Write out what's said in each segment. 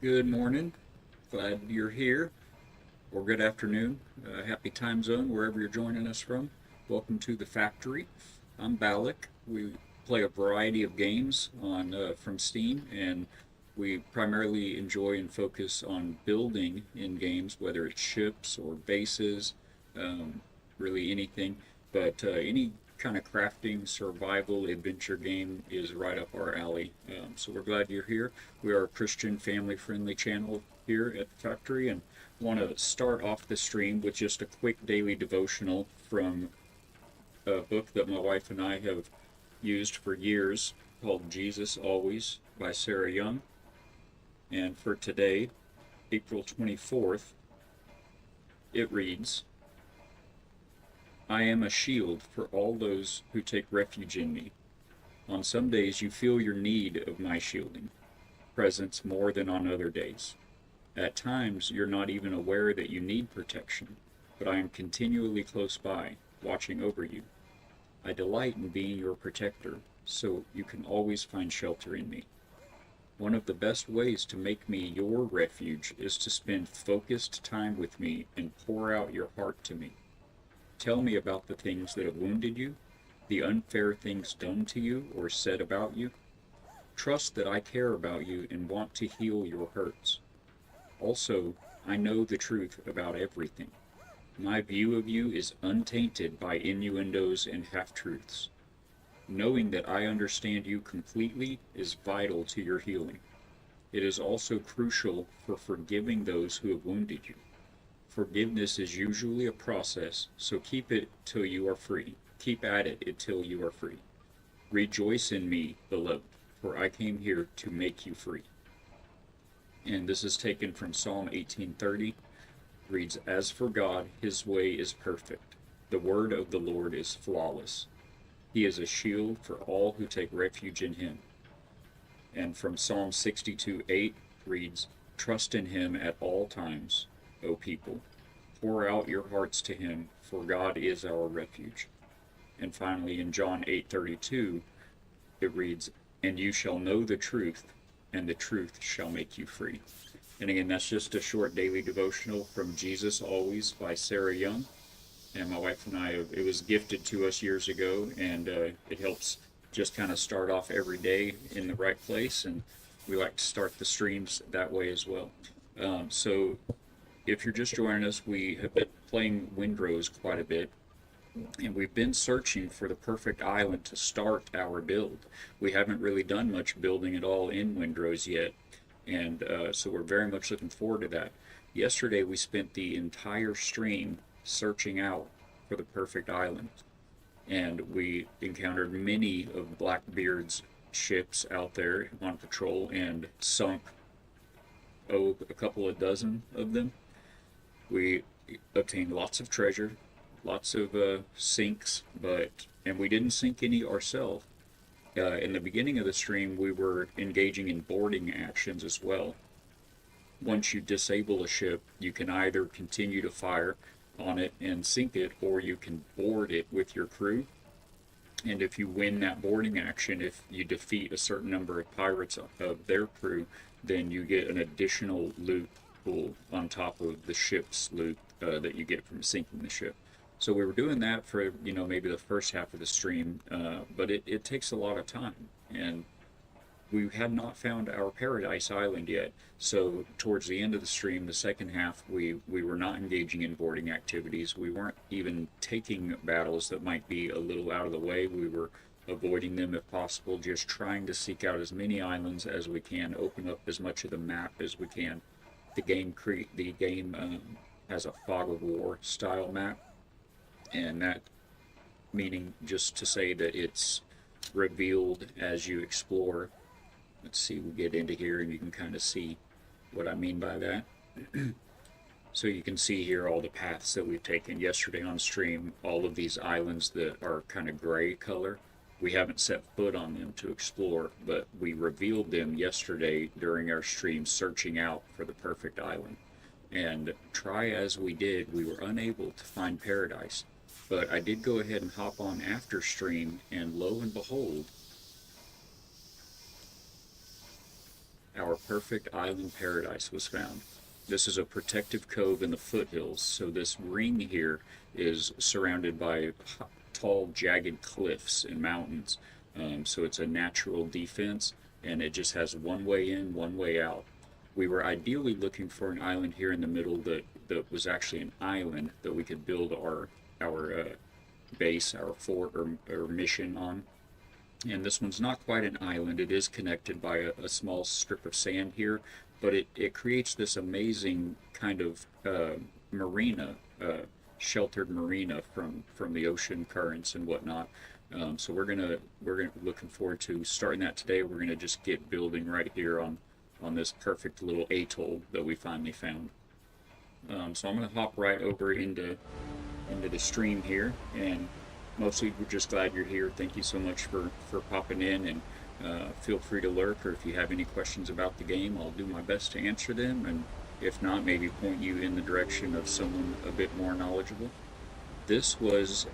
Good morning. Glad you're here, or good afternoon. Happy time zone wherever you're joining us from. Welcome to the factory. I'm Balak. We play a variety of games on from Steam, and we primarily enjoy and focus on building in games, whether it's ships or bases, um, really anything. But any kind of crafting, survival, adventure game is right up our alley. So we're glad you're here. We are a Christian family-friendly channel here at the factory, and want to start off the stream with just a quick daily devotional from a book that my wife and I have used for years called Jesus Always by Sarah Young. And for today, April 24th, it reads, I am a shield for all those who take refuge in me. On some days you feel your need of my shielding, presence more than on other days. At times you're not even aware that you need protection, but I am continually close by, watching over you. I delight in being your protector, so you can always find shelter in me. One of the best ways to make me your refuge is to spend focused time with me and pour out your heart to me. Tell me about the things that have wounded you, the unfair things done to you or said about you. Trust that I care about you and want to heal your hurts. Also, I know the truth about everything. My view of you is untainted by innuendos and half-truths. Knowing that I understand you completely is vital to your healing. It is also crucial for forgiving those who have wounded you. Forgiveness is usually a process, so keep it till you are free. Keep at it until you are free. Rejoice in me, beloved, for I came here to make you free. And this is taken from Psalm 18:30. Reads, As for God, his way is perfect. The word of the Lord is flawless. He is a shield for all who take refuge in him. And from Psalm 62:8 reads, Trust in him at all times, O people. Pour out your hearts to him, for God is our refuge. And finally in John 8:32, it reads, And you shall know the truth, and the truth shall make you free. And again, that's just a short daily devotional from Jesus Always by Sarah Young. And my wife and I, it was gifted to us years ago, and it helps just kind of start off every day in the right place. And we like to start the streams that way as well. So if you're just joining us, we have been playing Windrose quite a bit, and we've been searching for the perfect island to start our build. We haven't really done much building at all in Windrose yet, and so we're very much looking forward to that. Yesterday we spent the entire stream searching out for the perfect island, and we encountered many of Blackbeard's ships out there on patrol and sunk a couple of dozen of them. We obtained lots of treasure, lots of sinks, and we didn't sink any ourselves. In the beginning of the stream, we were engaging in boarding actions as well. Once you disable a ship, you can either continue to fire on it and sink it, or you can board it with your crew. And if you win that boarding action, if you defeat a certain number of pirates of their crew, then you get an additional loot pool on top of the ship's loot that you get from sinking the ship. So we were doing that for, maybe the first half of the stream, but it takes a lot of time. And we had not found our paradise island yet. So towards the end of the stream, the second half, we were not engaging in boarding activities. We weren't even taking battles that might be a little out of the way. We were avoiding them if possible, just trying to seek out as many islands as we can, open up as much of the map as we can. The game has a fog of war style map, and that meaning just to say that it's revealed as you explore. Let's see, we'll get into here and you can kind of see what I mean by that. So you can see here all the paths that we've taken yesterday on stream, all of these islands that are kind of gray color. We haven't set foot on them to explore, but we revealed them yesterday during our stream searching out for the perfect island. And try as we did, we were unable to find paradise. But I did go ahead and hop on after stream, and lo and behold, our perfect island paradise was found. This is a protective cove in the foothills, so this ring here is surrounded by tall, jagged cliffs and mountains. So it's a natural defense, and it just has one way in, one way out. We were ideally looking for an island here in the middle that was actually an island that we could build our base, our fort or mission on. And this one's not quite an island. It is connected by a small strip of sand here, but it creates this amazing kind of marina, sheltered marina from the ocean currents and whatnot. So we're gonna looking forward to starting that today. We're gonna just get building right here on this perfect little atoll that we finally found. So I'm gonna hop right over into the stream here, and mostly we're just glad you're here. Thank you so much for popping in, and feel free to lurk, or if you have any questions about the game, I'll do my best to answer them, and if not, maybe point you in the direction of someone a bit more knowledgeable. This was,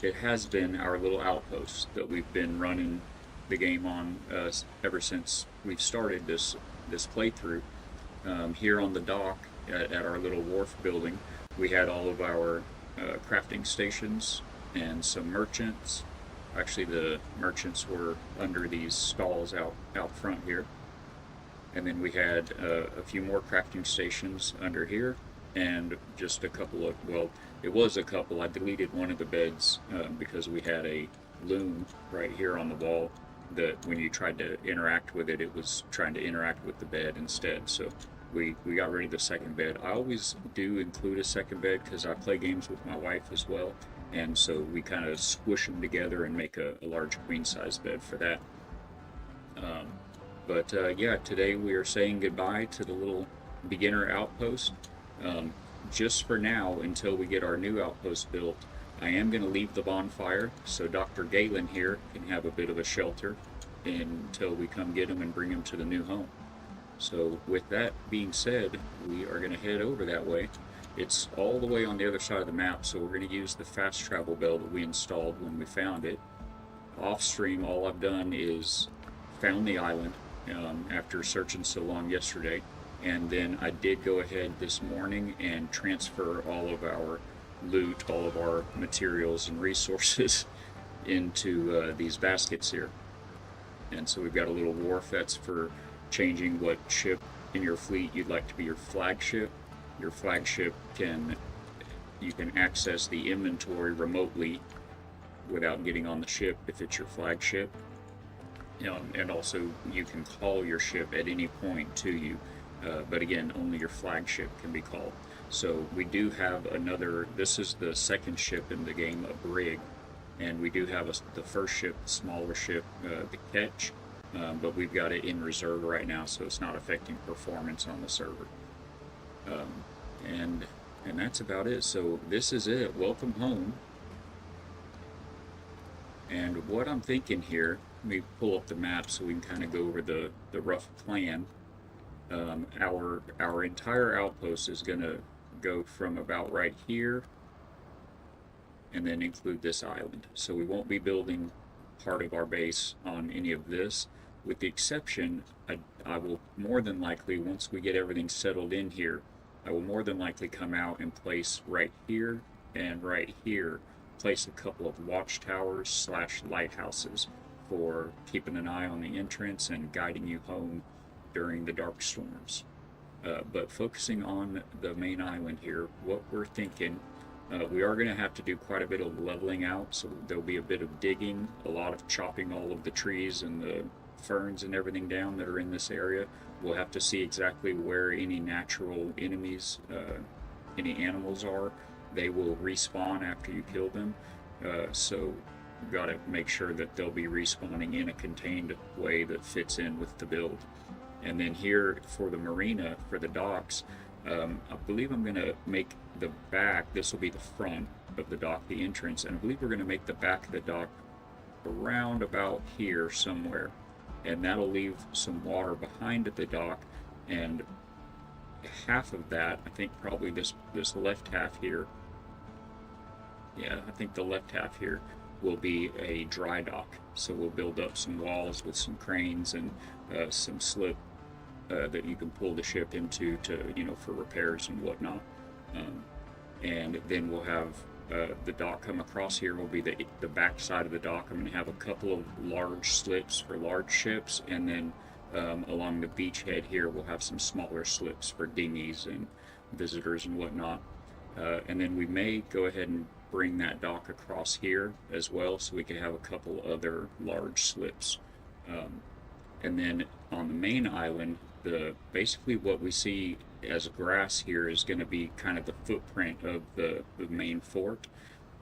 it has been our little outpost that we've been running the game on ever since we've started this playthrough. Here on the dock at our little wharf building, we had all of our crafting stations and some merchants. Actually, the merchants were under these stalls out front here. And then we had a few more crafting stations under here, and just a couple of, well, it was a couple. I deleted one of the beds because we had a loom right here on the wall that when you tried to interact with it, it was trying to interact with the bed instead. So we got rid of the second bed. I always do include a second bed because I play games with my wife as well, and so we kind of squish them together and make a large queen size bed for that. Yeah, today we are saying goodbye to the little beginner outpost. Just for now, until we get our new outpost built, I am going to leave the bonfire so Dr. Galen here can have a bit of a shelter until we come get him and bring him to the new home. So with that being said, we are going to head over that way. It's all the way on the other side of the map, so we're going to use the fast travel bell that we installed when we found it. Off stream, all I've done is found the island after searching so long yesterday, and then I did go ahead this morning and transfer all of our loot, all of our materials and resources into these baskets here. And so we've got a little wharf that's for changing what ship in your fleet you'd like to be your flagship. Your flagship you can access the inventory remotely without getting on the ship if it's your flagship. And also you can call your ship at any point to you, but again, only your flagship can be called. So we do have another, this is the second ship in the game, a brig, and we do have the first ship, the smaller ship, the Ketch, but we've got it in reserve right now, so it's not affecting performance on the server. And that's about it. So this is it. Welcome home. And what I'm thinking here, let me pull up the map so we can kind of go over the rough plan. Our entire outpost is going to go from about right here and then include this island. So we won't be building part of our base on any of this, with the exception, I will more than likely, once we get everything settled in here, I will more than likely come out and place right here and right here, place a couple of watchtowers / lighthouses for keeping an eye on the entrance and guiding you home during the dark storms. But focusing on the main island here, what we're thinking, we are going to have to do quite a bit of leveling out, so there'll be a bit of digging, a lot of chopping all of the trees and the ferns and everything down that are in this area. We'll have to see exactly where any natural enemies, any animals are. They will respawn after you kill them, so we've got to make sure that they'll be respawning in a contained way that fits in with the build. And then here for the marina, for the docks, I believe I'm going to make the back, this will be the front of the dock, the entrance, and I believe we're going to make the back of the dock around about here somewhere. And that'll leave some water behind the dock, and half of that, I think probably this left half here, yeah, I think the left half here will be a dry dock. So we'll build up some walls with some cranes and some slip that you can pull the ship into for repairs and whatnot. Um, and then we'll have the dock come across here will be the back side of the dock. I'm going to have a couple of large slips for large ships, and then along the beachhead here we'll have some smaller slips for dinghies and visitors and whatnot. And then we may go ahead and bring that dock across here as well, so we can have a couple other large slips. Um, and then on the main island, basically what we see as grass here is going to be kind of the footprint of the main fort.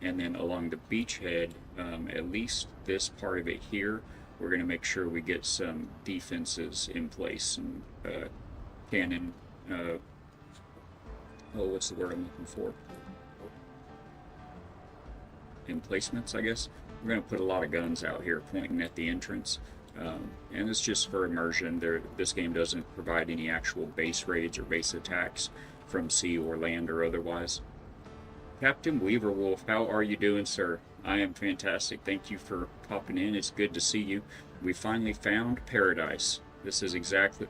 And then along the beachhead, at least this part of it here, we're going to make sure we get some defenses in place, and cannon, oh, what's the word I'm looking for? Emplacements, I guess. We're going to put a lot of guns out here pointing at the entrance. And it's just for immersion. This game doesn't provide any actual base raids or base attacks from sea or land or otherwise. Captain Weaverwolf, how are you doing, sir? I am fantastic. Thank you for popping in. It's good to see you. We finally found paradise. This is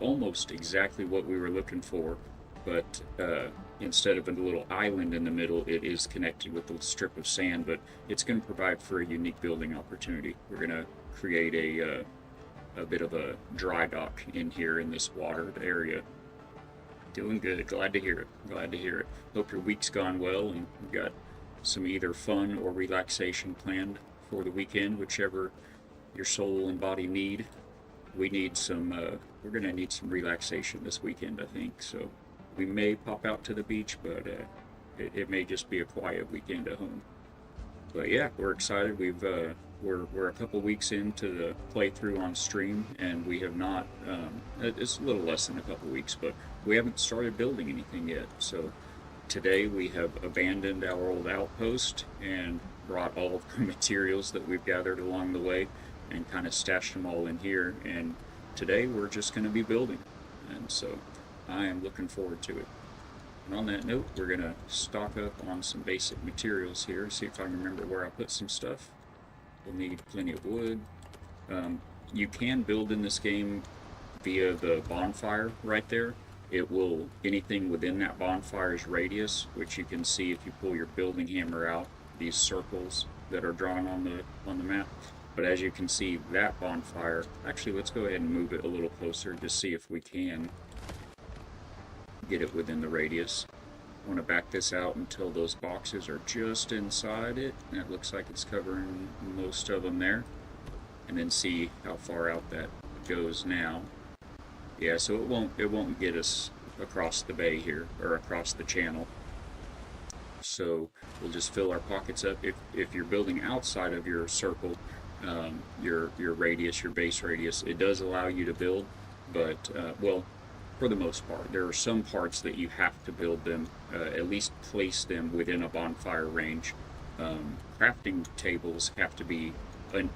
almost exactly what we were looking for, but instead of a little island in the middle, it is connected with a strip of sand, but it's going to provide for a unique building opportunity. We're going to create a bit of a dry dock in here in this watered area. Doing good. Glad to hear it. Glad to hear it. Hope your week's gone well and you've got some either fun or relaxation planned for the weekend, whichever your soul and body need. We need some, we're going to need some relaxation this weekend, I think. So we may pop out to the beach, but it may just be a quiet weekend at home. But yeah, we're excited. We're a couple weeks into the playthrough on stream, and we have not. It's a little less than a couple weeks, but we haven't started building anything yet. So today we have abandoned our old outpost and brought all of the materials that we've gathered along the way and kind of stashed them all in here. And today we're just going to be building, and so I am looking forward to it. And on that note, we're going to stock up on some basic materials here, see if I can remember where I put some stuff. We'll need plenty of wood. You can build in this game via the bonfire right there. Anything within that bonfire's radius, which you can see if you pull your building hammer out, these circles that are drawn on the map. But as you can see, that bonfire, actually let's go ahead and move it a little closer to see if we can get it within the radius. I want to back this out until those boxes are just inside it, and it looks like it's covering most of them there, and then see how far out that goes now. Yeah, so it won't get us across the bay here, or across the channel. So we'll just fill our pockets up. If you're building outside of your circle, your radius, your base radius, it does allow you to build, but well, for the most part. There are some parts that you have to build them, at least place them within a bonfire range. Crafting tables have to be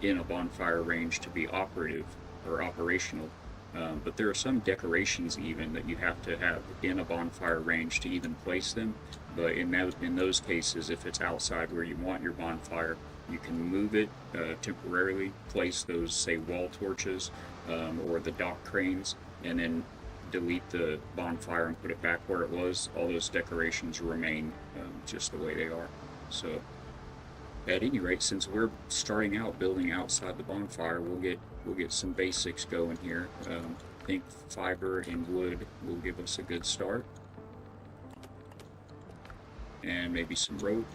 in a bonfire range to be operative or operational, but there are some decorations even that you have to have in a bonfire range to even place them. But in those cases, if it's outside where you want your bonfire, you can move it temporarily, place those, say, wall torches or the dock cranes, and then delete the bonfire and put it back where it was. All those decorations remain just the way they are. So at any rate, since we're starting out building outside the bonfire, we'll get some basics going here. I think fiber and wood will give us a good start, and maybe some rope.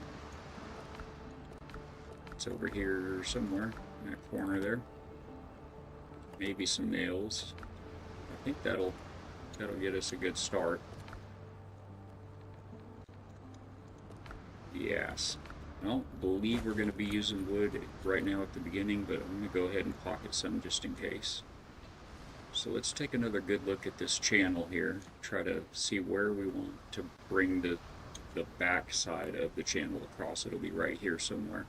It's over here somewhere in that corner there. Maybe some nails. I think that'll get us a good start. Yes. I don't believe we're going to be using wood right now at the beginning, but I'm going to go ahead and pocket some just in case. So let's take another good look at this channel here. Try to see where we want to bring the back side of the channel across. It'll be right here somewhere.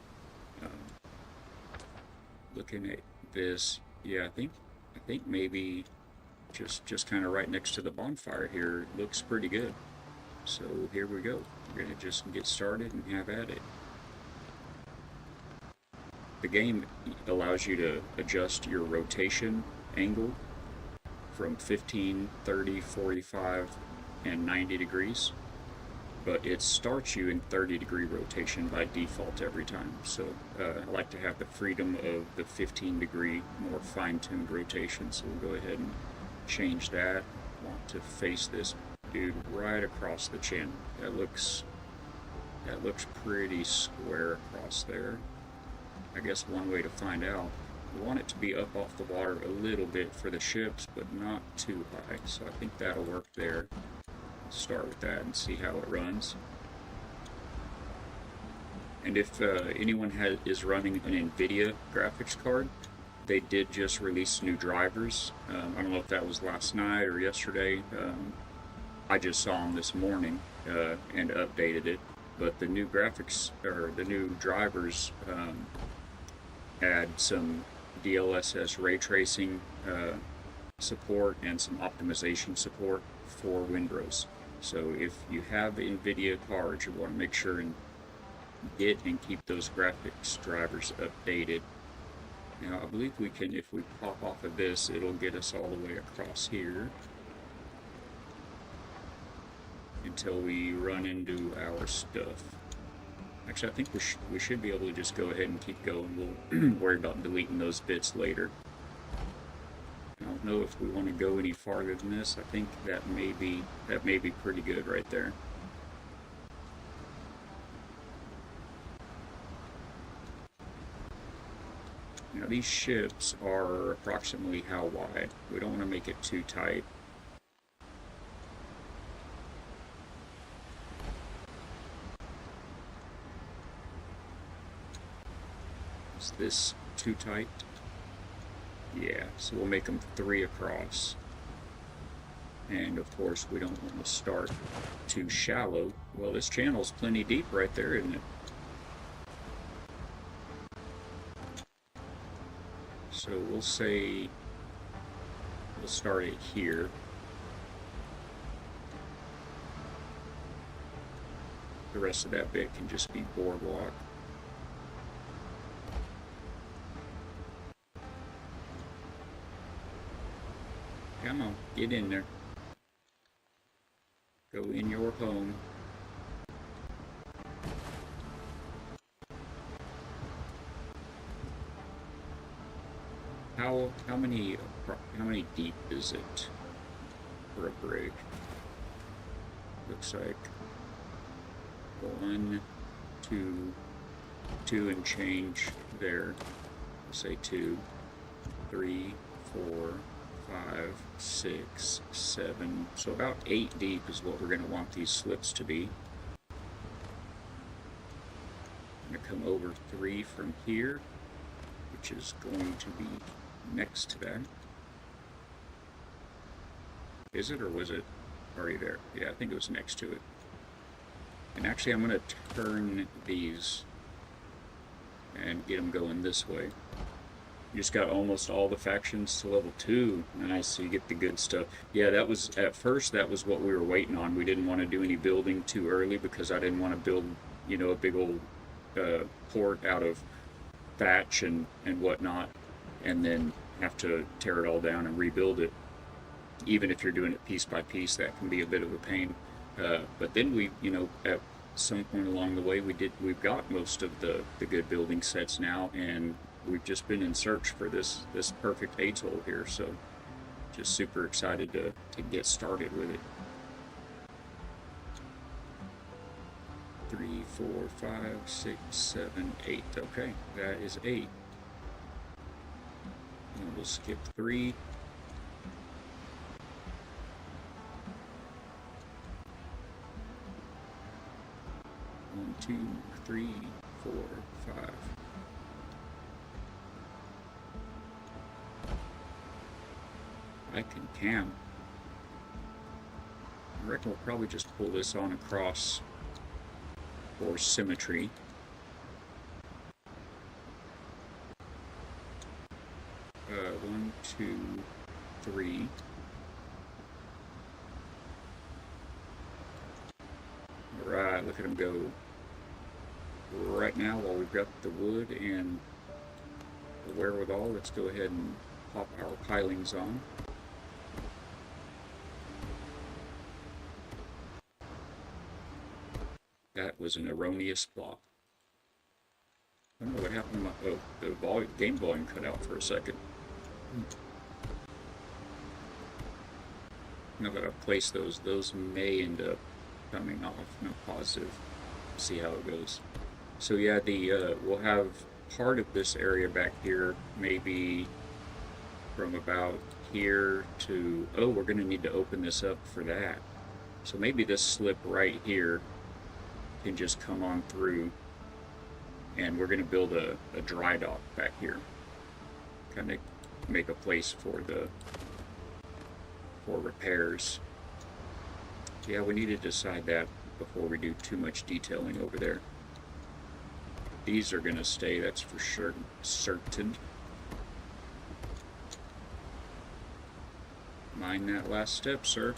Looking at this, yeah, I think maybe just kind of right next to the bonfire here looks pretty good. So here we go. We're going to just get started and have at it. The game allows you to adjust your rotation angle from 15, 30, 45, and 90 degrees, but it starts you in 30-degree rotation by default every time. So I like to have the freedom of the 15-degree, more fine-tuned rotation. So we'll go ahead and change that. I want to face this dude right across the chin. That looks pretty square across there. I guess one way to find out, we want it to be up off the water a little bit for the ships, but not too high. So I think that'll work there. Start with that and see how it runs. And if anyone is running an NVIDIA graphics card, they did just release new drivers. I don't know if that was last night or yesterday. I just saw them this morning and updated it. But the new graphics, or the new drivers, add some DLSS ray tracing support and some optimization support for Windrose. So if you have NVIDIA cards, you want to make sure and get and keep those graphics drivers updated. Now I believe we can, if we pop off of this, it'll get us all the way across here until we run into our stuff. Actually, I think we should be able to just go ahead and keep going. We'll worry about deleting those bits later. I don't know if we want to go any farther than this. I think that may be pretty good right there. Now these ships are approximately how wide? We don't want to make it too tight. Is this too tight? Yeah, so we'll make them 3 across. And of course we don't want to start too shallow. Well, this channel's plenty deep right there, isn't it? So we'll say we'll start it here. The rest of that bit can just be boardwalk. Come on, get in there. Go in your home. How many deep is it for a brig? Looks like 1, 2, 2 and change there. Say 2, 3, 4, 5, 6, 7. So about 8 deep is what we're going to want these slips to be. I'm going to come over 3 from here, which is going to be next to that. Is it, or was it already there? Yeah, I think it was next to it. And actually I'm going to turn these and get them going this way. You just got almost all the factions to level 2. Nice, so you get the good stuff. Yeah, that was, at first, that was what we were waiting on. We didn't want to do any building too early because I didn't want to build, you know, a big old port out of thatch and whatnot, and then have to tear it all down and rebuild it. Even if you're doing it piece by piece, that can be a bit of a pain. But then we, you know, at some point along the way, we've got most of the good building sets now, and we've just been in search for this perfect atoll here, so just super excited to get started with it. 3, 4, 5, 6, 7, 8. Okay, that is 8. And we'll skip 3. One, 2, 3, 4, 5. I can cam. I reckon we'll probably just pull this on across for symmetry. One, 2, 3. Alright, look at them go. Right now, while we've got the wood and the wherewithal, let's go ahead and pop our pilings on. That was an erroneous plot. I don't know what happened to my... Oh, the game volume cut out for a second. Now that I've placed those may end up coming off. No positive. See how it goes. So yeah, we'll have part of this area back here, maybe from about here to... Oh, we're going to need to open this up for that. So maybe this slip right here can just come on through, and we're going to build a dry dock back here. Kind of make a place for repairs. Yeah, we need to decide that before we do too much detailing over there. These are going to stay, that's for sure, certain. Mind that last step, sir.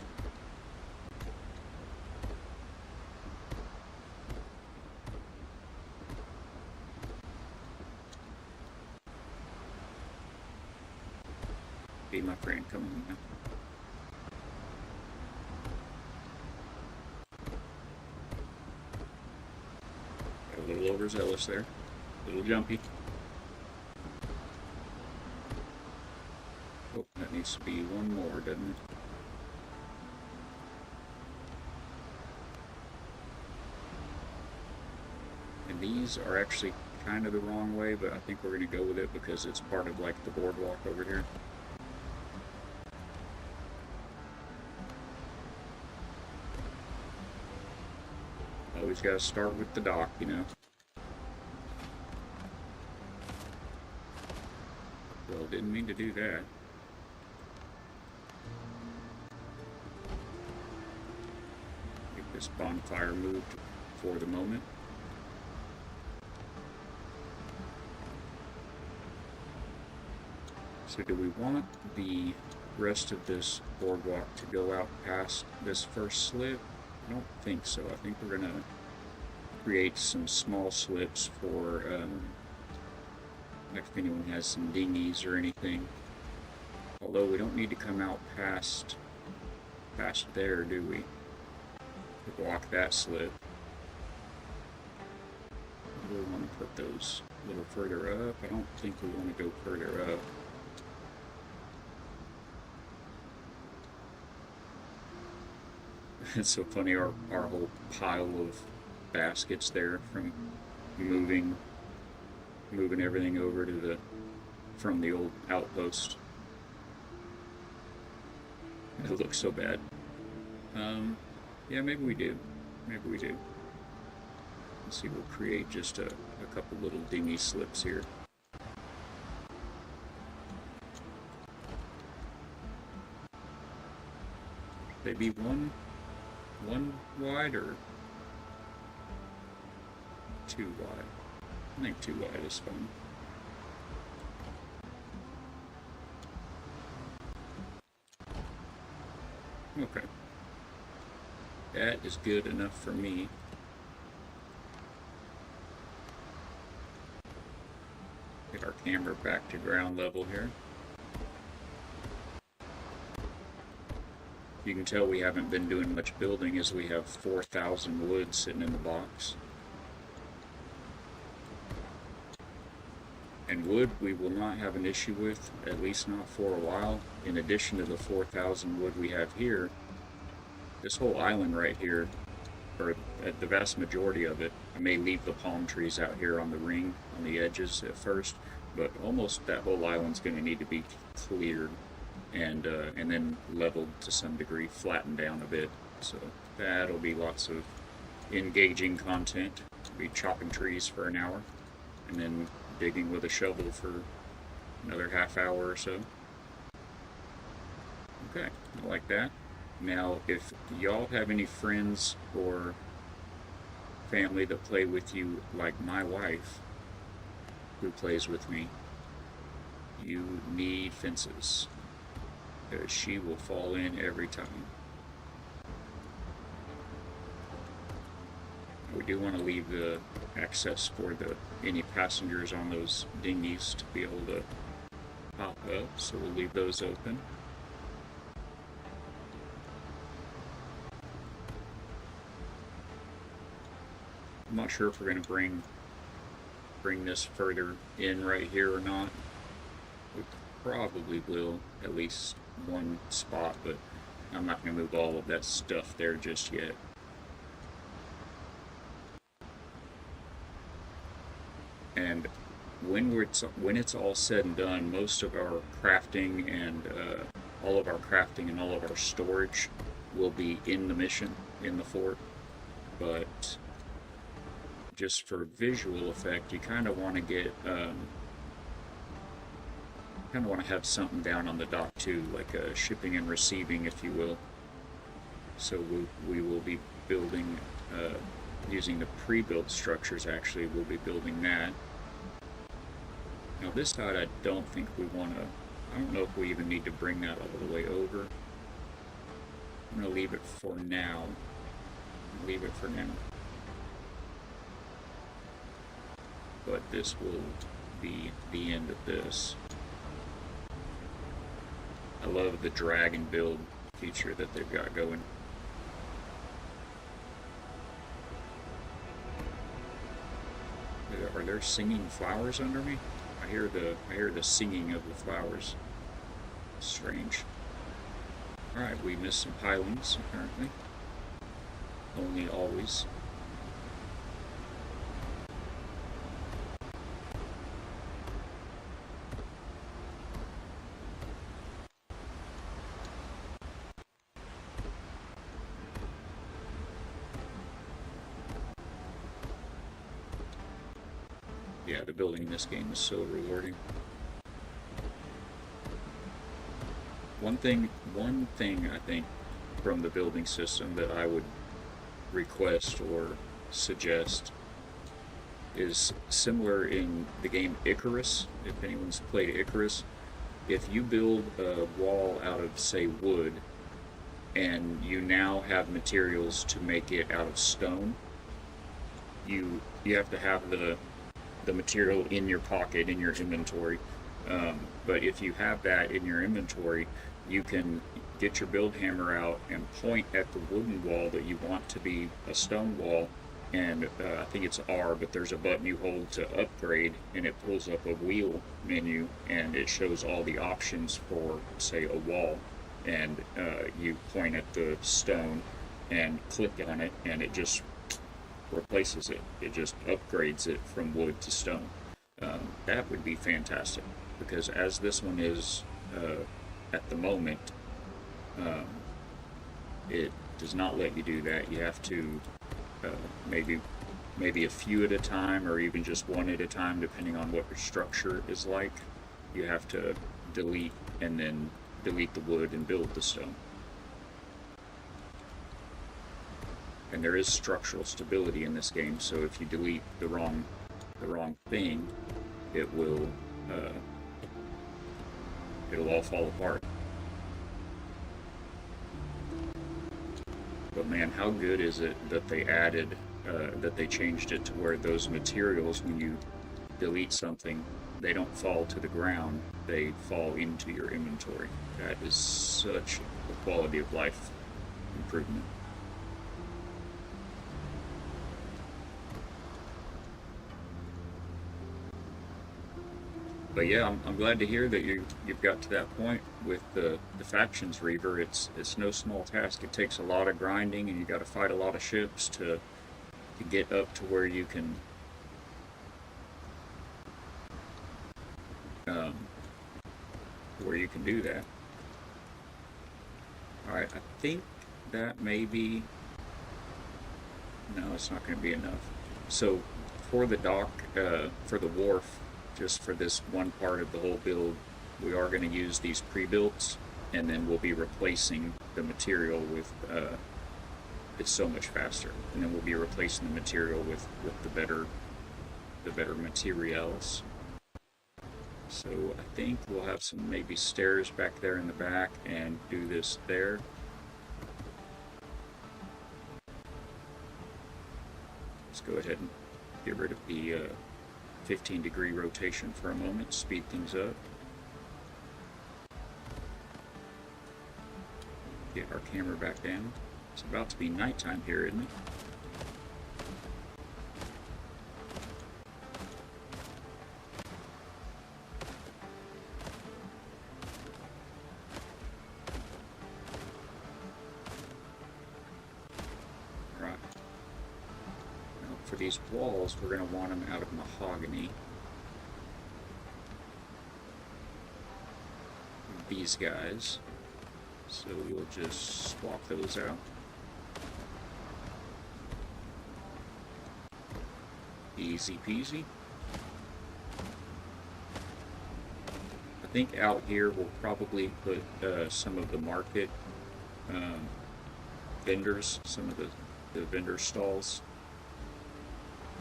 Be my friend, come on now. Got a little overzealous there. A little jumpy. Oh, that needs to be one more, doesn't it? And these are actually kind of the wrong way, but I think we're going to go with it because it's part of like the boardwalk over here. Always got to start with the dock, you know. Well, didn't mean to do that. Get this bonfire moved for the moment. So do we want the rest of this boardwalk to go out past this first slip? I don't think so. I think we're going to create some small slips for, like if anyone has some dinghies or anything. Although we don't need to come out past there, do we? To block that slip. Do we want to put those a little further up? I don't think we want to go further up. It's so funny, our whole pile of baskets there from moving everything over to from the old outpost. It looks so bad. Yeah, maybe we do. Maybe we do. Let's see, we'll create just a couple little dinghy slips here. They be one wide or two wide? I think 2 wide is fine. Okay. That is good enough for me. Get our camera back to ground level here. You can tell we haven't been doing much building as we have 4,000 wood sitting in the box. And wood we will not have an issue with, at least not for a while. In addition to the 4,000 wood we have here, this whole island right here, or the vast majority of it, I may leave the palm trees out here on the ring, on the edges at first, but almost that whole island's going to need to be cleared. And then leveled to some degree, flattened down a bit. So that'll be lots of engaging content. We'll be chopping trees for an hour, and then digging with a shovel for another half hour or so. Okay, I like that. Now, if y'all have any friends or family that play with you, like my wife, who plays with me, you need fences. Because she will fall in every time. We do want to leave the access for any passengers on those dinghies to be able to pop up, so we'll leave those open. I'm not sure if we're going to bring this further in right here or not. We probably will, at least one spot, but I'm not going to move all of that stuff there just yet. And when it's all said and done, most of our crafting and all of our crafting and all of our storage will be in the mission, in the fort. But just for visual effect, you kind of want to get kind of want to have something down on the dock too, like shipping and receiving, if you will. So we will be building, using the pre-built structures. Actually, we'll be building that. Now this side, I don't think we want to. I don't know if we even need to bring that all the way over. I'm going to leave it for now. Leave it for now. But this will be the end of this. I love the drag and build feature that they've got going. Are there singing flowers under me? I hear the singing of the flowers. Strange. Alright, we missed some pilings apparently. Only always. Yeah, the building in this game is so rewarding. One thing I think from the building system that I would request or suggest is similar in the game Icarus. If anyone's played Icarus, if you build a wall out of, say, wood, and you now have materials to make it out of stone, you have to have the material in your pocket, in your inventory. But if you have that in your inventory, you can get your build hammer out and point at the wooden wall that you want to be a stone wall, and I think it's R, but there's a button you hold to upgrade, and it pulls up a wheel menu, and it shows all the options for, say, a wall, and you point at the stone and click on it, and it just replaces it. It just upgrades it from wood to stone. That would be fantastic, because as this one is at the moment, it does not let you do that. You have to maybe a few at a time, or even just one at a time, depending on what your structure is like. You have to delete and then delete the wood and build the stone. And there is structural stability in this game, so if you delete the wrong thing, it will it'll all fall apart. But man, how good is it that they added, that they changed it to where those materials, when you delete something, they don't fall to the ground, they fall into your inventory. That is such a quality of life improvement. But yeah, I'm glad to hear that you've got to that point with the factions Reaver. It's no small task. It takes a lot of grinding, and you got to fight a lot of ships to get up to where you can do that. All right, I think that maybe, no, it's not going to be enough. So for the dock, for the wharf, just for this one part of the whole build, we are going to use these pre-builts, and then we'll be replacing the material with, it's so much faster, and then we'll be replacing the material with the better materials. So I think we'll have some maybe stairs back there in the back and do this there. Let's go ahead and get rid of the 15-degree rotation for a moment, speed things up. Get our camera back down. It's about to be nighttime here, isn't it? these walls, we're going to want them out of mahogany. These guys. So we'll just swap those out. Easy peasy. I think out here we'll probably put some of the market vendors, some of the vendor stalls.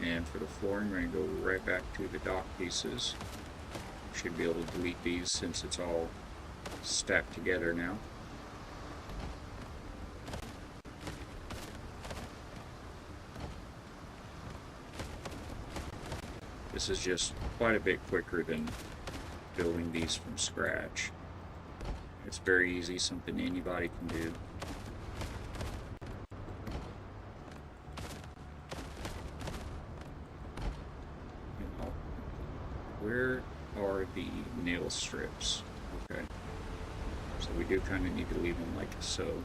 And for the flooring, we're going to go right back to the dock pieces. Should be able to delete these since it's all stacked together now. This is just quite a bit quicker than building these from scratch. It's very easy, something anybody can do. Where are the nail strips? Okay. So we do kind of need to leave them like so.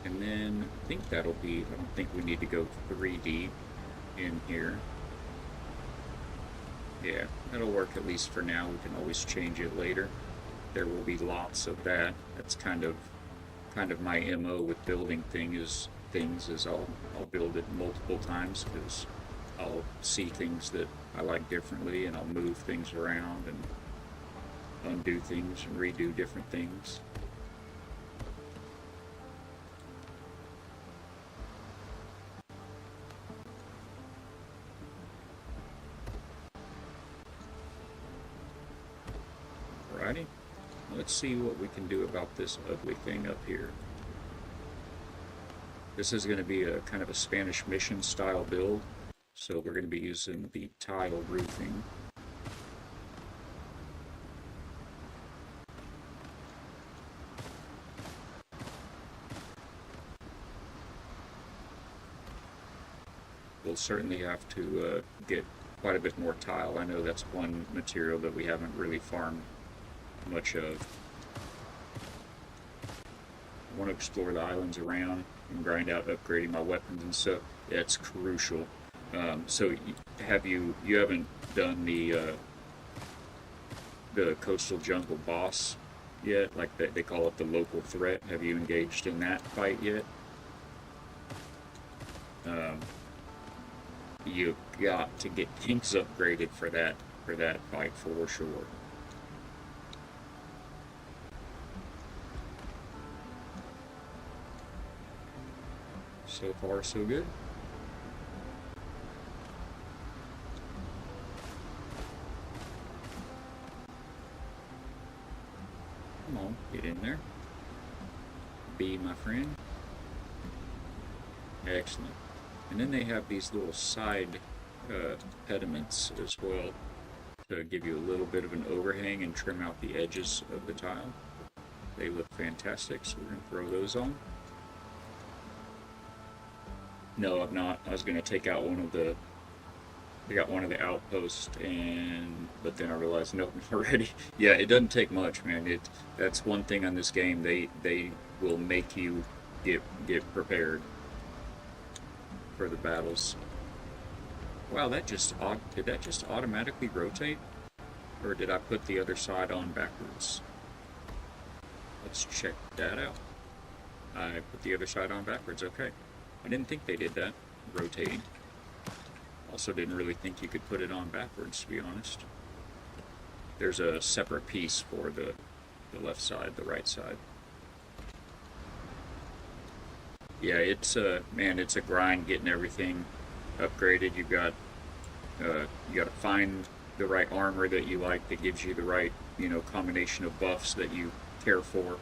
And then I think that'll be, I don't think we need to go 3D in here. Yeah, that'll work at least for now. We can always change it later. There will be lots of that. That's kind of my MO with building things is I'll build it multiple times because I'll see things that I like differently and I'll move things around and undo things and redo different things. Alrighty, let's see what we can do about this ugly thing up here. This is going to be a kind of a Spanish mission style build, so we're going to be using the tile roofing. We'll certainly have to get quite a bit more tile. I know that's one material that we haven't really farmed much of. I want to explore the islands around and grind out upgrading my weapons and stuff. That's crucial. So you haven't done the coastal jungle boss yet? Like they call it the local threat. Have you engaged in that fight yet? You got to get things upgraded for that fight for sure. So far, so good. Come on, get in there. Be my friend. Excellent. And then they have these little side pediments as well to give you a little bit of an overhang and trim out the edges of the tile. They look fantastic, so we're going to throw those on. No, I'm not. I was going to take out one of the outposts, but then I realized, nope, I'm ready. Yeah, it doesn't take much, man. That's one thing on this game. They will make you get prepared for the battles. Wow, did that just automatically rotate? Or did I put the other side on backwards? Let's check that out. I put the other side on backwards, okay. I didn't think they did that, rotating. Also didn't really think you could put it on backwards, to be honest. There's a separate piece for the left side, the right side. Yeah, it's a grind getting everything upgraded. You got to find the right armor that you like that gives you the right, combination of buffs that you care for.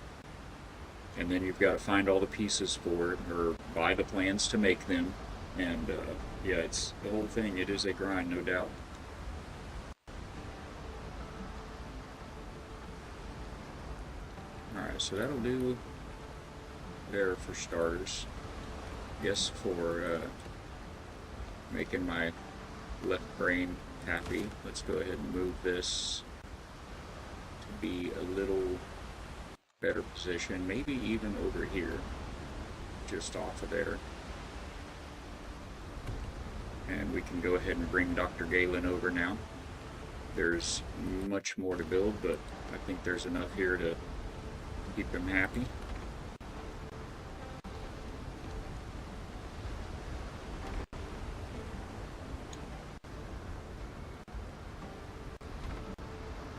And then you've got to find all the pieces for it, or buy the plans to make them. And yeah, it's the whole thing. It is a grind, no doubt. Alright, so that'll do there for starters. Yes, for making my left brain happy, let's go ahead and move this to be a little better position, maybe even over here, just off of there. And we can go ahead and bring Dr. Galen over now. There's much more to build, but I think there's enough here to keep him happy.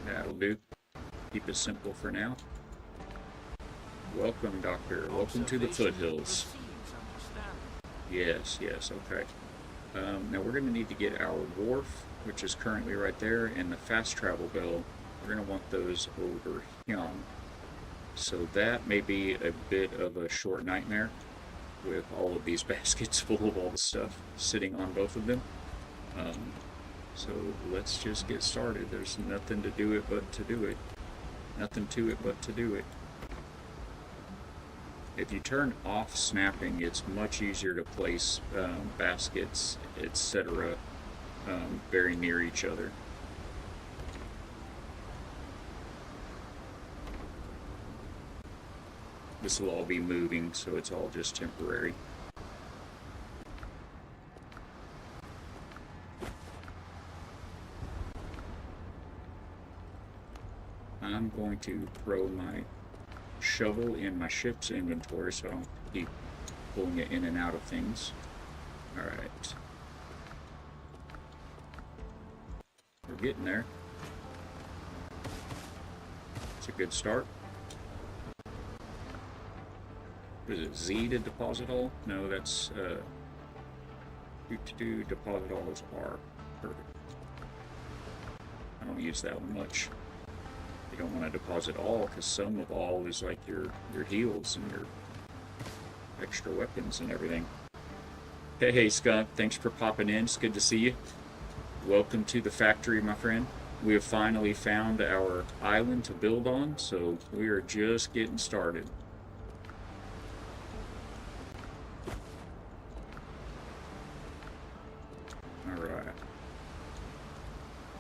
That'll do. Keep it simple for now. Welcome, Doctor. Welcome to the foothills. Yes, okay. Now we're going to need to get our wharf, which is currently right there, and the fast travel bell. We're going to want those over here. So that may be a bit of a short nightmare with all of these baskets full of all the stuff sitting on both of them. So let's just get started. There's nothing to do it but to do it. Nothing to it but to do it. If you turn off snapping, it's much easier to place baskets, etc., very near each other. This will all be moving, so it's all just temporary. I'm going to throw my shovel in my ship's inventory, so I'll keep pulling it in and out of things. Alright. We're getting there. It's a good start. Is it Z to deposit all? No, that's deposit all is R. Perfect. I don't use that one much. You don't want to deposit all, because some of all is like your heals and your extra weapons and everything. Hey Skunk, thanks for popping in. It's good to see you. Welcome to the factory, my friend. We have finally found our island to build on, so we are just getting started. Alright.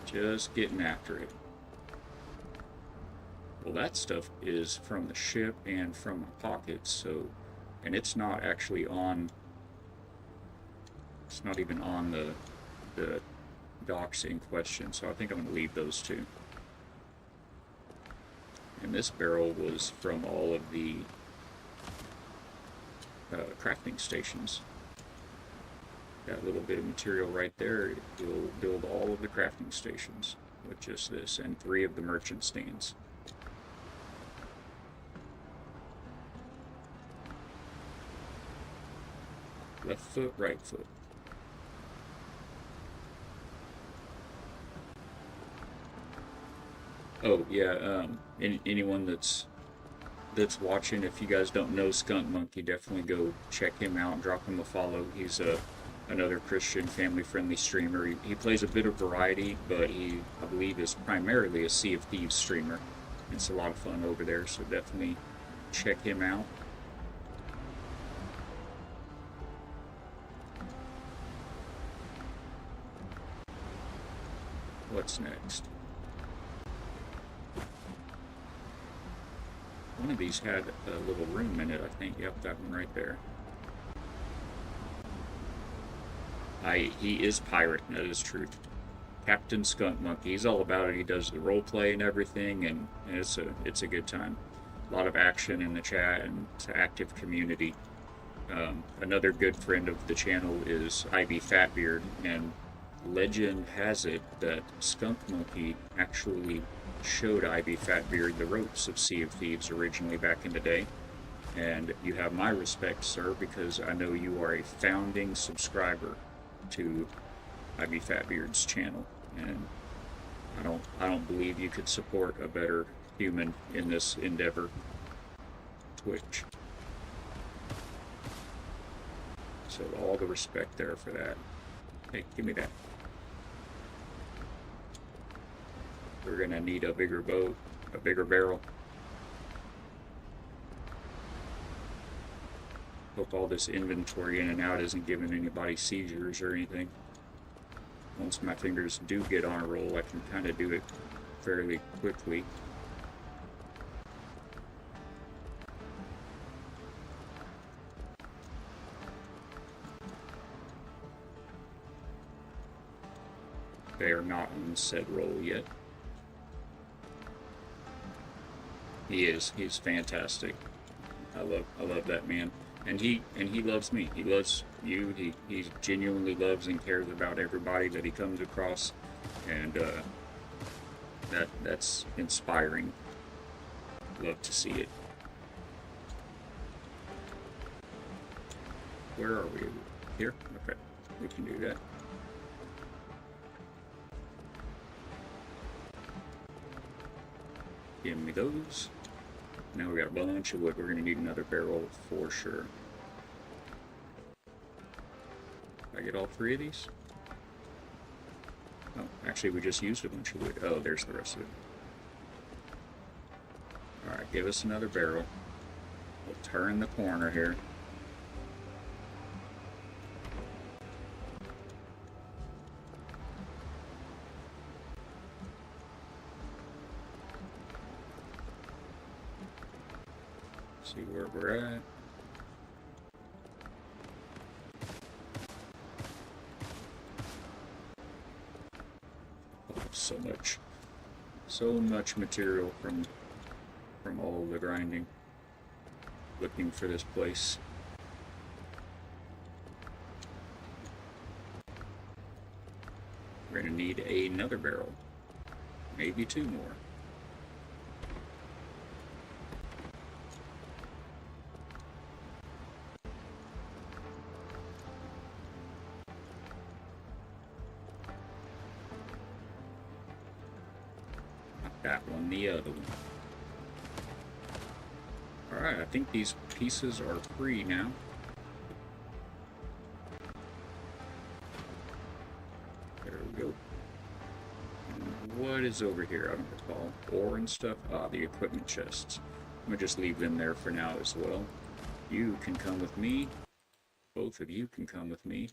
Just getting after it. Well, that stuff is from the ship and from my pockets, so, and it's not actually on, it's not even on the docks in question, so I think I'm going to leave those two. And this barrel was from all of the crafting stations. Got a little bit of material right there. You'll build all of the crafting stations with just this, and 3 of the merchant stands. Left foot, right foot. Oh yeah, anyone that's watching, if you guys don't know Skunk Monkey, definitely go check him out, drop him a follow. He's another Christian, family-friendly streamer. He plays a bit of variety, but he, I believe, is primarily a Sea of Thieves streamer. It's a lot of fun over there, so definitely check him out. What's next? One of these had a little room in it, I think. Yep, that one right there. He is pirate, that is true. Captain Skunk Monkey, he's all about it. He does the roleplay and everything, and it's a good time. A lot of action in the chat, and it's an active community. Another good friend of the channel is Ivy Fatbeard, and legend has it that Skunk Monkey actually showed Ivy Fatbeard the ropes of Sea of Thieves originally back in the day. And you have my respect, sir, because I know you are a founding subscriber to Ivy Fatbeard's channel, and I don't believe you could support a better human in this endeavor. Twitch. So all the respect there for that. Hey, give me that. We're gonna need a bigger boat, a bigger barrel. Hope all this inventory in and out isn't giving anybody seizures or anything. Once my fingers do get on a roll, I can kind of do it fairly quickly. They are not on said roll yet. He's fantastic. I love that man. And he loves me. He loves you. He genuinely loves and cares about everybody that he comes across. And that's inspiring. Love to see it. Where are we? Here? Okay. We can do that. Give me those. Now we got a bunch of wood. We're going to need another barrel for sure. Did I get all 3 of these? Oh, actually we just used a bunch of wood. Oh, there's the rest of it. Alright, give us another barrel. We'll turn the corner here. See where we're at. Oh, so much material from all the grinding. Looking for this place. We're gonna need another barrel, maybe 2 more. That one, the other one. Alright, I think these pieces are free now. There we go. And what is over here? I don't recall. Ore and stuff? Ah, the equipment chests. I'm gonna just leave them there for now as well. You can come with me. Both of you can come with me.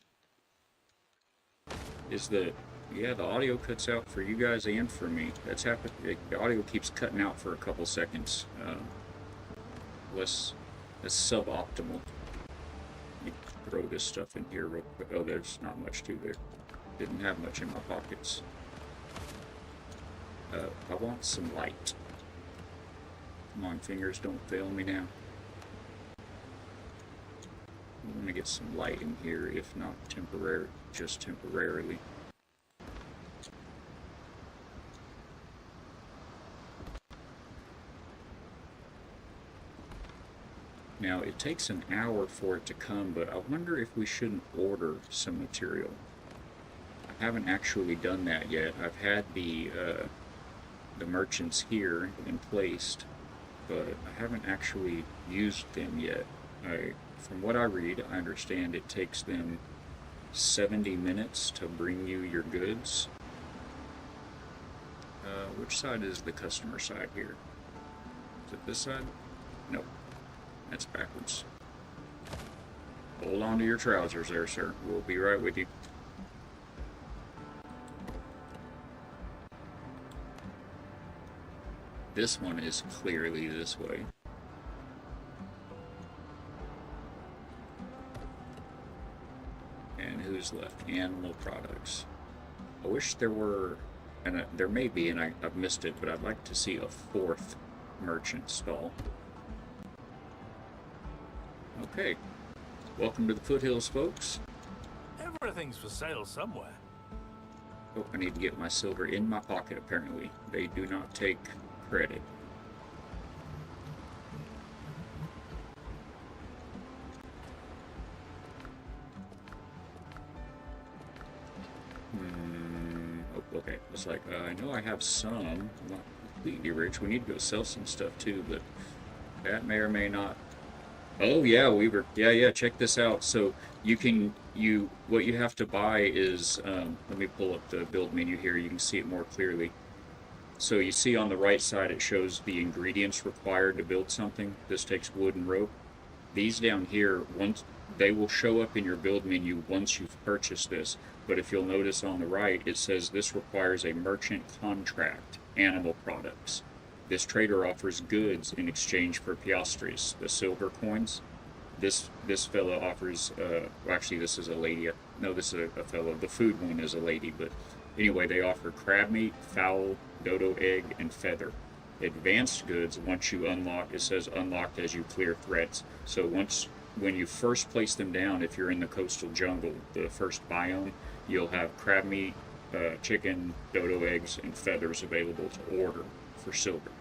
Yeah, the audio cuts out for you guys and for me. That's happened. The audio keeps cutting out for a couple seconds. Less suboptimal. Let me throw this stuff in here real quick. Oh, there's not much to there. Didn't have much in my pockets. I want some light. Come on, fingers, don't fail me now. I want to get some light in here, if not just temporarily. Now, it takes an hour for it to come, but I wonder if we shouldn't order some material. I haven't actually done that yet. I've had the merchants here and placed, but I haven't actually used them yet. From what I read, I understand it takes them 70 minutes to bring you your goods. Which side is the customer side here? Is it this side? Nope. That's backwards. Hold on to your trousers there, sir. We'll be right with you. This one is clearly this way. And who's left? Animal products. I wish there were, and there may be, and I've missed it, but I'd like to see a 4th merchant stall. Okay, welcome to the foothills, folks. Everything's for sale somewhere. Oh, I need to get my silver in my pocket, apparently. They do not take credit. Oh, okay, it's like, I know I have some. I'm not completely rich. We need to go sell some stuff, too, but that may or may not. Oh yeah, yeah, check this out. So what you have to buy is, let me pull up the build menu here, you can see it more clearly. So you see on the right side it shows the ingredients required to build something. This takes wood and rope. These down here, they will show up in your build menu once you've purchased this, but if you'll notice on the right, it says this requires a merchant contract, animal products. This trader offers goods in exchange for piastres, the silver coins. This fellow offers, well, actually this is a lady. No, this is a fellow. The food one is a lady, but Anyway, they offer crab meat, fowl, dodo egg, and feather. Advanced goods, once you unlock, it says unlocked as you clear threats. So when you first place them down, if you're in the coastal jungle, the first biome, you'll have crab meat, chicken, dodo eggs, and feathers available to order for silver.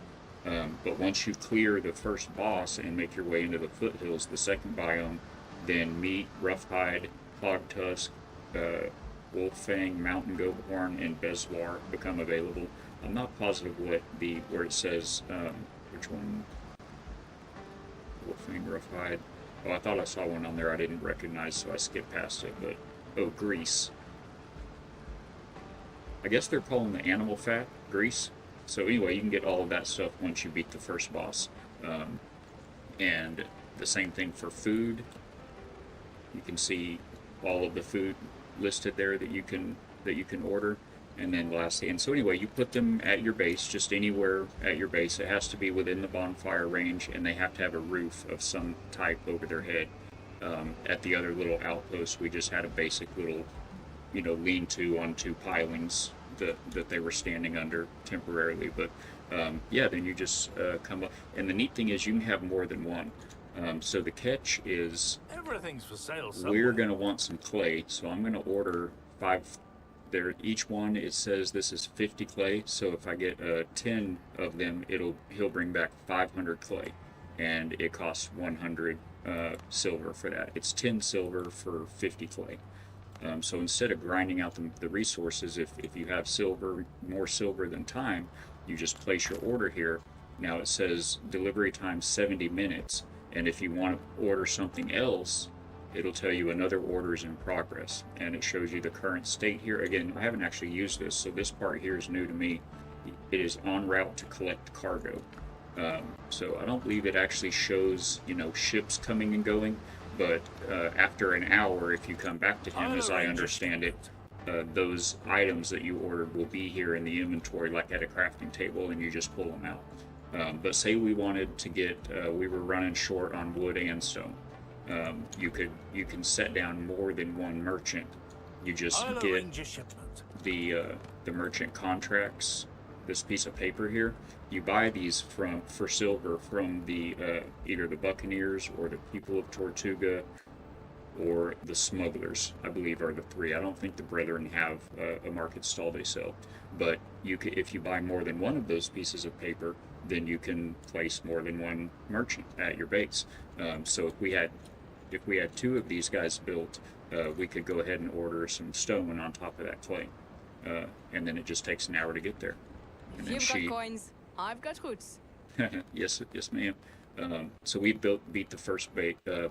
But once you clear the first boss and make your way into the foothills, the second biome, then meat, rough hide, hog tusk, wolf fang, mountain goat horn, and bezoar become available. I'm not positive where it says which one. Wolf fang, rough hide. Oh, I thought I saw one on there I didn't recognize, so I skipped past it. But oh, grease. I guess they're calling the animal fat grease. So anyway, you can get all of that stuff once you beat the first boss. And the same thing for food. You can see all of the food listed there that you can order. And then lastly, and so anyway, you put them at your base, just anywhere at your base. It has to be within the bonfire range, and they have to have a roof of some type over their head. At the other little outpost, we just had a basic little, lean-to on two pilings that they were standing under temporarily. But yeah, then you just come up, and the neat thing is you can have more than one. So the catch is Everything's for sale somewhere. we're going to want some clay, so I'm going to order 5. There, each one, it says this is 50 clay, so if I get 10 of them, he'll bring back 500 clay, and it costs 100 silver for that. It's 10 silver for 50 clay. So instead of grinding out the resources, if you have more silver than time, you just place your order here. Now it says delivery time 70 minutes, and if you want to order something else, it'll tell you another order is in progress, and it shows you the current state here. Again, I haven't actually used this, so this part here is new to me. It is en route to collect cargo. So I don't believe it actually shows, ships coming and going, but after an hour, if you come back to him, as I understand it, those items that you ordered will be here in the inventory, like at a crafting table, and you just pull them out. But say we wanted to get, we were running short on wood and stone. You can set down more than one merchant. You just get the merchant contracts. This piece of paper here, you buy these for silver from the either the Buccaneers or the people of Tortuga or the smugglers, I believe, are the three. I don't think the Brethren have a market stall they sell, but if you buy more than one of those pieces of paper, then you can place more than one merchant at your base. So if we had 2 of these guys built, we could go ahead and order some stone on top of that clay, and then it just takes an hour to get there. And then You've got coins, I've got roots. yes, ma'am. So we beat the first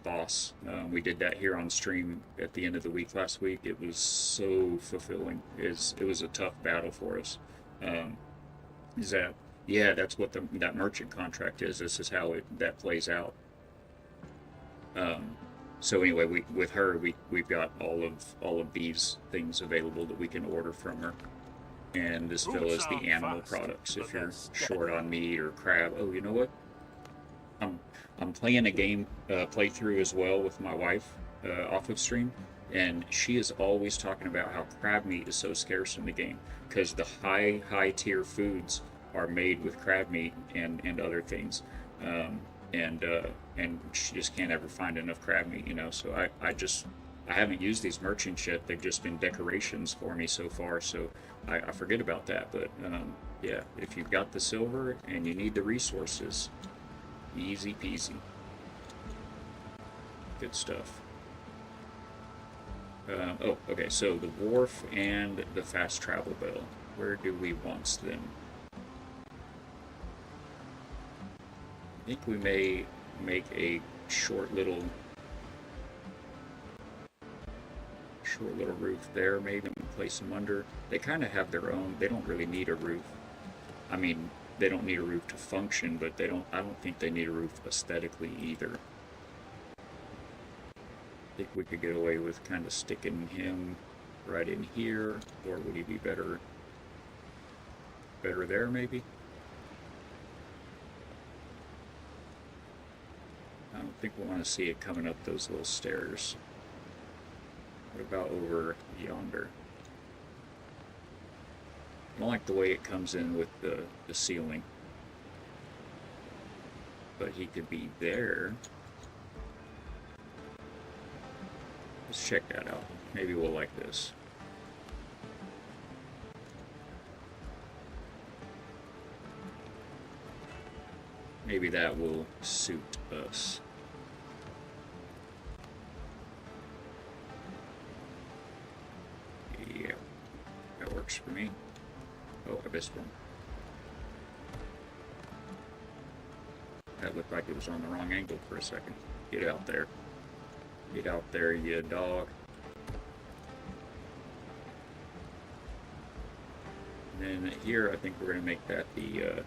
boss. We did that here on stream at the end of the week last week. It was so fulfilling. It was a tough battle for us. Yeah, that's what that merchant contract is. This is how that plays out. So anyway, with her, we've got all of these things available that we can order from her. And this is the animal products. If you're short on meat or crab, oh, you know what? I'm playing a game playthrough as well with my wife off of stream, and she is always talking about how crab meat is so scarce in the game because the high tier foods are made with crab meat and other things, and she just can't ever find enough crab meat, So I haven't used these merchants yet. They've just been decorations for me so far, so I forget about that. But yeah, if you've got the silver and you need the resources, easy peasy. Good stuff. Oh, okay, so the wharf and the fast travel bell. Where do we want them? I think we may make a short little roof there, maybe, and place them under. They kind of have their own. They don't really need a roof. I mean, they don't need a roof to function, but I don't think they need a roof aesthetically either. I think we could get away with kind of sticking him right in here, or would he be better there, maybe? I don't think we want to see it coming up those little stairs. What about over yonder? I don't like the way it comes in with the ceiling. But he could be there. Let's check that out. Maybe we'll like this. Maybe that will suit us. Yeah, that works for me. Oh, I missed one. That looked like it was on the wrong angle for a second. Get out there. Get out there, you dog. And then here, I think we're going to make that the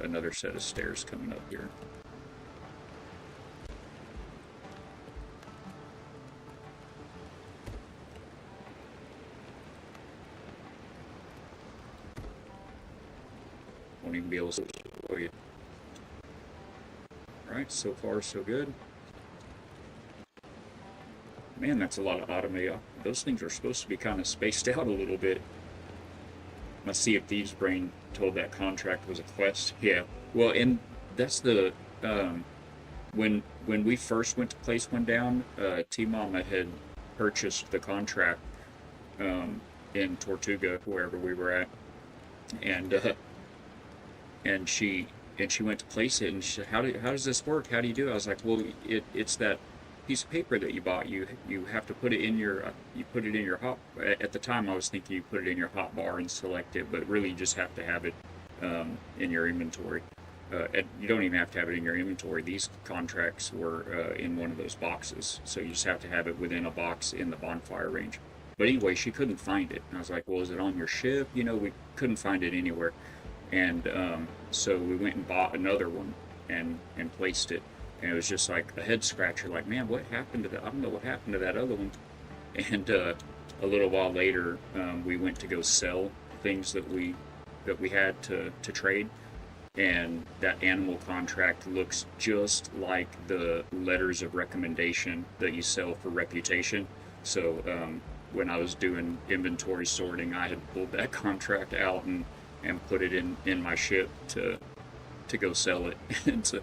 another set of stairs coming up here. Won't even be able to show you. Alright, so far so good. Man, that's a lot of automated. Those things are supposed to be kind of spaced out a little bit. My Sea of Thieves brain told that contract was a quest. Yeah. Well, and that's the when we first went to place one down, T-Mama had purchased the contract in Tortuga, wherever we were at, and she went to place it, and she said, how does this work? How do you do it? I was like, well, it's that piece of paper that you bought. You have to put it in your hot. At the time, I was thinking you put it in your hot bar and select it, but really you just have to have it in your inventory. And you don't even have to have it in your inventory. These contracts were in one of those boxes, so you just have to have it within a box in the bonfire range. But anyway, she couldn't find it, and I was like, well, is it on your ship? You know, we couldn't find it anywhere. And so we went and bought another one and placed it. And it was just like a head scratcher, like, man, what happened to that? I don't know what happened to that other one. And a little while later, we went to go sell things that we had to trade. And that animal contract looks just like the letters of recommendation that you sell for reputation. So when I was doing inventory sorting, I had pulled that contract out and put it in my ship to go sell it. And so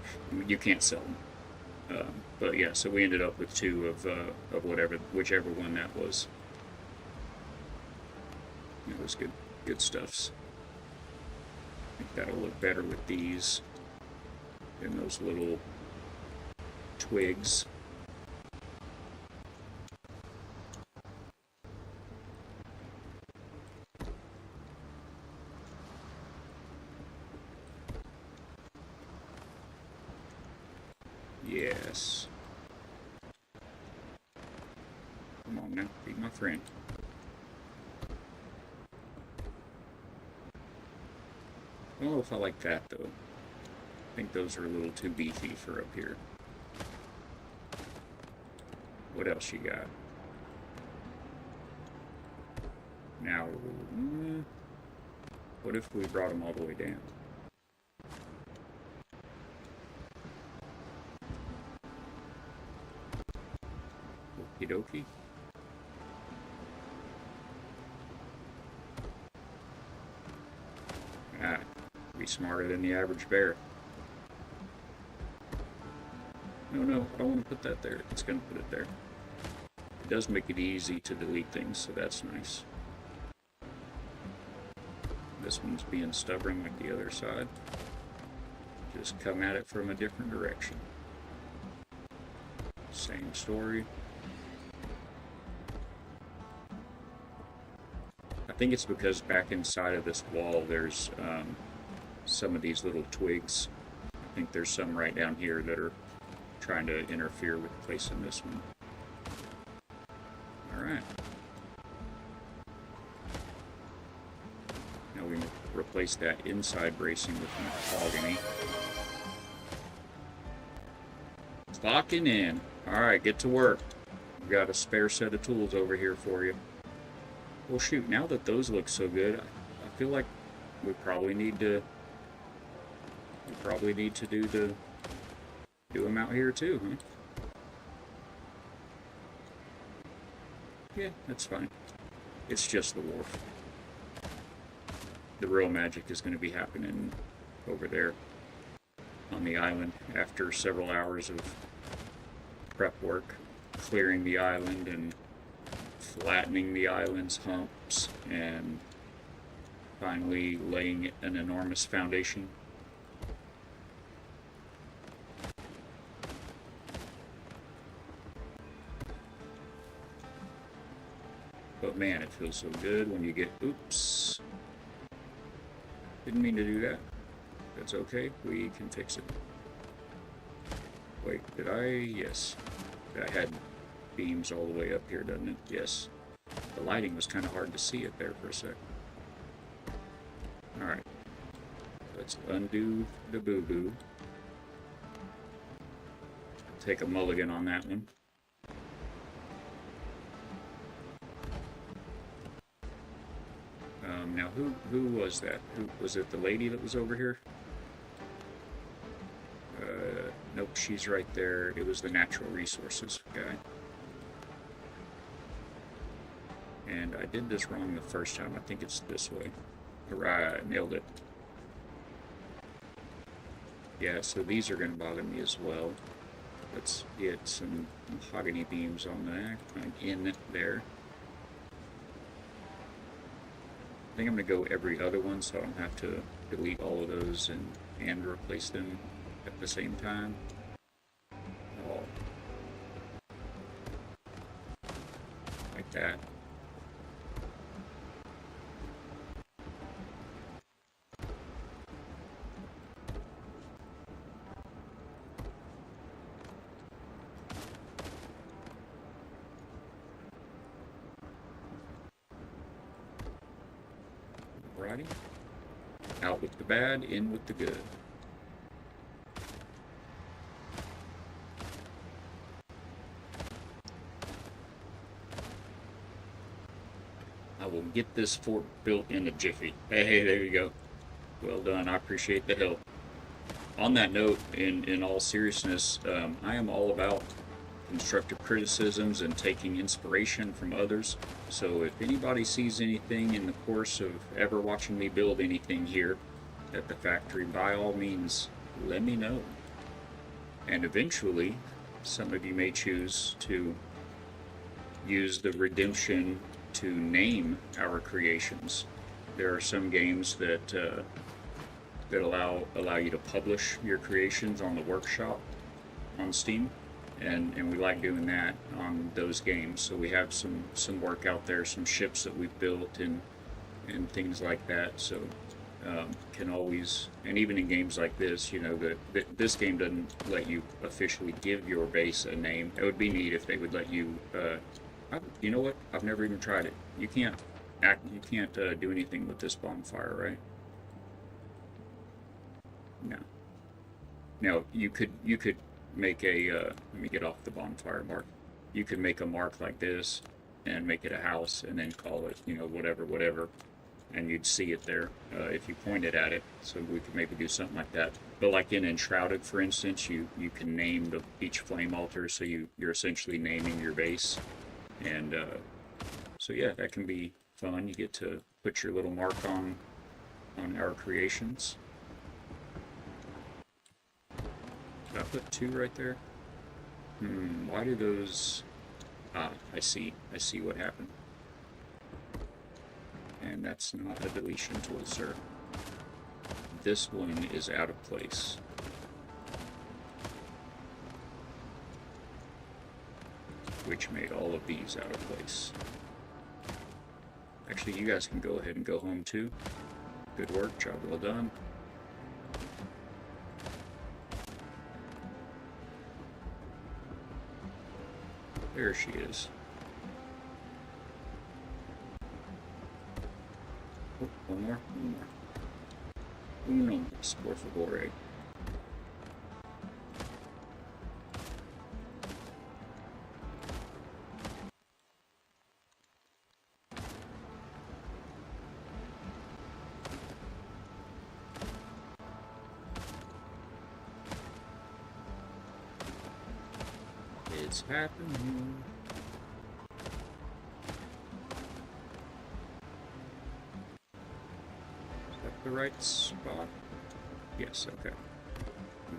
you can't sell them. But yeah, so we ended up with two of whichever one that was. It was good stuffs. I think that'll look better with these than those little twigs. Yes. Come on now, be my friend. I don't know if I like that though. I think those are a little too beefy for up here. What else you got? Now, what if we brought them all the way down? Okie dokie. Ah, be smarter than the average bear. No, I don't want to put that there. It's going to put it there. It does make it easy to delete things, so that's nice. This one's being stubborn like the other side. Just come at it from a different direction. Same story. I think it's because back inside of this wall there's some of these little twigs. I think there's some right down here that are trying to interfere with placing this one. Alright. Now we replace that inside bracing with mahogany. Locking in. Alright, get to work. We've got a spare set of tools over here for you. Well, shoot, now that those look so good, I feel like we probably need to do them out here too, huh? Yeah, that's fine. It's just the wharf. the real magic is going to be happening over there on the island after several hours of prep work, clearing the island and flattening the island's humps and finally laying an enormous foundation. But man, it feels so good when you get, oops, didn't mean to do that. That's okay, we can fix it. Wait, did I? Yes. I had beams all the way up here, doesn't it? Yes. The lighting was kind of hard to see it there for a sec. Alright. Let's undo the boo-boo. Take a mulligan on that one. Now, who was that? Who was it? The lady that was over here? Nope, she's right there. It was the natural resources guy. And I did this wrong the first time. I think it's this way. Right, nailed it. Yeah, so these are going to bother me as well. Let's get some mahogany beams on that, in there. I think I'm going to go every other one so I don't have to delete all of those and replace them at the same time. Oh. Like that. Alrighty. Out with the bad, in with the good. I will get this fort built in a jiffy. Hey, there you go. Well done. I appreciate the help. On that note, in all seriousness, I am all about constructive criticisms and taking inspiration from others. So if anybody sees anything in the course of ever watching me build anything here at the factory, by all means, let me know. And eventually, some of you may choose to use the redemption to name our creations. There are some games that that allow you to publish your creations on the workshop on Steam, and we like doing that on those games. So we have some work out there, some ships that we've built and things like that. So can always, and even in games like this, you know, this game doesn't let you officially give your base a name. It would be neat if they would let you. You know what? I've never even tried it. You can't do anything with this bonfire, right? No. Now you could make a let me get off the bonfire mark. You could make a mark like this and make it a house and then call it, you know, whatever, and you'd see it there if you pointed at it. So we could maybe do something like that. But like in Enshrouded, for instance, you can name each flame altar, so you're essentially naming your base, and so yeah, that can be fun. You get to put your little mark on our creations. Did I put 2 right there? Why do those... Ah, I see what happened. And that's not a deletion tool, sir. This one is out of place. Which made all of these out of place. Actually, you guys can go ahead and go home too. Good work, job well done. There she is. Oh, one more. Uno más, por favor. It's happening. the right spot? Yes, okay.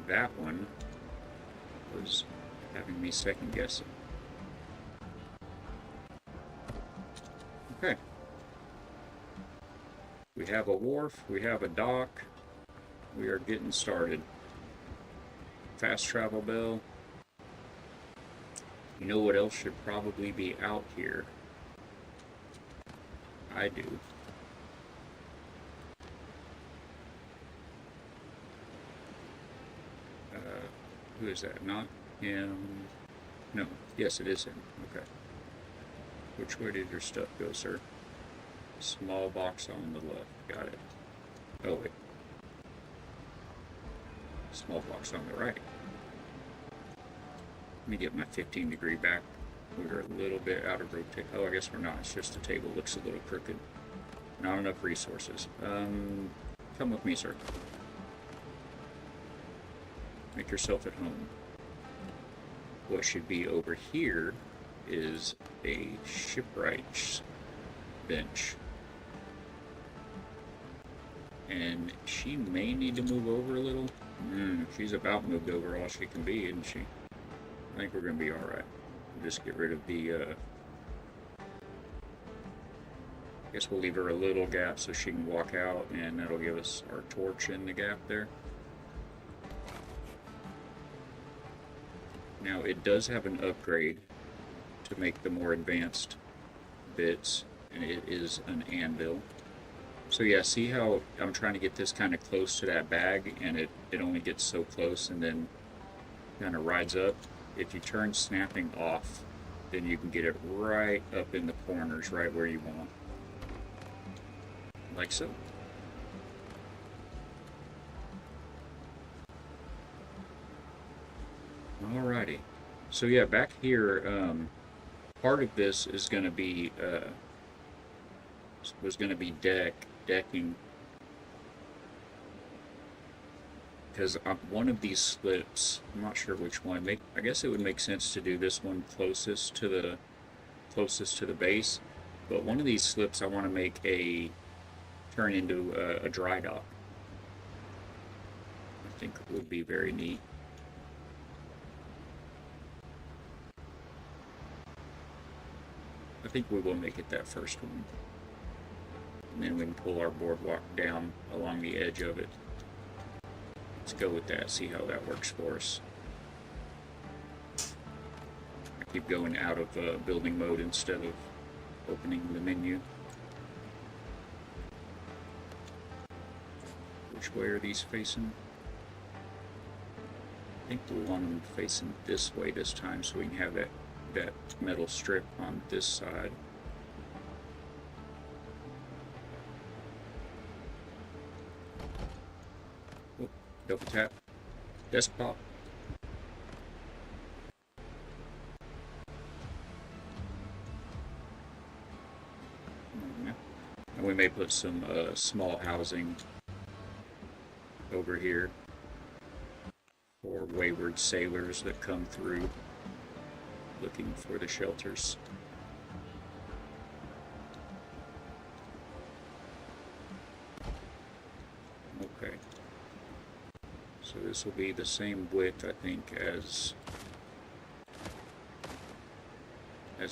That one was having me second guessing. Okay. We have a wharf, we have a dock, we are getting started. Fast travel bell. You know what else should probably be out here? I do. Who is that? Not him. No. Yes, it is him. Okay. Which way did your stuff go, sir? Small box on the left. Got it. Oh, wait. Small box on the right. Let me get my 15-degree back. We're a little bit out of rotation. Oh, I guess we're not. It's just the table looks a little crooked. Not enough resources. Come with me, sir. Make yourself at home. What should be over here is a shipwright's bench. And she may need to move over a little. She's about moved over all she can be, isn't she? I think we're going to be alright. Just get rid of the, I guess we'll leave her a little gap so she can walk out, and that'll give us our torch in the gap there. Now, it does have an upgrade to make the more advanced bits, and it is an anvil. So yeah, see how I'm trying to get this kind of close to that bag, and it only gets so close and then kind of rides up? If you turn snapping off, then you can get it right up in the corners, right where you want. Like so. Alrighty. So yeah, back here, part of this is going to be, was going to be decking. Because one of these slips, I'm not sure which one. I guess it would make sense to do this one closest to the base. But one of these slips I want to make turn into a dry dock. I think it would be very neat. I think we will make it that first one. And then we can pull our boardwalk down along the edge of it. Let's go with that, see how that works for us. I keep going out of building mode instead of opening the menu. Which way are these facing? I think we want them facing this way this time so we can have that metal strip on this side. Oh, double tap. Desktop. And we may put some small housing over here for wayward sailors that come through looking for the shelters. Okay. So this will be the same width, I think, as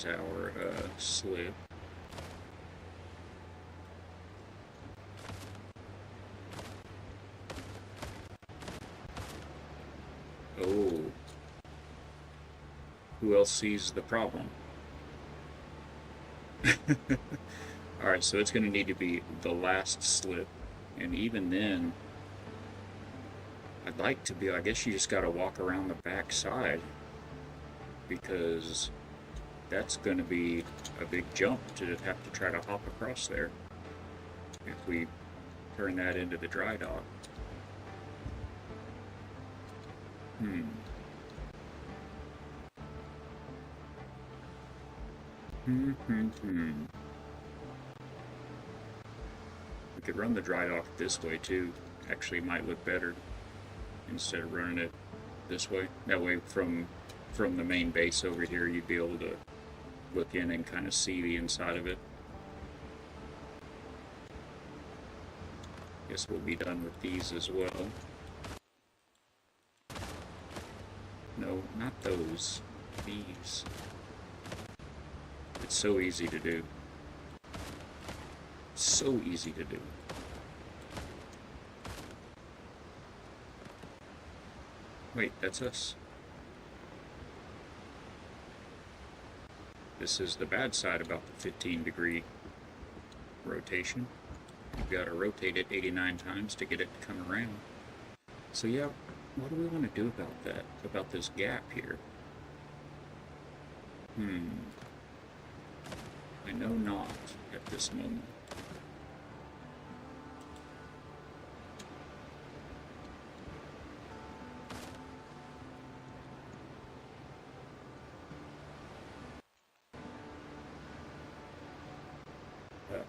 our slip. Oh. Who else sees the problem? Alright, so it's going to need to be the last slip. And even then, I'd like to be, I guess you just got to walk around the back side. Because that's going to be a big jump to have to try to hop across there. If we turn that into the dry dock. We could run the dry dock this way too. Actually, might look better instead of running it this way. That way, from the main base over here, you'd be able to look in and kind of see the inside of it. Guess we'll be done with these as well. No, not those. These. It's so easy to do. So easy to do. Wait, that's us. This is the bad side about the 15-degree rotation. You've got to rotate it 89 times to get it to come around. So yeah, what do we want to do about that? About this gap here? I know not at this moment.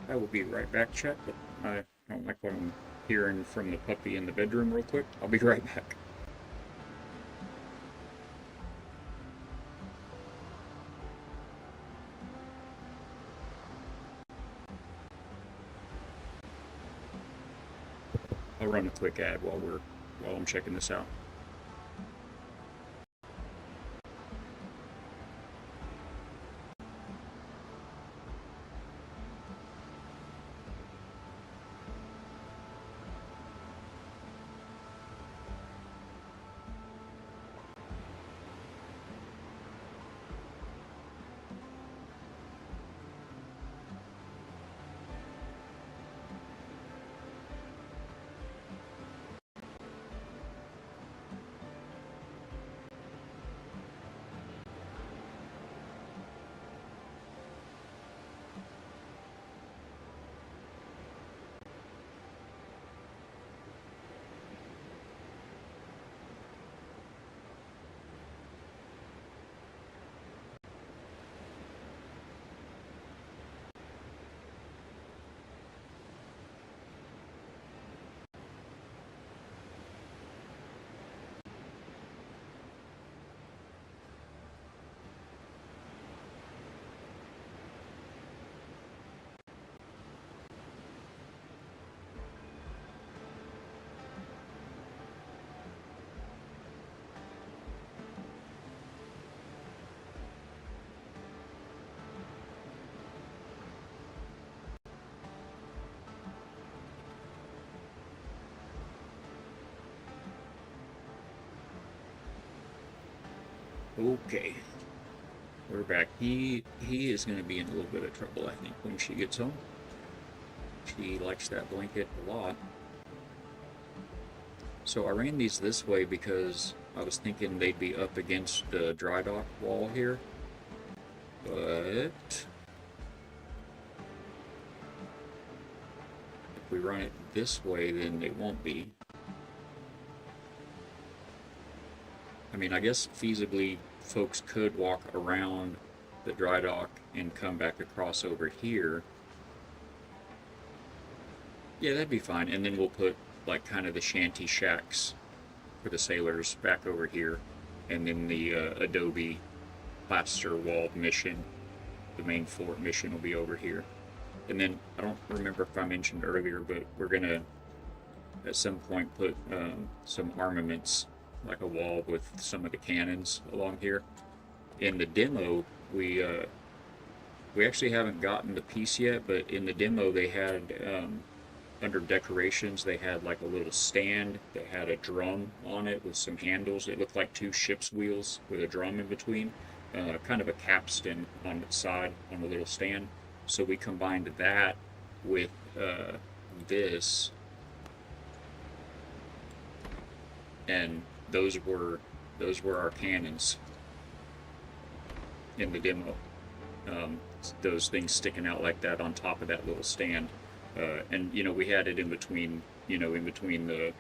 I will be right back, chat, but I don't like what I'm hearing from the puppy in the bedroom real quick. I'll be right back. I'll run a quick ad while I'm checking this out. Okay, we're back. He is going to be in a little bit of trouble, I think, when she gets home. She likes that blanket a lot. So I ran these this way because I was thinking they'd be up against the dry dock wall here. But if we run it this way, then they won't be. I mean, I guess feasibly folks could walk around the dry dock and come back across over here. Yeah, that'd be fine. And then we'll put like kind of the shanty shacks for the sailors back over here. And then the adobe plaster wall mission, the main fort mission, will be over here. And then I don't remember if I mentioned earlier, but we're gonna at some point put some armaments, like a wall with some of the cannons along here. In the demo, we actually haven't gotten the piece yet, but in the demo they had under decorations they had like a little stand that had a drum on it with some handles. It looked like two ship's wheels with a drum in between, kind of a capstan on its side on a little stand. So we combined that with this, and those were our cannons in the demo. Those things sticking out like that on top of that little stand, and you know, we had it in between, in between the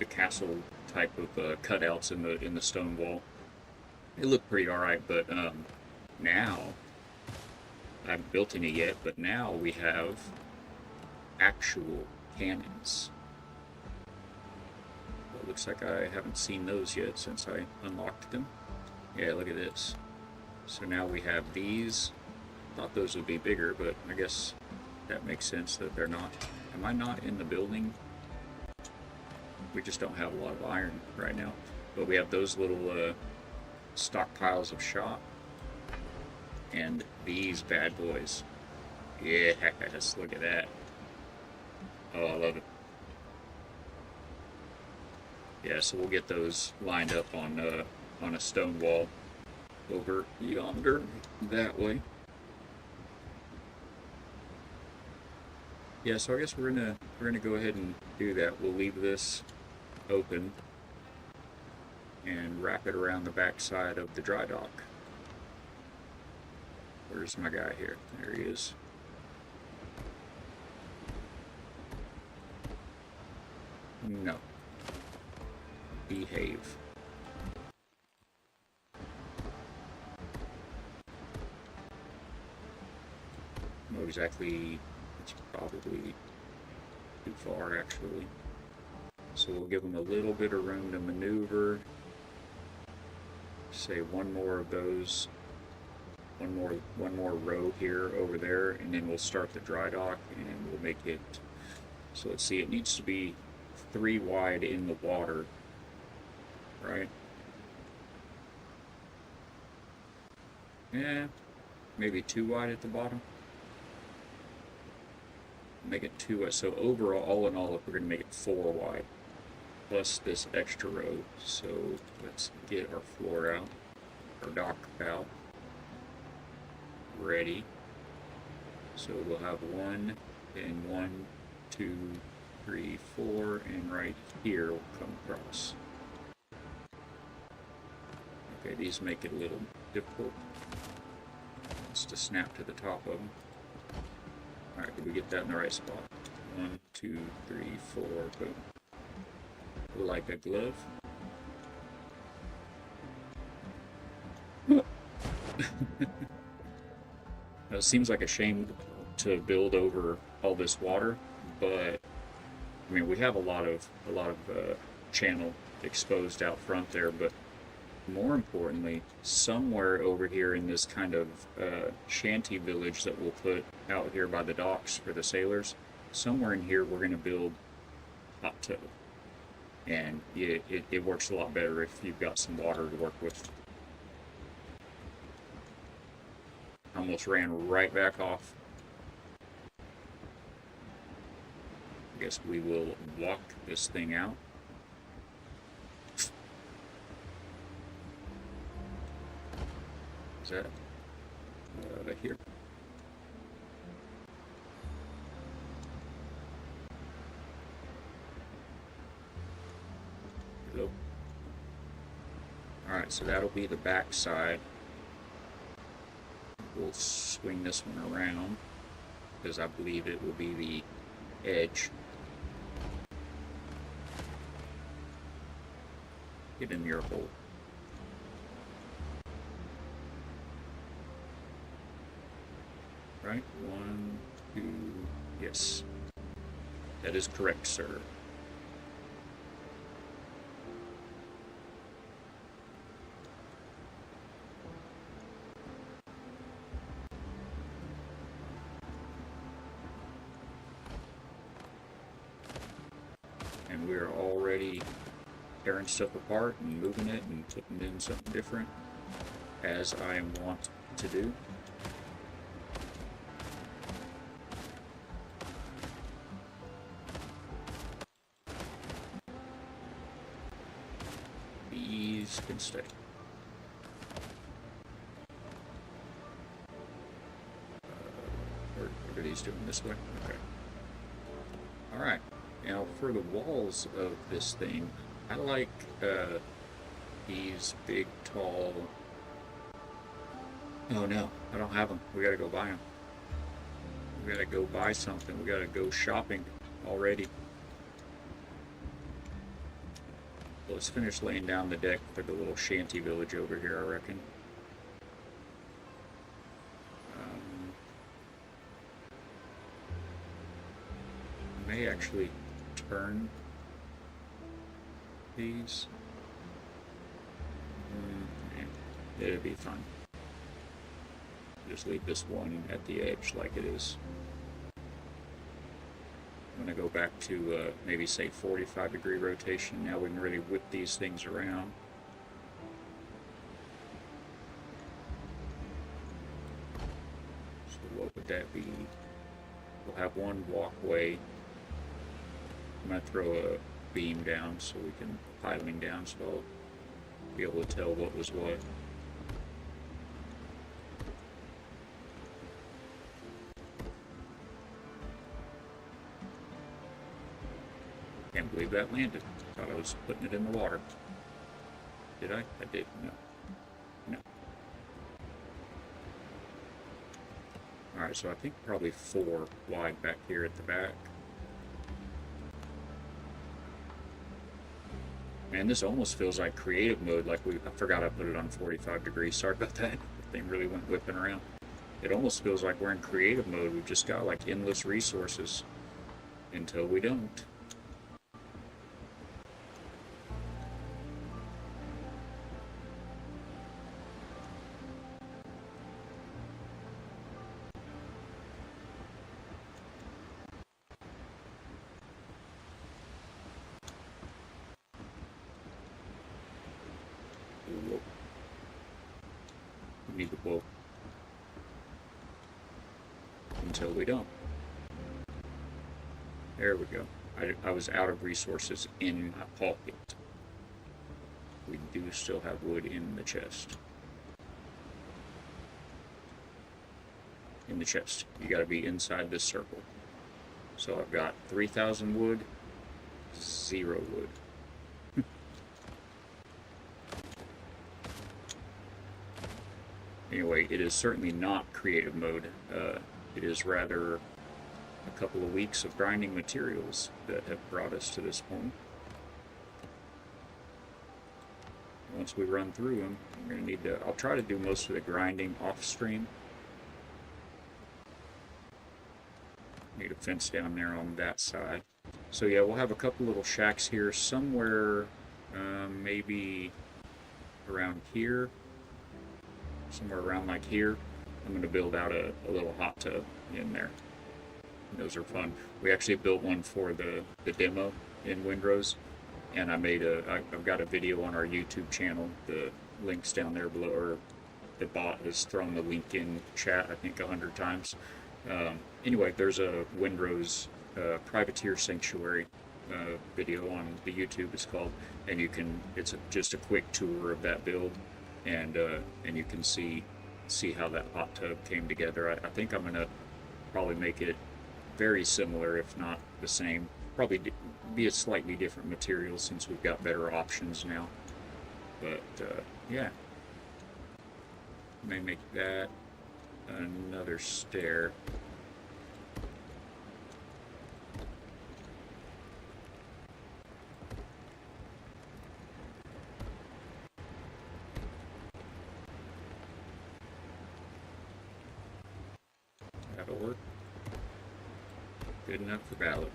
castle type of cutouts in the stone wall. It looked pretty alright, but now I haven't built any yet. But now we have actual cannons. Looks like I haven't seen those yet since I unlocked them. Yeah, look at this. So now we have these. Thought those would be bigger, but I guess that makes sense that they're not. Am I not in the building? We just don't have a lot of iron right now. But we have those little stockpiles of shot. And these bad boys. Yes, look at that. Oh, I love it. Yeah, so we'll get those lined up on a stone wall over yonder that way. Yeah, so I guess we're gonna go ahead and do that. We'll leave this open and wrap it around the back side of the dry dock. Where's my guy here? There he is. No. Behave. No, exactly. It's probably too far, actually. So we'll give them a little bit of room to maneuver. Say one more of those. One more row here over there, and then we'll start the dry dock, and we'll make it. So let's see. It needs to be 3 wide in the water, right? Yeah, maybe 2 wide at the bottom. Make it 2 wide. So overall, all in all, we're going to make it 4 wide, plus this extra row. So let's get our floor out, our dock out, ready. So we'll have 1 and 1, 2, 3, 4, and right here will come across. Okay, these make it a little difficult. Just to snap to the top of them. Alright, did we get that in the right spot? 1, 2, 3, 4, boom. Like a glove. It seems like a shame to build over all this water, but I mean we have a lot of channel exposed out front there, but more importantly, somewhere over here in this kind of shanty village that we'll put out here by the docks for the sailors, somewhere in here we're going to build hot tub. And it works a lot better if you've got some water to work with. Almost ran right back off. I guess we will walk this thing out. Is that right here? Hello. Alright, so that'll be the back side. We'll swing this one around because I believe it will be the edge. Get in your hole. Right? 1, 2, yes. That is correct, sir. And we're already tearing stuff apart and moving it and putting in something different, as I am wont to do. These can stay. What are these doing this way? Okay. Alright. Now, for the walls of this thing, I like these big, tall... Oh no, I don't have them. We gotta go buy them. We gotta go buy something. We gotta go shopping already. Let's finish laying down the deck for the little shanty village over here, I reckon. I may actually turn these. It'll be fun. Just leave this one at the edge like it is. I'm going to go back to maybe say 45-degree rotation. Now we can really whip these things around. So what would that be? We'll have one walkway. I'm going to throw a beam down so we can piling down so I'll be able to tell what was what. Can't believe that landed. Thought I was putting it in the water. Did I? I did. No. No. Alright, so I think probably 4 wide back here at the back. Man, this almost feels like creative mode, like I forgot I put it on 45 degrees. Sorry about that. The thing really went whipping around. It almost feels like we're in creative mode. We've just got like endless resources until we don't. We need the bowl until we don't. There we go. I was out of resources in my pocket. We do still have wood in the chest. In the chest. You gotta be inside this circle. So I've got 3,000 wood, 0 wood. Anyway, it is certainly not creative mode. It is rather a couple of weeks of grinding materials that have brought us to this point. Once we run through them, we're going to need to... I'll try to do most of the grinding off stream. Need a fence down there on that side. So yeah, we'll have a couple little shacks here somewhere, maybe around here. Somewhere around like here. I'm going to build out a little hot tub in there. Those are fun. We actually built one for the demo in Windrose, and I've got a video on our YouTube channel. The link's down there below, or the bot has thrown the link in chat I think 100 times. Anyway, there's a Windrose privateer sanctuary video on the YouTube, it's called, and it's just a quick tour of that build. And you can see how that hot tub came together. I think I'm gonna probably make it very similar, if not the same. Probably be a slightly different material since we've got better options now. But yeah, may make that another stair. That'll work. Good enough for ballot.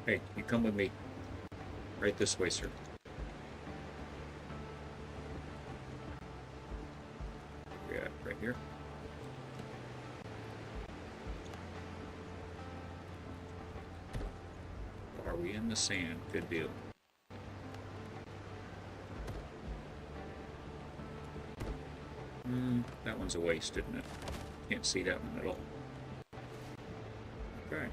Hey, you come with me. Right this way, sir. Yeah, right here. Are we in the sand? Good deal. That one's a waste, isn't it? Can't see that one at all. Okay.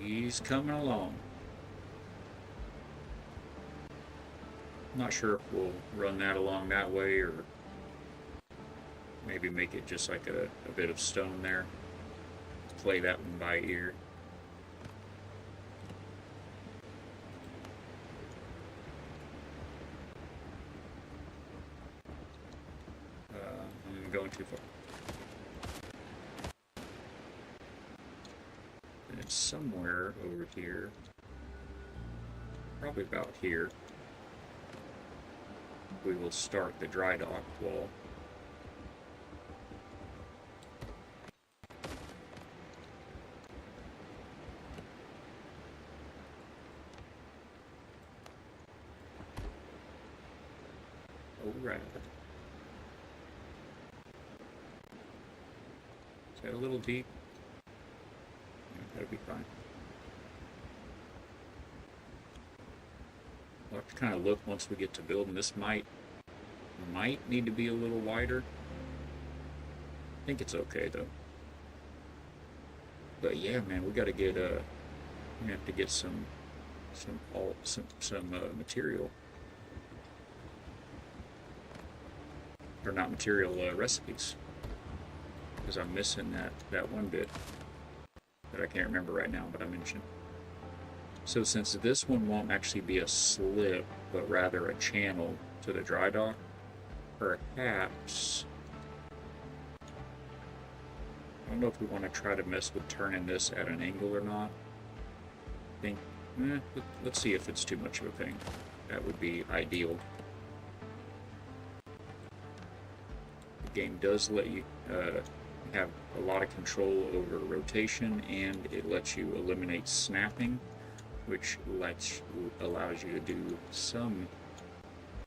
She's coming along. Not sure if we'll run that along that way or maybe make it just like a bit of stone there. Play that one by ear. I'm going too far. And it's somewhere over here. Probably about here. We will start the dry dock wall. Alright. Is that a little deep? Yeah, that'll be fine. We'll have to kind of look once we get to building. This might need to be a little wider. I think it's okay though. But yeah, man, we got to get we have to get some material, or not material, recipes, because I'm missing that one bit that I can't remember right now, but I mentioned. So since this one won't actually be a slip, but rather a channel to the dry dock, perhaps, I don't know if we want to try to mess with turning this at an angle or not. I think, let's see if it's too much of a thing. That would be ideal. The game does let you have a lot of control over rotation, and it lets you eliminate snapping, which allows you to do some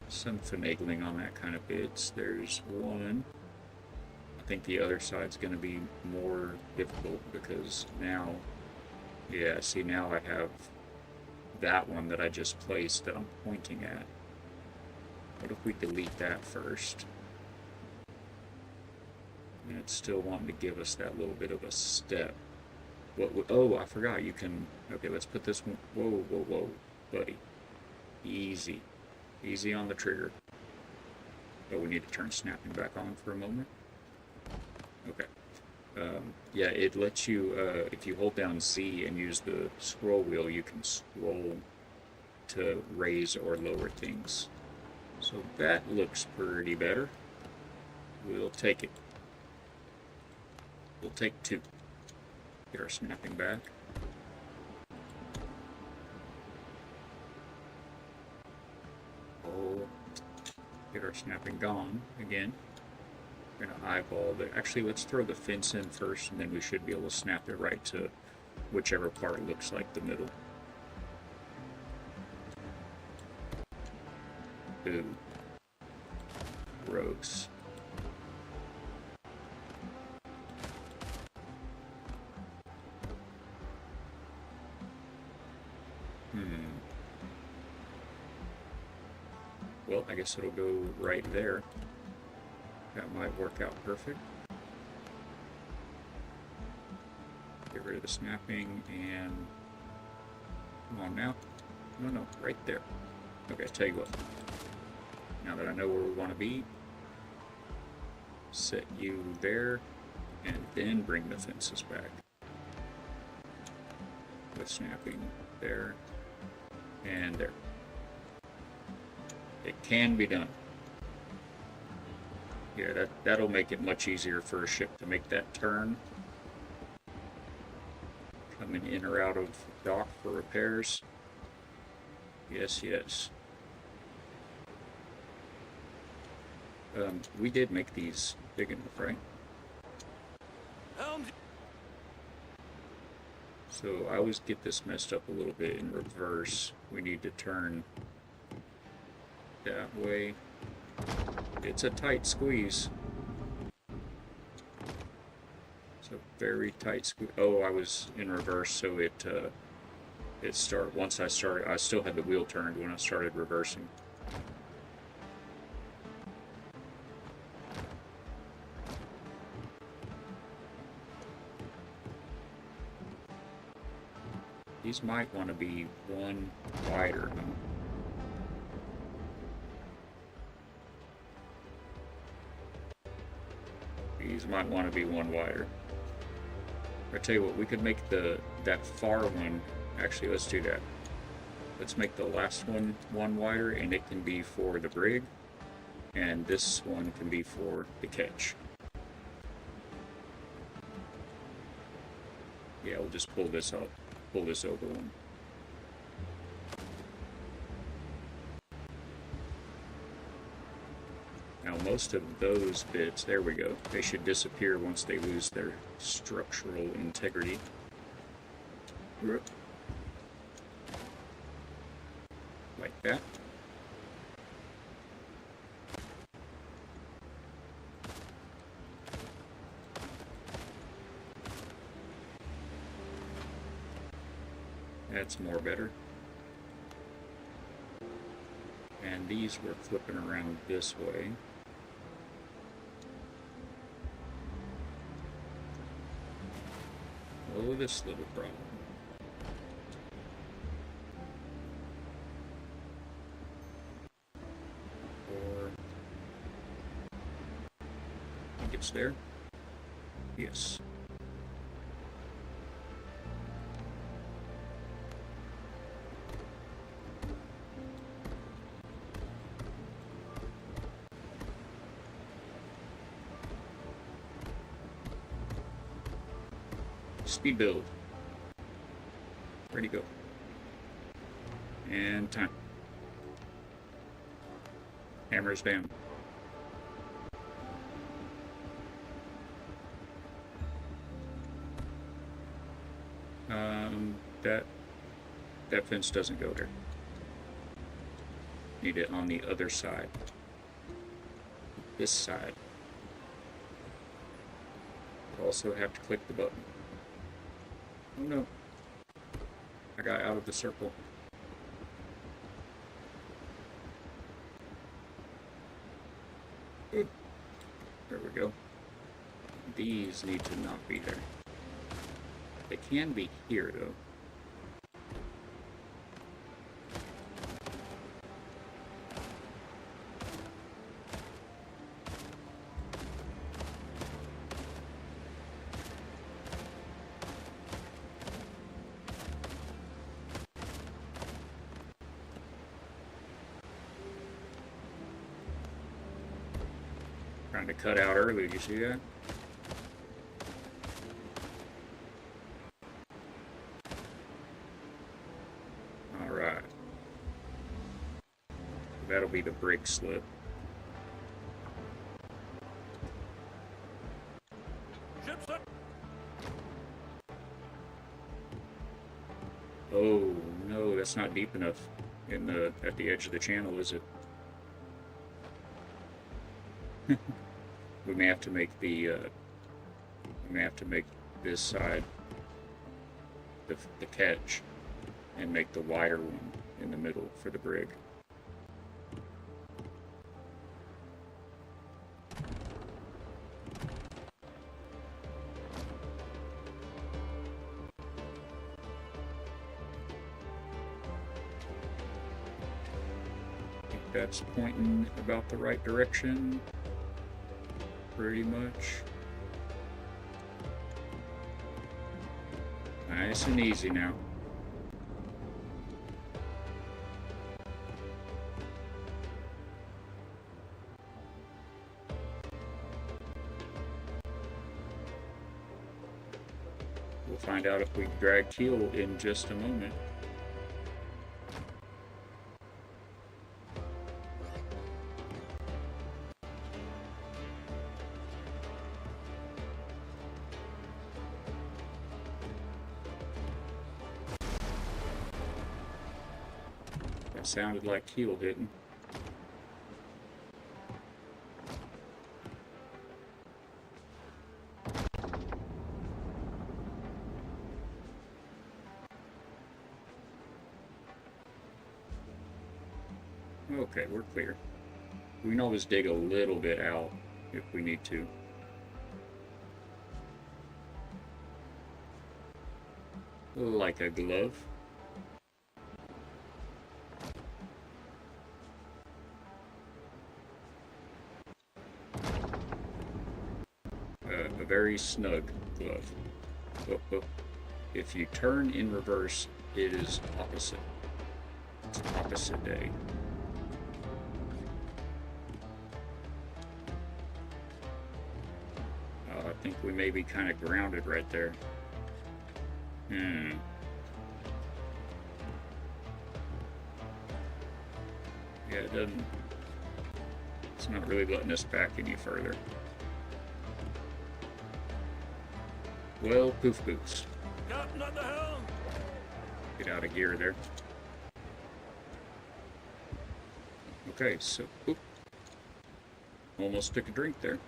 finagling on that kind of bits. There's one. I think the other side's going to be more difficult because now, yeah, see, now I have that one that I just placed that I'm pointing at. What if we delete that first? And it's still wanting to give us that little bit of a step. Oh, I forgot, you can, okay, let's put this one, whoa, buddy. Easy. Easy on the trigger. But we need to turn snapping back on for a moment. Okay. Yeah, it lets you, if you hold down Z and use the scroll wheel, you can scroll to raise or lower things. So that looks pretty better. We'll take it. We'll take 2. Get our snapping back. Oh, get our snapping gone again. We're going to eyeball the... Actually, let's throw the fence in first, and then we should be able to snap it right to whichever part looks like the middle. Ooh. Gross. Well, I guess it'll go right there. That might work out perfect. Get rid of the snapping and... Come on now. No, right there. Okay, tell you what. Now that I know where we want to be, set you there, and then bring the fences back. With snapping there, and there. It can be done. Yeah, that'll make it much easier for a ship to make that turn. Coming in or out of dock for repairs. Yes. We did make these big enough, right? So I always get this messed up a little bit in reverse. We need to turn that way. It's a tight squeeze. It's a very tight squeeze. Oh, I was in reverse, so once I started, I still had the wheel turned when I started reversing. These might want to be one wider. These might want to be one wider. I tell you what, we could make that far one. Actually, let's do that. Let's make the last one wider, and it can be for the brig, and this one can be for the catch. Yeah, we'll just pull this up. Pull this over one. Now most of those bits, there we go, they should disappear once they lose their structural integrity. Like that. That's more better. And these we're flipping around this way. Oh, this little problem. Or I think it's there. Yes. Speed build. Ready to go. And time. Hammers down. That fence doesn't go there. Need it on the other side. This side. Also have to click the button. Oh no. I got out of the circle. Ooh. There we go. These need to not be there. They can be here though. Trying to cut out early, you see that? Alright. That'll be the brake slip. Oh no, that's not deep enough in the at the edge of the channel, is it? We may have to make the this side the catch and make the wider one in the middle for the brig. I think that's pointing about the right direction. Pretty much. Nice and easy now. We'll find out if we drag keel in just a moment. Sounded like keel hitting. Okay, we're clear. We can always dig a little bit out if we need to. Like a glove. A very snug glove. Oh, oh. If you turn in reverse, it is opposite. It's opposite day. I think we may be kind of grounded right there. Yeah, it doesn't. It's not really letting us back any further. Well, poof boots. Captain at the helm. Get out of gear there. Okay, so oop, almost took a drink there.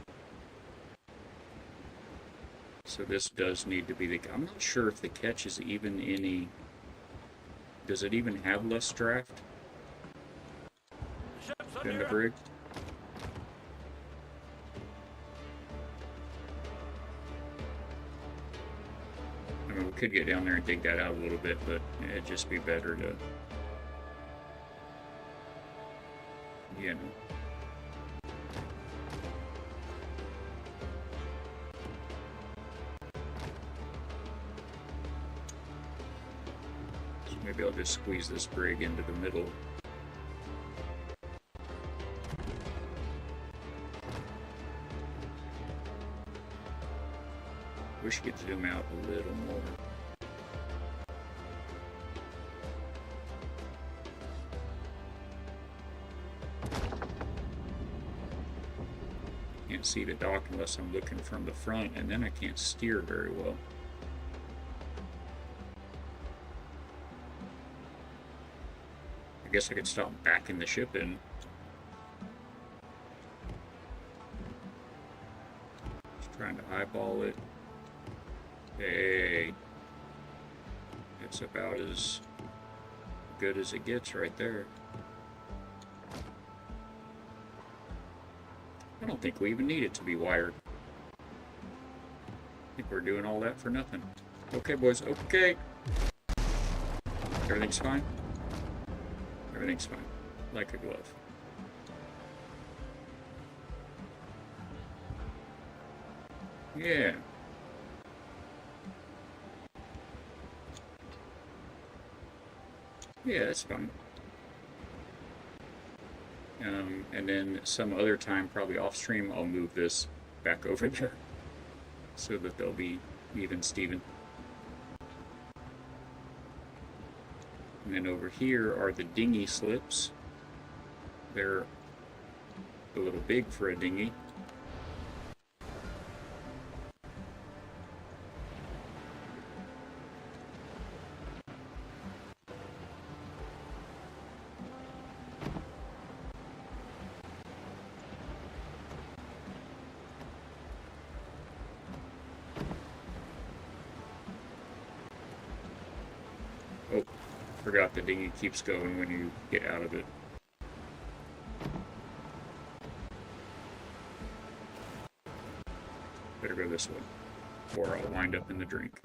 So this does need to be the. I'm not sure if the catch is even any Does it even have less draft The ship's than under the it. brig? I mean, we could get down there and dig that out a little bit, but it'd just be better to, you know. So maybe I'll just squeeze this brig into the middle. Wish you could zoom out a little more. Can't see the dock unless I'm looking from the front, and then I can't steer very well. I guess I could stop backing the ship in. Just trying to eyeball it. Hey, it's about as good as it gets right there. I don't think we even need it to be wired. I think we're doing all that for nothing. Okay, boys, okay. Everything's fine? Everything's fine. Like a glove. Yeah. Yeah, that's fine. And then some other time, probably off stream, I'll move this back over there so that they'll be even Steven. And then over here are the dinghy slips. They're a little big for a dinghy. Oh, forgot the dinghy keeps going when you get out of it. Better go this way, or I'll wind up in the drink.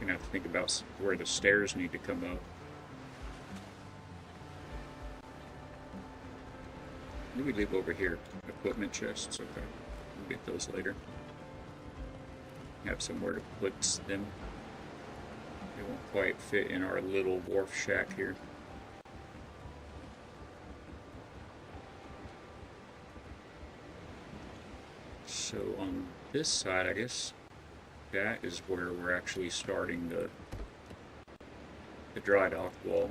Gonna have to think about where the stairs need to come up. What do we leave over here? Equipment chests, okay. We'll get those later. Have somewhere to put them. They won't quite fit in our little wharf shack here. So on this side, I guess that is where we're actually starting the dry dock wall,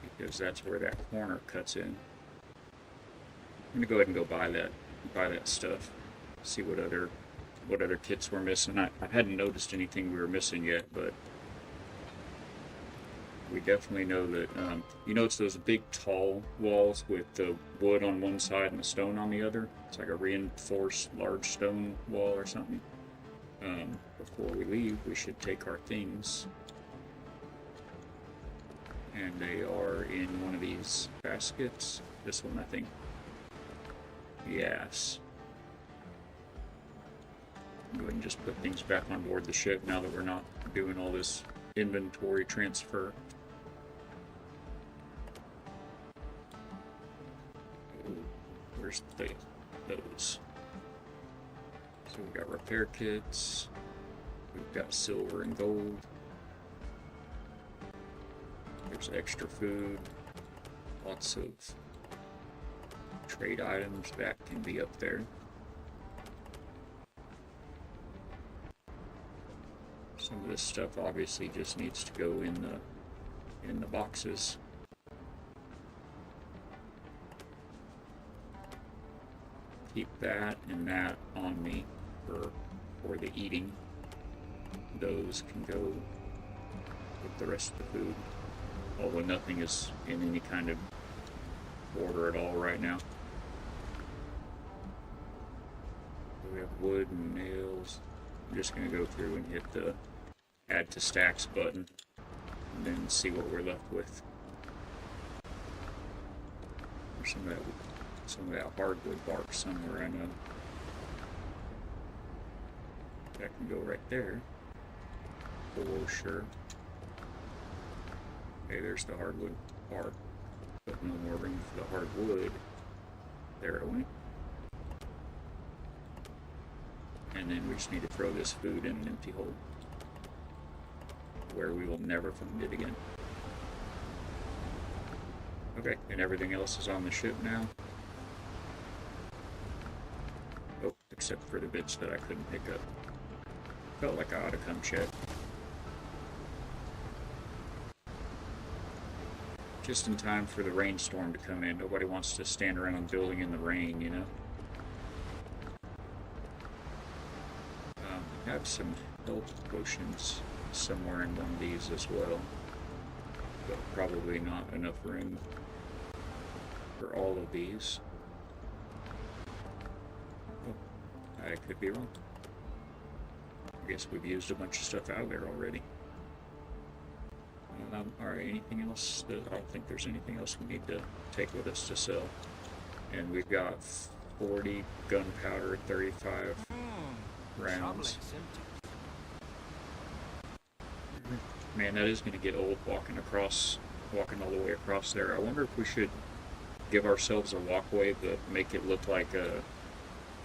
because that's where that corner cuts in. I'm gonna go ahead and go buy that stuff. See what other kits we're missing. I hadn't noticed anything we were missing yet, but we definitely know that, you know, it's those big tall walls with the wood on one side and the stone on the other. It's like a reinforced large stone wall or something. Before we leave, we should take our things. And they are in one of these baskets. This one, I think. Yes. Go ahead and just put things back on board the ship now that we're not doing all this inventory transfer. Where's those? So we've got repair kits. We've got silver and gold. There's extra food. Lots of trade items that can be up there. Some of this stuff obviously just needs to go in the boxes. Keep that and that on me for the eating. Those can go with the rest of the food. Although nothing is in any kind of order at all right now. We have wood and nails. I'm just going to go through and hit the Add to Stacks button, and then see what we're left with. There's some of that hardwood bark somewhere, I know. That can go right there, for sure. Okay, there's the hardwood bark, but no more room for the hardwood. There it went. And then we just need to throw this food in an empty hole, where we will never find it again. Okay, and everything else is on the ship now. Oh, except for the bits that I couldn't pick up. Felt like I ought to come check. Just in time for the rainstorm to come in. Nobody wants to stand around building in the rain, you know? I have some health potions somewhere in one of these as well. But probably not enough room for all of these. Oh, I could be wrong. I guess we've used a bunch of stuff out of there already. Alright, anything else? I don't think there's anything else we need to take with us to sell. And we've got 40 gunpowder, 35 rounds. Man, that is going to get old walking all the way across there. I wonder if we should give ourselves a walkway but make it look like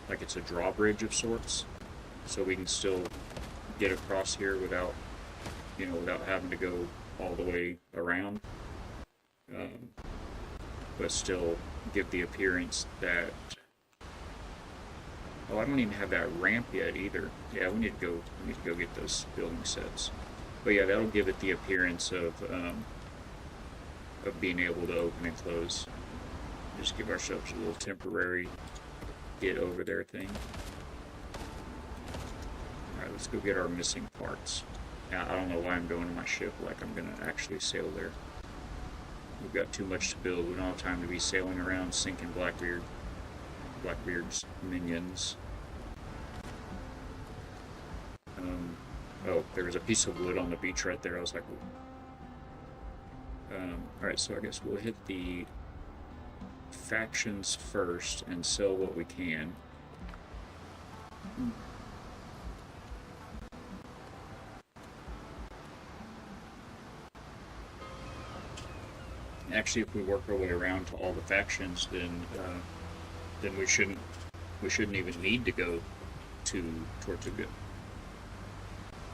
it's a drawbridge of sorts, so we can still get across here without having to go all the way around, but still give the appearance that. Oh, I don't even have that ramp yet either. Yeah, we need to go get those building sets. But yeah, that'll give it the appearance of being able to open and close. Just give ourselves a little temporary get over there thing. Alright, let's go get our missing parts. Now, I don't know why I'm going to my ship like I'm going to actually sail there. We've got too much to build. We don't have time to be sailing around sinking Blackbeard's minions. Oh, there was a piece of wood on the beach right there. I was like, alright, so I guess we'll hit the factions first and sell what we can. Actually, if we work our way around to all the factions, then we shouldn't even need to go to Tortuga.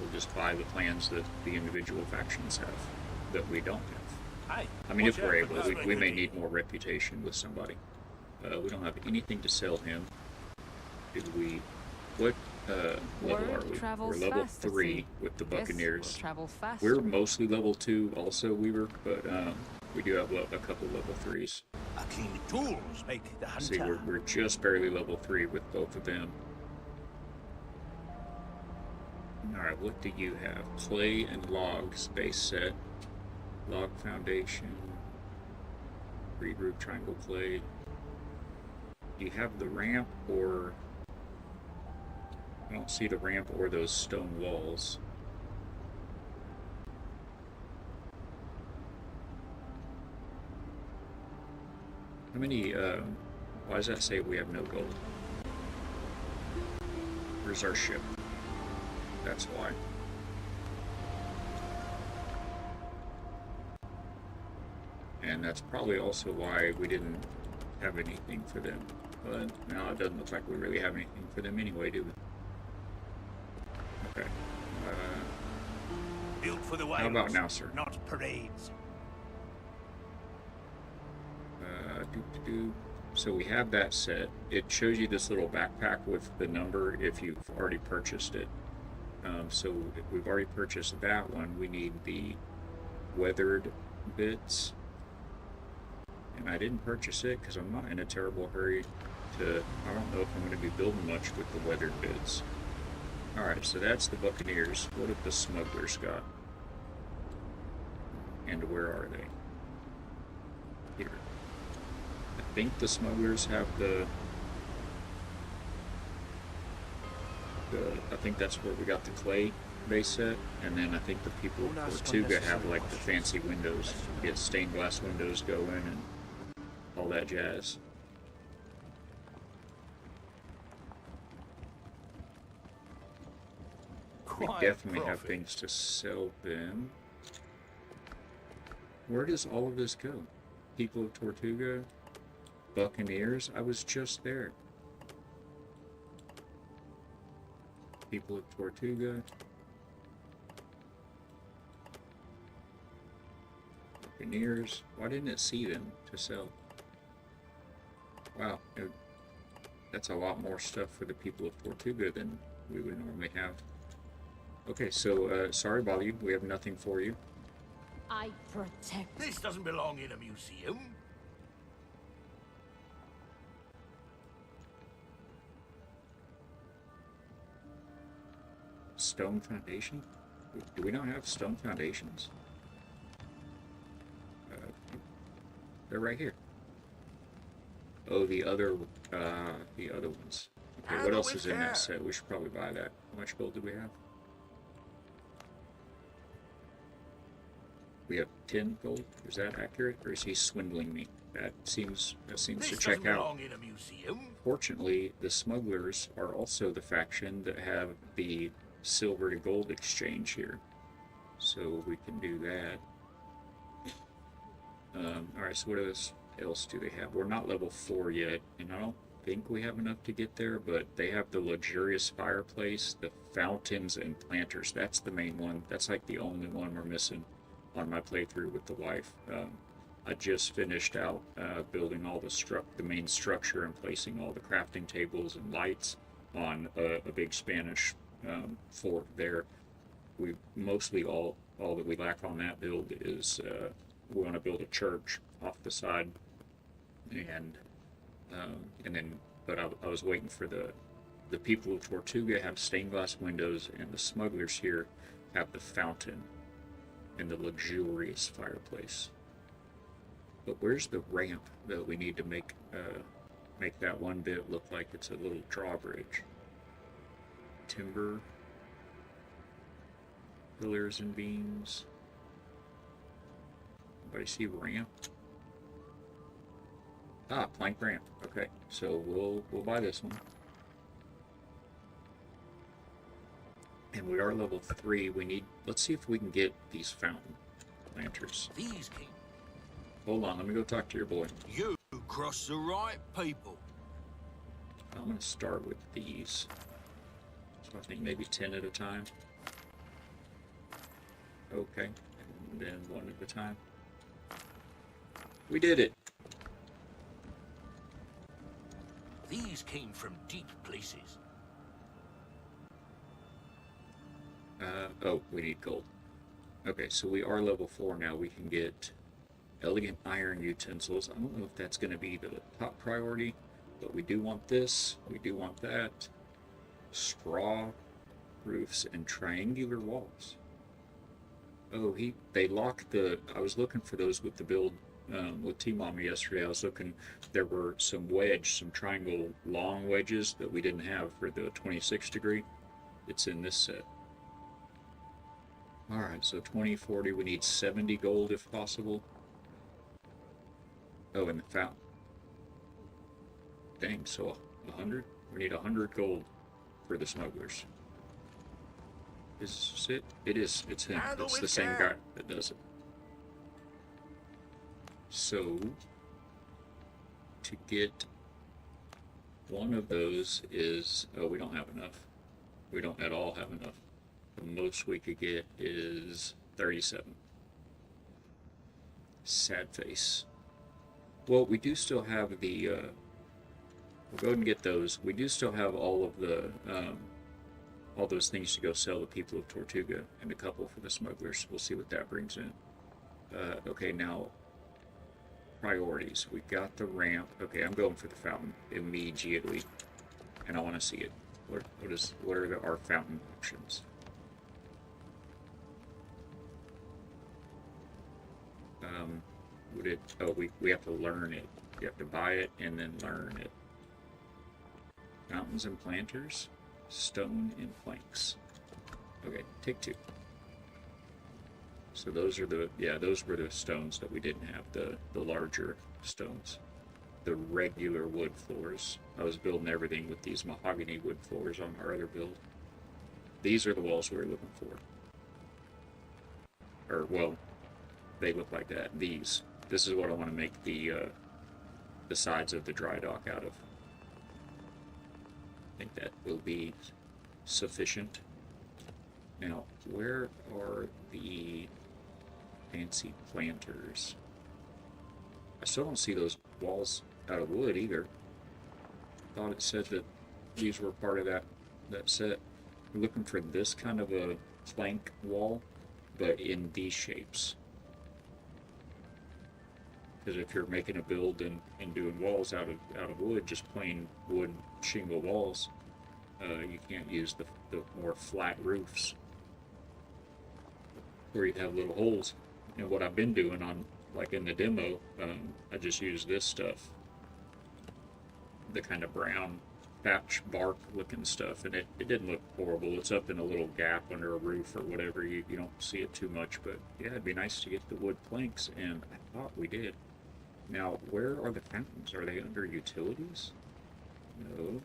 We'll just buy the plans that the individual factions have that we don't have. I mean, if we're able, we may need more reputation with somebody. We don't have anything to sell him. Do we? What level are we? We're level 3 with the Buccaneers. We're mostly level 2 also, Weaver, but we do have a couple level 3s. Tools make the hunter. See, we're just barely level 3 with both of them. Alright, what do you have? Clay and logs base set. Log foundation. Regroup triangle clay. Do you have the ramp or... I don't see the ramp or those stone walls. How many, why does that say we have no gold? Where's our ship? That's why. And that's probably also why we didn't have anything for them. But now it doesn't look like we really have anything for them anyway, do we? Okay. Built for the wilds, how about now, sir? Not parades. So we have that set. It shows you this little backpack with the number if you've already purchased it. So if we've already purchased that one, we need the weathered bits. And I didn't purchase it because I'm not in a terrible hurry to... I don't know if I'm going to be building much with the weathered bits. Alright, so that's the Buccaneers. What have the smugglers got? And where are they? Here. I think the smugglers have the... I think that's where we got the clay base set, and then I think the people of Tortuga have like the fancy windows. You get stained glass windows go in and all that jazz. We definitely have things to sell them. Where does all of this go? People of Tortuga? Buccaneers? I was just there. People of Tortuga. Buccaneers. Why didn't it see them to sell? Wow, that's a lot more stuff for the people of Tortuga than we would normally have. Okay, so sorry to bother you. We have nothing for you. I protect. This doesn't belong in a museum. Stone foundation? Do we not have stone foundations? They're right here. Oh, the other ones. Okay, what else is in that set? We should probably buy that. How much gold do we have? We have 10 gold. Is that accurate, or is he swindling me? That seems to check out. In a museum. Fortunately, the smugglers are also the faction that have the silver to gold exchange here, so we can do that. All right. So what else do they have? We're not level 4 yet, and I don't think we have enough to get there. But they have the luxurious fireplace, the fountains, and planters. That's the main one. That's like the only one we're missing on my playthrough with the wife. I just finished out building all the main structure and placing all the crafting tables and lights on a big Spanish fort there. We mostly all that we lack on that build is we want to build a church off the side, and then I was waiting for the people of Tortuga have stained glass windows, and the smugglers here have the fountain and the luxurious fireplace. But where's the ramp that we need to make that one bit look like it's a little drawbridge? Timber, pillars and beams. Anybody see ramp? Ah, plank ramp. Okay, so we'll buy this one. And we are level 3. Let's see if we can get these fountain planters. These king. Hold on, let me go talk to your boy. You cross the right people. I'm gonna start with these. So I think maybe 10 at a time. Okay, and then 1 at a time. We did it! These came from deep places. Oh, we need gold. Okay, so we are level 4 now. We can get elegant iron utensils. I don't know if that's going to be the top priority, but we do want this. We do want that. Straw roofs and triangular walls. Oh, they lock the... I was looking for those with the build with T-Mama yesterday. I was looking... There were some triangle long wedges that we didn't have for the 26 degree. It's in this set. Alright, so 20, 40, we need 70 gold if possible. Oh, and the fountain. Dang, so 100? We need 100 gold for the smugglers. Is it? It is. It's him. It's the same guy that does it. So, to get one of those is... Oh, we don't have enough. We don't at all have enough. The most we could get is 37. Sad face. Well, we do still have the... we'll go ahead and get those. We do still have all of the... all those things to go sell to people of Tortuga, and a couple for the smugglers. We'll see what that brings in. Okay, now... Priorities. We got the ramp. Okay, I'm going for the fountain immediately. And I want to see it. What are our fountain options? We have to learn it. You have to buy it and then learn it. Fountains and planters. stone and planks. Okay, take 2. So those are those were the stones that we didn't have, the larger stones. The regular wood floors. I was building everything with these mahogany wood floors on our other build. These are the walls we were looking for. Or, well, they look like that. This is what I want to make the sides of the dry dock out of. I think that will be sufficient. Now, where are the fancy planters? I still don't see those walls out of wood either. I thought it said that these were part of that set. We're looking for this kind of a plank wall, but in these shapes. Because if you're making a build and doing walls out of wood, just plain wood shingle walls, you can't use the more flat roofs where you have little holes. And what I've been doing on, like in the demo, I just use this stuff, the kind of brown thatch bark looking stuff, and it didn't look horrible. It's up in a little gap under a roof or whatever. You don't see it too much, but yeah, it'd be nice to get the wood planks, and I thought we did. Now, where are the fountains? Are they under utilities? No.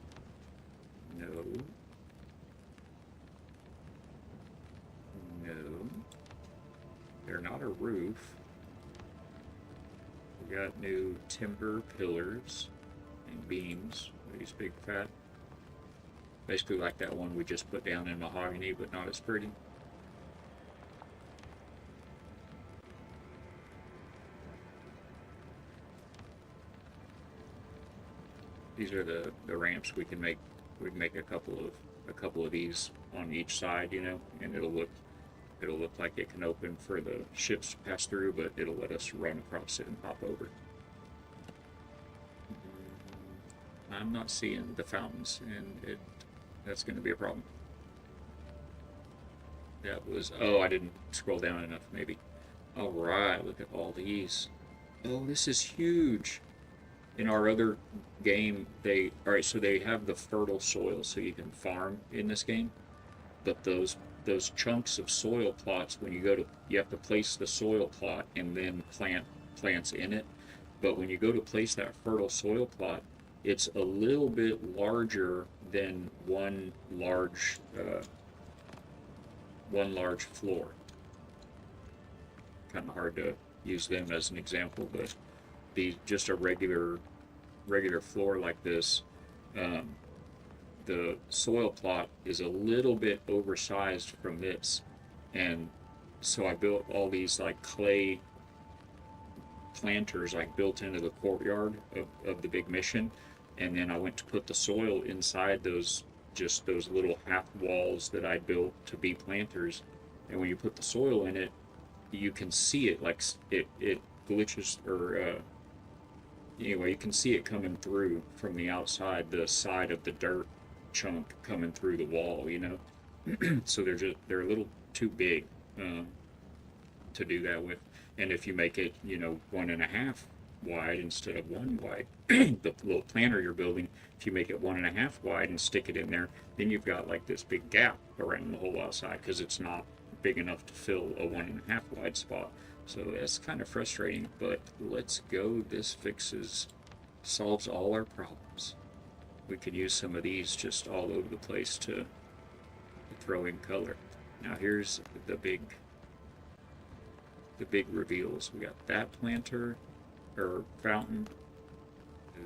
No. No. They're not a roof. We got new timber pillars and beams. These big fat. Basically like that one we just put down in mahogany, but not as pretty. These are the ramps we can make. We can make a couple of these on each side, you know, and it'll look like it can open for the ships to pass through, but it'll let us run across it and hop over. I'm not seeing the fountains, and that's going to be a problem. That was, oh, I didn't scroll down enough, maybe. All right, look at all these. Oh, this is huge. In our other game, so they have the fertile soil, so you can farm in this game, but those chunks of soil plots, when you have to place the soil plot and then plant plants in it. But when you go to place that fertile soil plot, it's a little bit larger than one large floor. Kind of hard to use them as an example, but just a regular floor like this, the soil plot is a little bit oversized from this, and so I built all these like clay planters like built into the courtyard of the big mission, and then I went to put the soil inside those little half walls that I built to be planters, and when you put the soil in it, you can see it like it glitches, or anyway, you can see it coming through from the outside, the side of the dirt chunk coming through the wall, you know. So they're a little too big to do that with. And if you make it, 1.5 wide instead of 1 wide, the little planter you're building, if you make it 1.5 wide and stick it in there, then you've got like this big gap around the whole outside because it's not big enough to fill a 1.5 wide spot. So that's kind of frustrating, but let's go. This solves all our problems. We could use some of these just all over the place to throw in color. Now here's the big reveals. We got that planter, or fountain,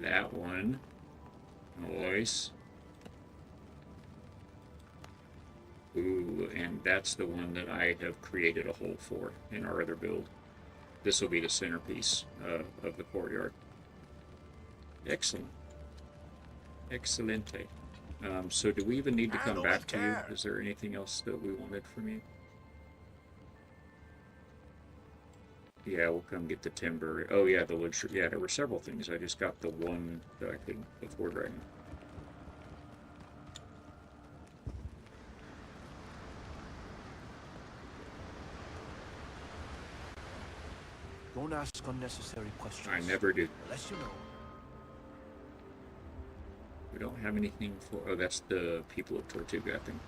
that one, nice. Ooh, and that's the one that I have created a hole for in our other build. This will be the centerpiece of the courtyard. Excellent. Excelente. So do we even need to come back to you? Is there anything else that we wanted from you? Yeah, we'll come get the timber. Oh yeah, the wood. Yeah, there were several things. I just got the one that I could afford right now. Don't ask unnecessary questions. I never do. Unless you know. We don't have anything for... Oh, that's the people of Tortuga, I think.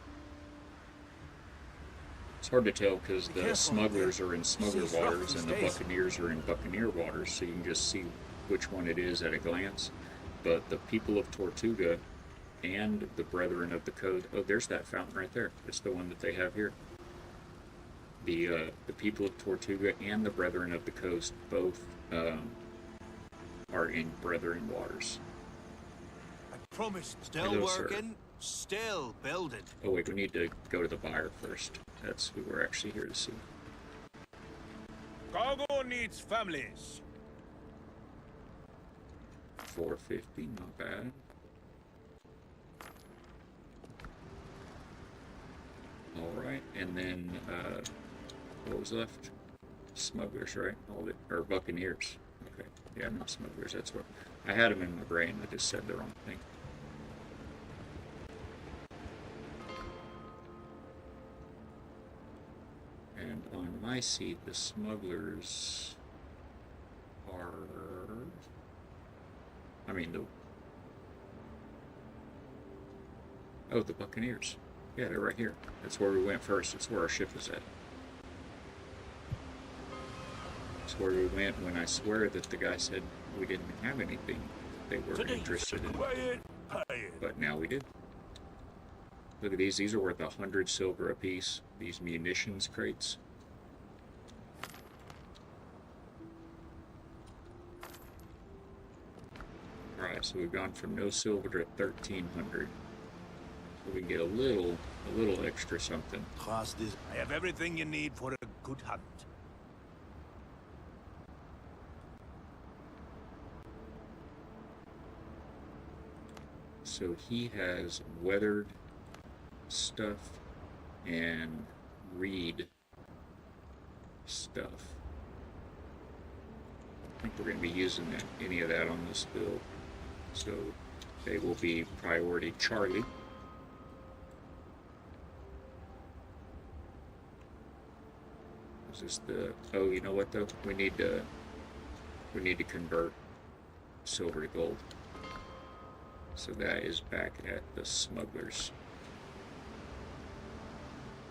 It's hard to tell because the smugglers are in smuggler waters and the buccaneers are in buccaneer waters, so you can just see which one it is at a glance. But the people of Tortuga and the Brethren of the Code... Oh, there's that fountain right there. It's the one that they have here. The people of Tortuga and the Brethren of the Coast both are in Brethren waters. I promised. Still Hello, sir. working, still building. Oh wait, we need to go to the buyer first. That's who we're actually here to see. Cargo needs families. 450, not bad. Alright, and then, what was left? Smugglers, right? All the, or Buccaneers. Okay, yeah, not smugglers, that's what... I had them in my brain, I just said the wrong thing. And on my seat, the smugglers are... I mean, the... Oh, the Buccaneers. Yeah, they're right here. That's where we went first. That's where our ship was at. That's where we went when I swear that the guy said we didn't have anything they were interested in. But now we did. Look at these. These are worth 100 silver apiece. These munitions crates. Alright, so we've gone from no silver to 1,300. So we can get a little extra something. Trust this. I have everything you need for a good hunt. So he has weathered stuff and reed stuff. I think we're going to be using any of that on this build. So they will be priority Charlie. Is this the... Oh, you know what though? We need to convert silver to gold. So that is back at the smugglers.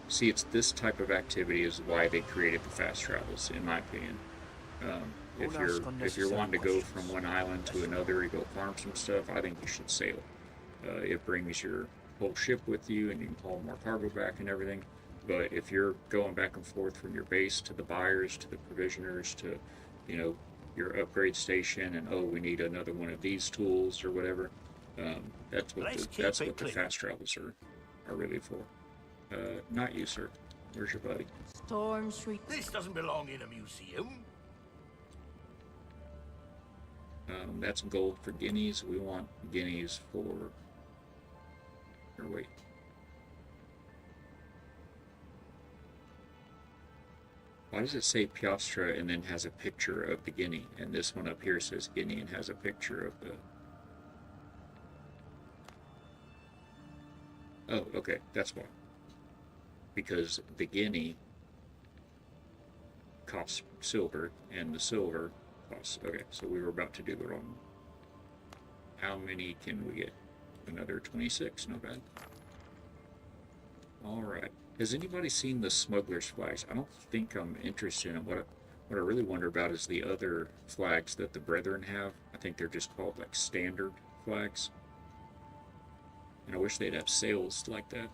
See, it's this type of activity is why they created the fast travels, in my opinion. If you're wanting to go from one island to another, you go farm some stuff, I think you should sail. It brings your whole ship with you, and you can haul more cargo back and everything. But if you're going back and forth from your base to the buyers, to the provisioners, to, you know, your upgrade station, and oh, we need another one of these tools or whatever. That's what the fast travels are really for. Not you, sir. Where's your buddy? Storm shriek. This doesn't belong in a museum. That's gold for guineas. We want guineas for... Or wait. Why does it say piastra and then has a picture of the guinea? And this one up here says guinea and has a picture of the... Oh, okay, that's why. Because the guinea costs silver, and the silver costs... Okay, so we were about to do the wrong one. How many can we get? Another 26, not bad. Alright. Has anybody seen the smuggler's flags? I don't think I'm interested in what I really wonder about is the other flags that the Brethren have. I think they're just called like standard flags. And I wish they'd have sails like that.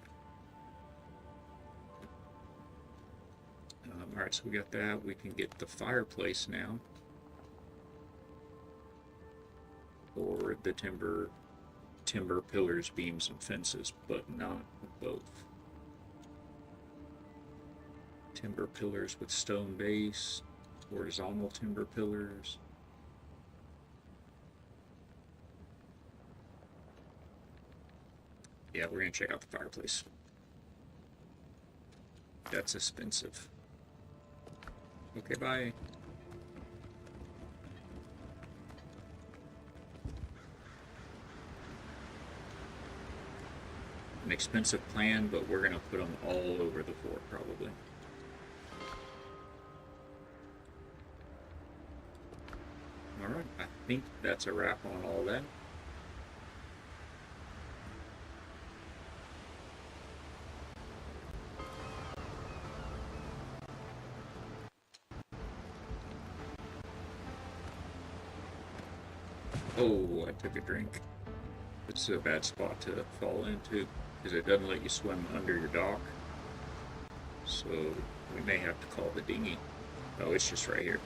Alright, so we got that. We can get the fireplace now. Or the timber pillars, beams, and fences, but not both. Timber pillars with stone base, horizontal timber pillars. Yeah, we're gonna check out the fireplace. That's expensive. Okay, bye. An expensive plan, but we're gonna put them all over the fort probably. Alright, I think that's a wrap on all that. Oh, I took a drink. It's a bad spot to fall into because it doesn't let you swim under your dock. So we may have to call the dinghy. Oh, it's just right here.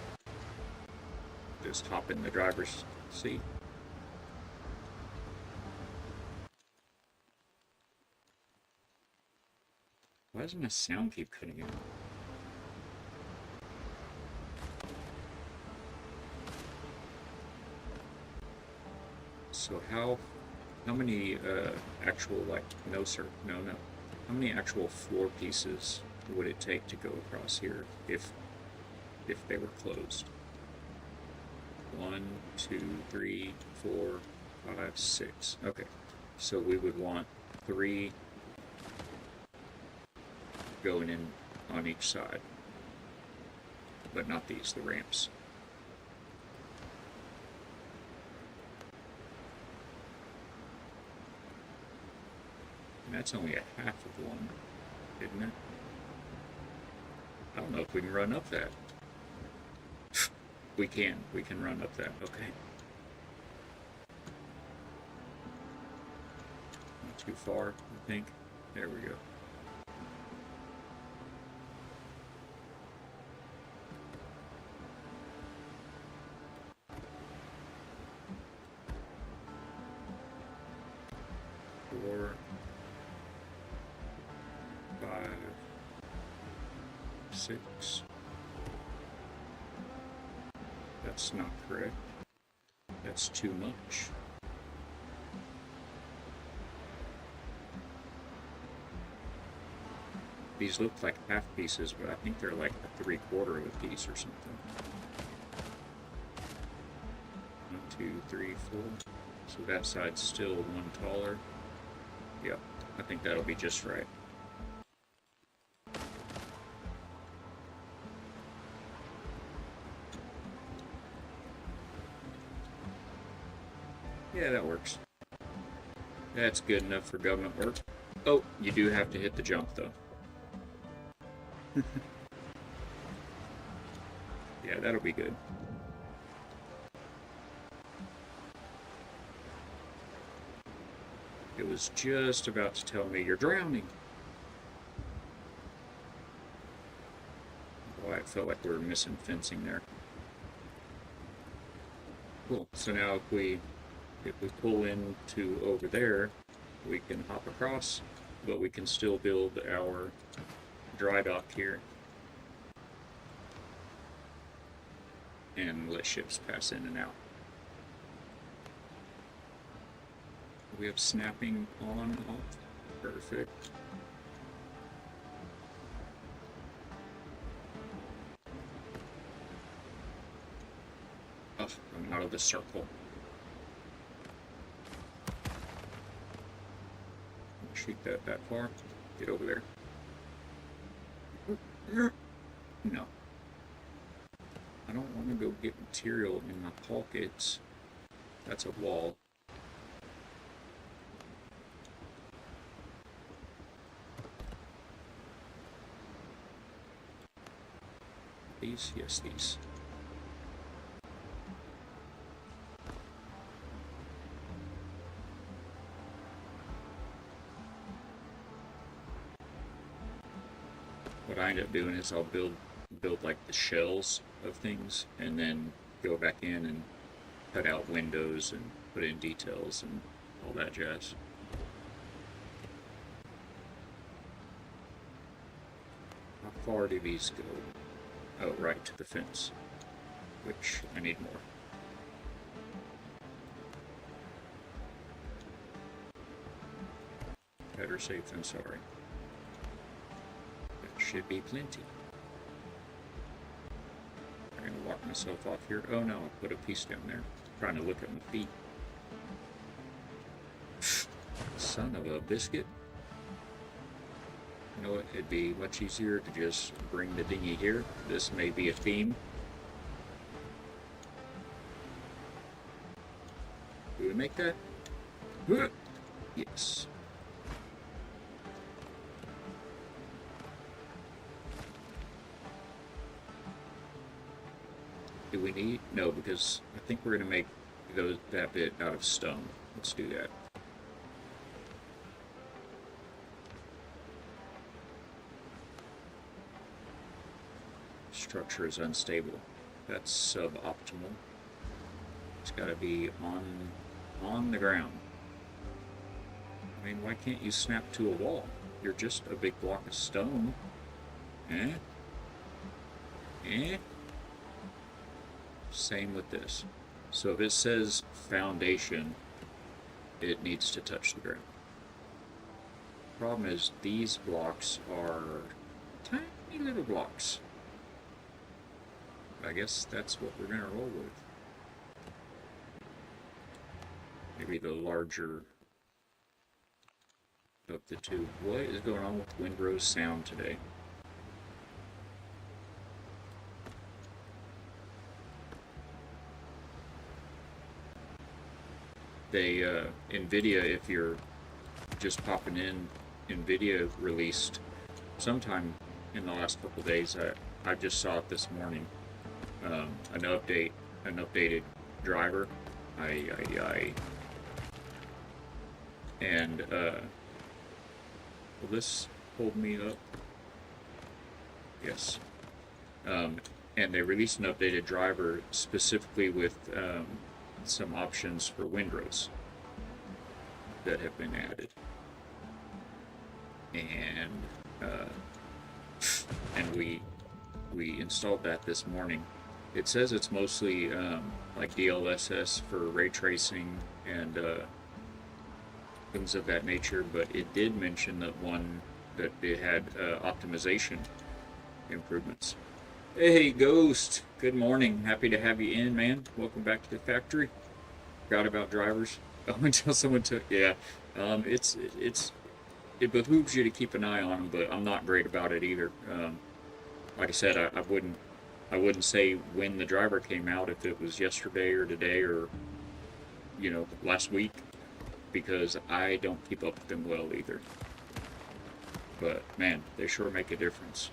Just hop in the driver's seat. Why doesn't my sound keep cutting out? So how many actual, like, no sir, no. How many actual floor pieces would it take to go across here if they were closed? 1, 2, 3, 4, 5, 6. Okay, so we would want 3 going in on each side, but not these, the ramps. And that's only a half of one, isn't it? I don't know if we can run up that. We can run up that, okay. Not too far, I think. There we go. Four, 5, 6. That's not correct. That's too much. These look like half pieces, but I think they're like a 3/4 of a piece or something. 1, 2, 3, 4. So that side's still one taller. Yep, I think that'll be just right. Yeah, that works. That's good enough for government work. Oh, you do have to hit the jump, though. Yeah, that'll be good. It was just about to tell me you're drowning. Boy, I felt like we were missing fencing there. Cool. So now if we pull into over there, we can hop across, but we can still build our dry dock here and let ships pass in and out. We have snapping on, off. Perfect. Oh, I'm out of the circle. Shoot that far. Get over there. No. I don't want to go get material in my pockets. That's a wall. These? Yes, these. What I end up doing is I'll build like the shells of things and then go back in and cut out windows and put in details and all that jazz. How far do these go? Oh, right to the fence, which I need more. Better safe than sorry. That should be plenty. I'm gonna walk myself off here. Oh no, I put a piece down there. Trying to look at my feet. Son of a biscuit. You know what? It'd be much easier to just bring the dinghy here. This may be a theme. Do we make that? Yes. Do we need? No, because I think we're going to make that bit out of stone. Let's do that. Structure is unstable. That's suboptimal. It's got to be on the ground. I mean, why can't you snap to a wall? You're just a big block of stone. Eh? Eh? Same with this. So if it says foundation, it needs to touch the ground. Problem is, these blocks are tiny little blocks. I guess that's what we're gonna roll with. Maybe the larger of the two. What is going on with Windrose sound today? They, NVIDIA, if you're just popping in, NVIDIA released sometime in the last couple days, I just saw it this morning, an updated driver, and, will this hold me up? Yes. And they released an updated driver specifically with, some options for Windrose that have been added, and we installed that this morning. It says it's mostly like DLSS for ray tracing and things of that nature, but it did mention that it had optimization improvements. Hey, Ghost. Good morning. Happy to have you in, man. Welcome back to the factory. Forgot about drivers. Oh, until someone took. Yeah. It behooves you to keep an eye on them, but I'm not great about it either. Like I said, I wouldn't say when the driver came out, if it was yesterday or today or, last week, because I don't keep up with them well either. But man, they sure make a difference.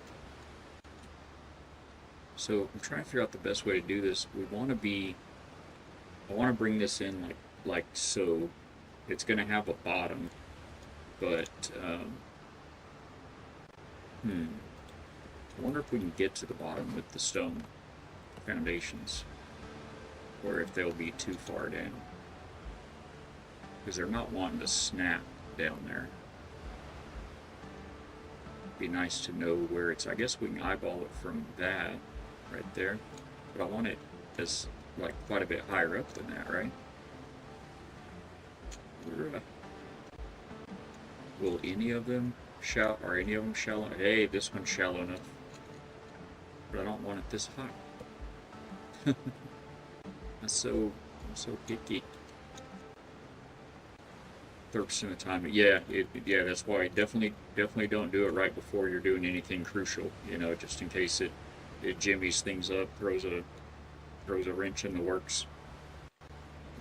So I'm trying to figure out the best way to do this. I want to bring this in like so. It's going to have a bottom, but I wonder if we can get to the bottom with the stone foundations, or if they'll be too far down, because they're not wanting to snap down there. Be nice to know where it's. I guess we can eyeball it from that right there, but I want it as like quite a bit higher up than that, right? Will any of them are any of them shallow? Hey, this one's shallow enough, but I don't want it this high. I'm so picky. 30% of the time, yeah, that's why definitely don't do it right before you're doing anything crucial. Just in case it jimmies things up, throws a wrench in the works.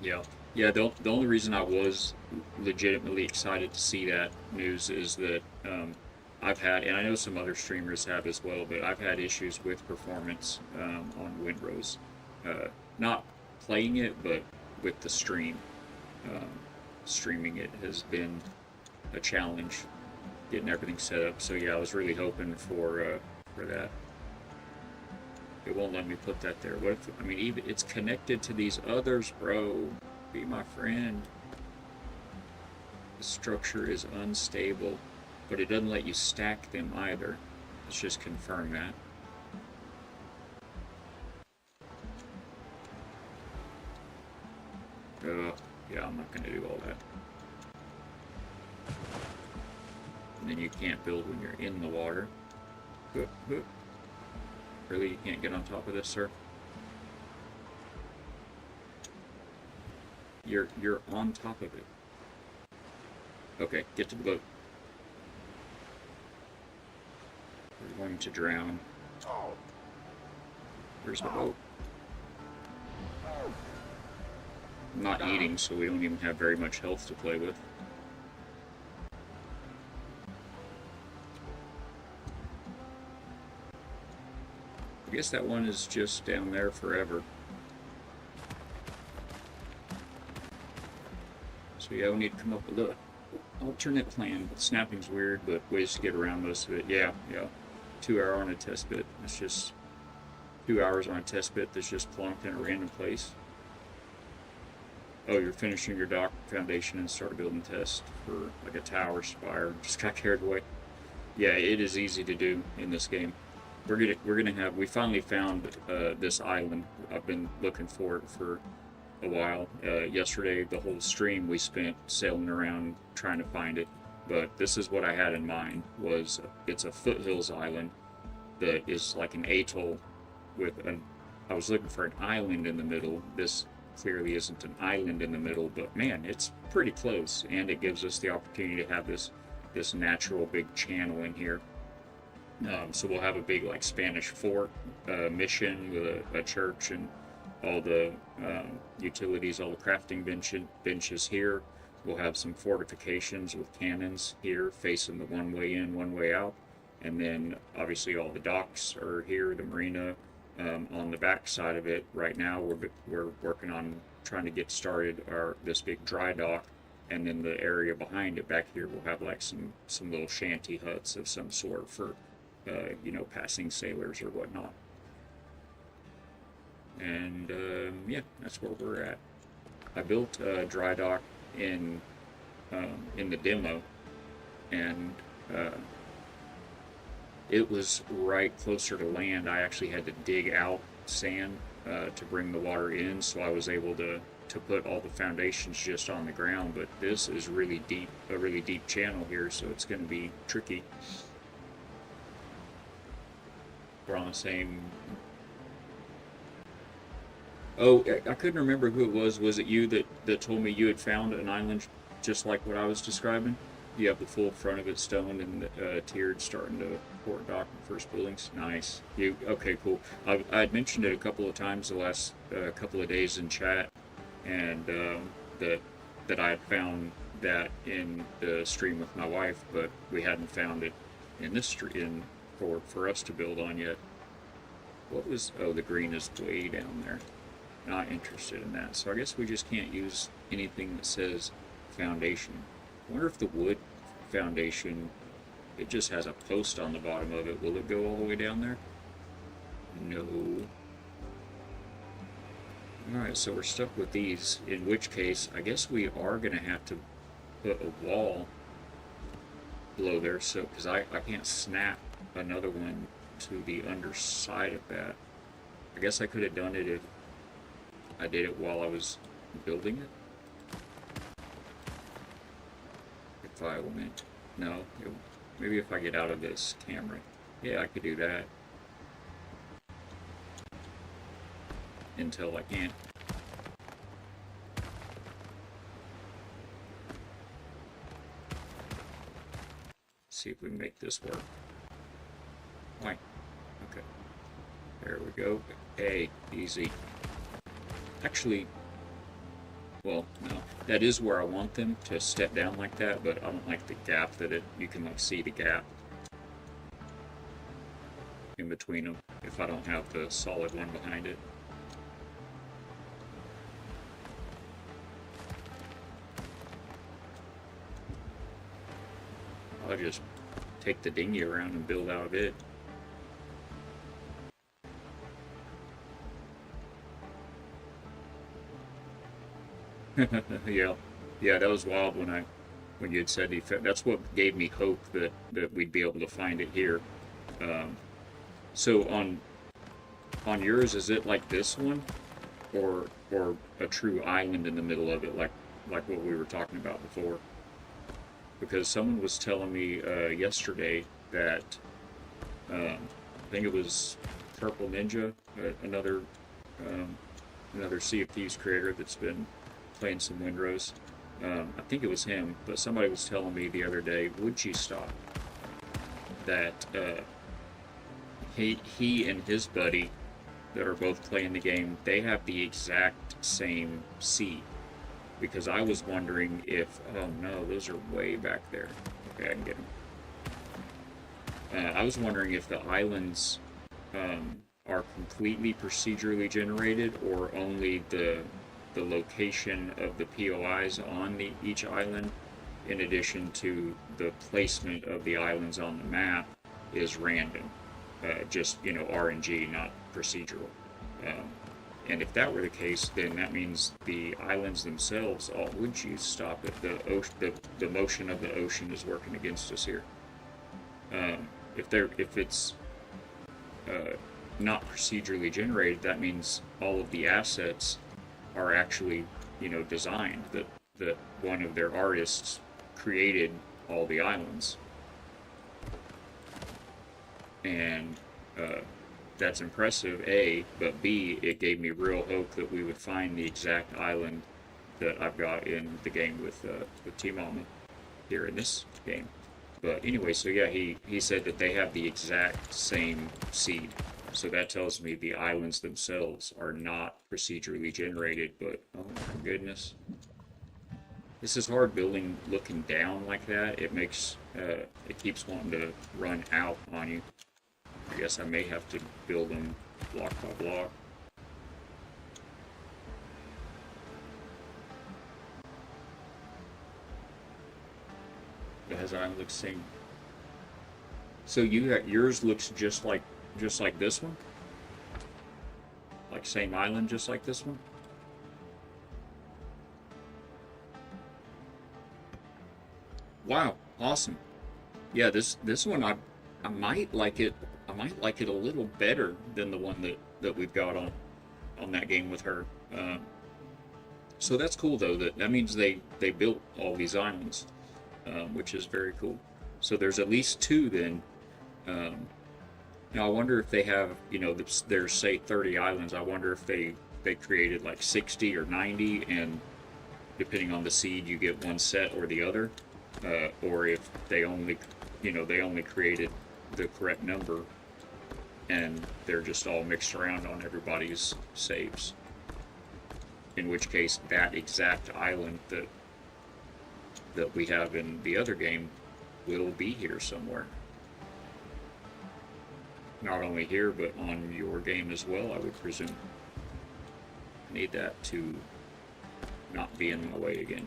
Yeah. The only reason I was legitimately excited to see that news is that I've had, and I know some other streamers have as well, but I've had issues with performance on Windrose. Not playing it, but with the stream. Streaming it has been a challenge, getting everything set up. So yeah, I was really hoping for that. It won't let me put that there. What if, even it's connected to these others, bro? Be my friend. The structure is unstable, but it doesn't let you stack them either. Let's just confirm that. Yeah, I'm not going to do all that. And then you can't build when you're in the water. Really, you can't get on top of this, sir? You're on top of it. Okay, get to the boat. We're going to drown. Where's the boat? I'm not eating, so we don't even have very much health to play with. I guess that one is just down there forever. yeah, we need to come up with a alternate plan. Snapping's weird, but ways to get around most of it. Yeah, yeah. 2 hour on a test bit. It's just 2 hours on a test bit that's just plonked in a random place. Oh, you're finishing your dock foundation and start building test for like a tower spire. Just got carried away. Yeah, it is easy to do in this game. We finally found this island. I've been looking for it for a while. Yesterday, the whole stream we spent sailing around trying to find it. But this is what I had in mind. It's a foothills island that is like an atoll with an. I was looking for an island in the middle. This clearly isn't an island in the middle, but man, it's pretty close, and it gives us the opportunity to have this natural big channel in here. So we'll have a big like Spanish fort mission with a church and all the utilities, all the crafting benches here. We'll have some fortifications with cannons here facing the one way in, one way out. And then obviously all the docks are here, the marina on the back side of it. Right now we're working on trying to get started this big dry dock. And then the area behind it back here will have like some little shanty huts of some sort for passing sailors or whatnot. And yeah, that's where we're at. I built a dry dock in the demo, and it was right closer to land. I actually had to dig out sand to bring the water in, so I was able to put all the foundations just on the ground. But this is really deep, a really deep channel here, so it's going to be tricky. We're on the same. Oh, I couldn't remember who it was. Was it you that told me you had found an island just like what I was describing? You have the full front of it stoned and tiered, starting to port dock and first buildings. Nice. Okay, cool. I had mentioned it a couple of times the last couple of days in chat, and that I had found that in the stream with my wife, but we hadn't found it in this stream for us to build on yet. What was? Oh, the green is way down there. Not interested in that. So I guess we just can't use anything that says foundation. I wonder if the wood foundation, it just has a post on the bottom of it. Will it go all the way down there? No. Alright, so we're stuck with these, in which case I guess we are going to have to put a wall below there, so because I can't snap another one to the underside of that. I guess I could have done it if I did it while I was building it. If I went, no, maybe if I get out of this camera. Yeah, I could do that. Until I can't. See if we can make this work. Why? Okay. There we go. Hey, easy. Actually, well, no. That is where I want them to step down like that, but I don't like the gap that you can like see the gap in between them if I don't have the solid one behind it. I'll just take the dinghy around and build out of it. Yeah, that was wild when you had said that's what gave me hope that we'd be able to find it here. So on yours, is it like this one, or a true island in the middle of it, like what we were talking about before? Because someone was telling me yesterday that I think it was Purple Ninja, another Sea of Thieves creator that's been playing some Windrose. I think it was him, but somebody was telling me the other day, would you stop, that he and his buddy that are both playing the game, they have the exact same sea. Because I was wondering if, oh no, those are way back there. Okay, I can get them. I was wondering if the islands are completely procedurally generated, or only the the location of the POIs on each island, in addition to the placement of the islands on the map, is random. Just, RNG, not procedural. And if that were the case, then that means the islands themselves, would you stop it? The motion of the ocean is working against us here. If it's not procedurally generated, that means all of the assets are actually, designed, that one of their artists created all the islands. And that's impressive, A, but B, it gave me real hope that we would find the exact island that I've got in the game with T-Mama here in this game. But anyway, so yeah, he said that they have the exact same seed. So that tells me the islands themselves are not procedurally generated, but oh my goodness. This is hard building looking down like that. It makes, it keeps wanting to run out on you. I guess I may have to build them block by block. As I look same. So yours looks just like this one? Like same island, just like this one? Wow, awesome. Yeah, this one I might like it. I might like it a little better than the one that we've got on that game with her. So that's cool though. That means they built all these islands, which is very cool. So there's at least 2 then. Now I wonder if they have, there's say 30 islands. I wonder if they created like 60 or 90, and depending on the seed you get one set or the other, or if they only created the correct number and they're just all mixed around on everybody's saves. In which case that exact island that we have in the other game will be here somewhere. Not only here, but on your game as well, I would presume. Need that to not be in my way again.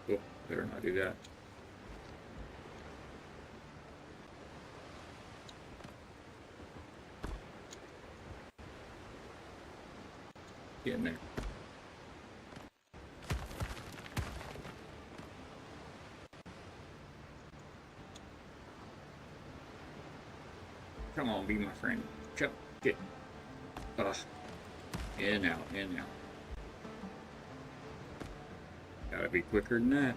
Oh, better not do that. Get in there. Come on, be my friend. Jump, get. In, out, in, out. Gotta be quicker than that.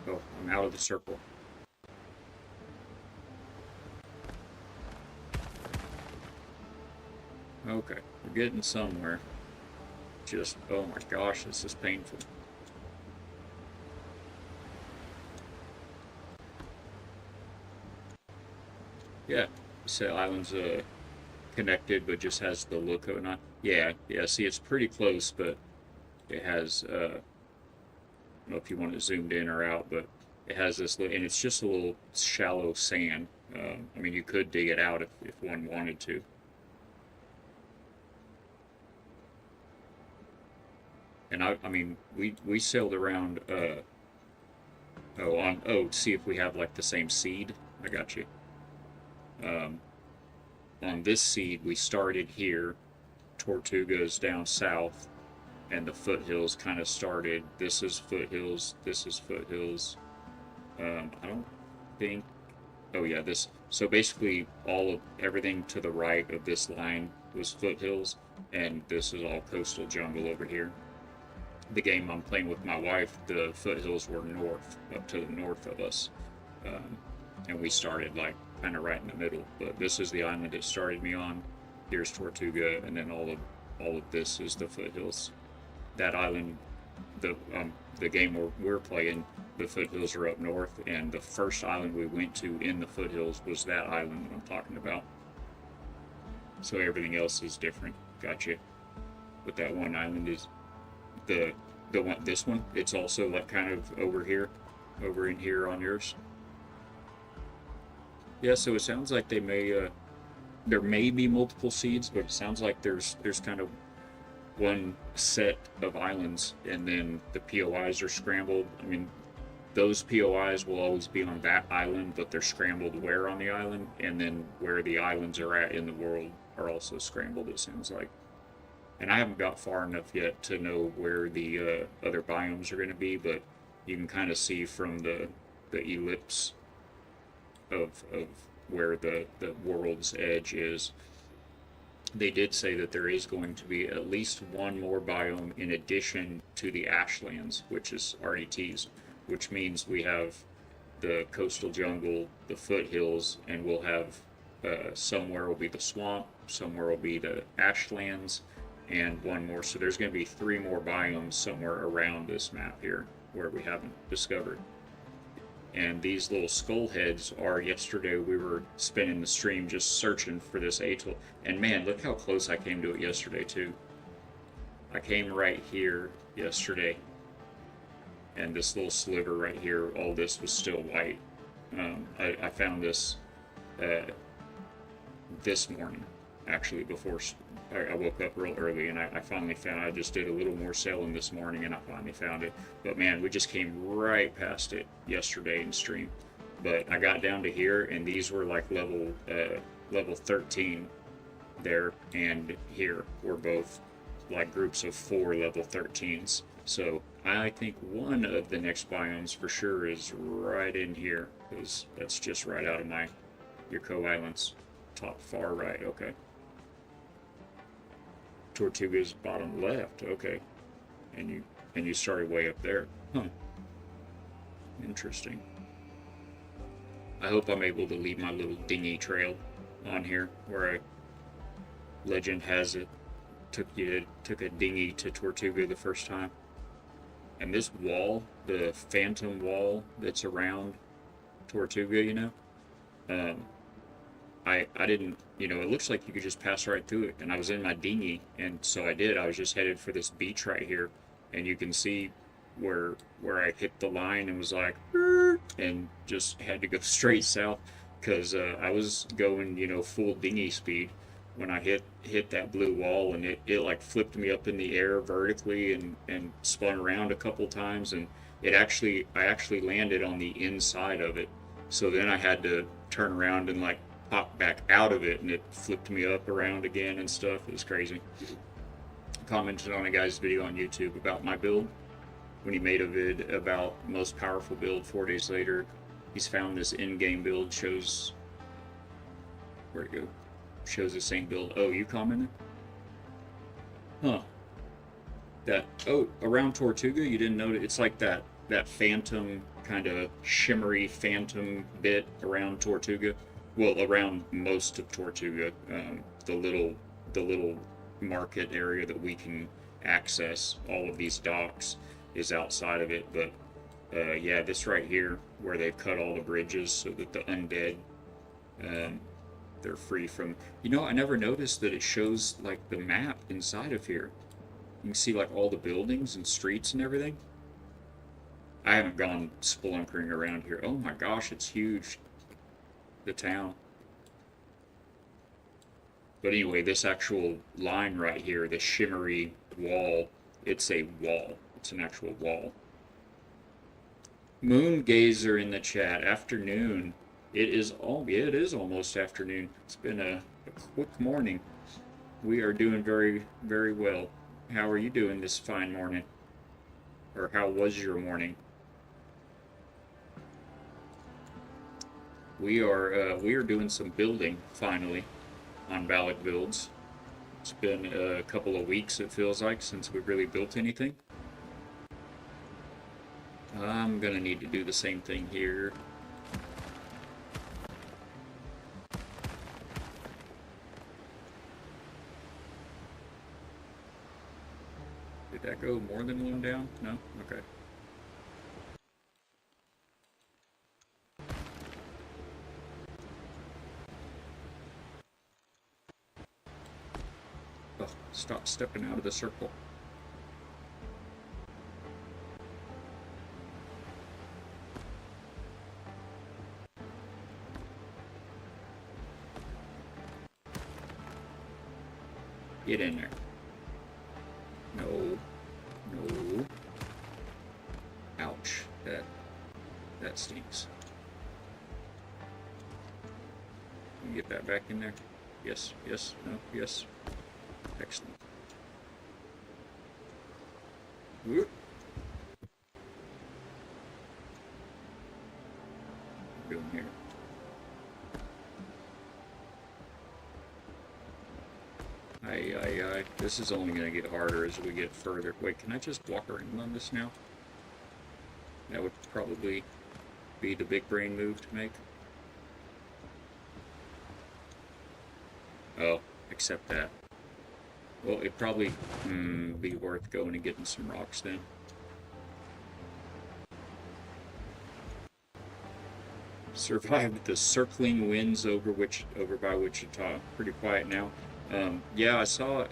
Oh, I'm out of the circle. Okay, we're getting somewhere. Just, oh my gosh, this is painful. Yeah, so island's connected, but just has the look of it on. Yeah, see, it's pretty close, but it has, I don't know if you want it zoomed in or out, but it has this, and it's just a little shallow sand. I mean, you could dig it out if one wanted to. And I mean, we sailed around, see if we have like the same seed. I got you. On this seed, we started here, Tortuga's down south, and the foothills kind of started. This is foothills, this is foothills. I don't think, oh yeah, this, so basically everything to the right of this line was foothills, and this is all coastal jungle over here. The game I'm playing with my wife, the foothills were north, up to the north of us, and we started like kind of right in the middle. But this is the island it started me on. Here's Tortuga, and then all of this is the foothills. That island, the game we're playing, the foothills are up north, and the first island we went to in the foothills was that island that I'm talking about. So everything else is different. Gotcha. But that one island is the this one, it's also like kind of over here, over in here on yours. Yeah, so it sounds like they may there may be multiple seeds, but it sounds like there's kind of one set of islands, and then the POIs are scrambled. I mean, those POIs will always be on that island, but they're scrambled where on the island, and then where the islands are at in the world are also scrambled, it sounds like. And I haven't got far enough yet to know where the other biomes are going to be, but you can kind of see from the ellipse of where the world's edge is. They did say that there is going to be at least one more biome in addition to the ashlands, which is RETs, which means we have the coastal jungle, the foothills, and we'll have somewhere will be the swamp, somewhere will be the ashlands, and one more. So there's going to be 3 more biomes somewhere around this map here where we haven't discovered. And these little skull heads are, yesterday we were spending the stream just searching for this atoll. And man, look how close I came to it yesterday too. I came right here yesterday. And this little sliver right here, all this was still white. I found this this morning, actually, before I woke up real early, and I finally found. I just did a little more sailing this morning, and I finally found it. But man, we just came right past it yesterday in stream. But I got down to here, and these were like level 13 there, and here were both like groups of 4 level 13s. So I think one of the next biomes for sure is right in here, because that's just right out of my Yurko Islands, top far right. Okay. Tortuga's bottom left. Okay, and you started way up there. Huh. Interesting. I hope I'm able to leave my little dinghy trail on here where legend has it took a dinghy to Tortuga the first time. And this wall, the phantom wall that's around Tortuga, you know, I didn't, you know, it looks like you could just pass right through it. And I was in my dinghy, and so I did. I was just headed for this beach right here, and you can see where I hit the line and was like, and just had to go straight south because I was going, you know, full dinghy speed when I hit that blue wall, and it like flipped me up in the air vertically and spun around a couple times, and I actually landed on the inside of it. So then I had to turn around and like pop back out of it, and it flipped me up around again and stuff. It was crazy. Commented on a guy's video on YouTube about my build when he made a vid about most powerful build. 4 days later, he's found this in-game build, shows where'd it go? Shows the same build. Oh, you commented? Huh. That, oh, around Tortuga, you didn't notice? It's like that phantom, kind of shimmery phantom bit around Tortuga. Well, around most of Tortuga, the little market area that we can access all of these docks is outside of it. But yeah, this right here where they've cut all the bridges so that the undead, they're free from. You know, I never noticed that it shows like the map inside of here. You can see like all the buildings and streets and everything. I haven't gone spelunkering around here. Oh my gosh, it's huge. The town. But anyway, this actual line right here, the shimmery wall, it's a wall. It's an actual wall. Moon Gazer in the chat. Afternoon. It is almost afternoon. It's been a quick morning. We are doing very, very well. How are you doing this fine morning? Or how was your morning? We are doing some building finally on Ballot Builds. It's been a couple of weeks, it feels like, since we've really built anything. I'm gonna need to do the same thing here. Did that go more than one down? No? Okay. Oh, stop stepping out of the circle. Get in there. No. No. Ouch. That stinks. Can you get that back in there? Yes, yes, no, yes. Excellent. Whoop. What are we doing here? Aye. This is only going to get harder as we get further. Wait, can I just walk around on this now? That would probably be the big brain move to make. Oh, accept that. Well, it'd probably be worth going and getting some rocks then. Survived the circling winds over by Wichita. Pretty quiet now. Yeah, I saw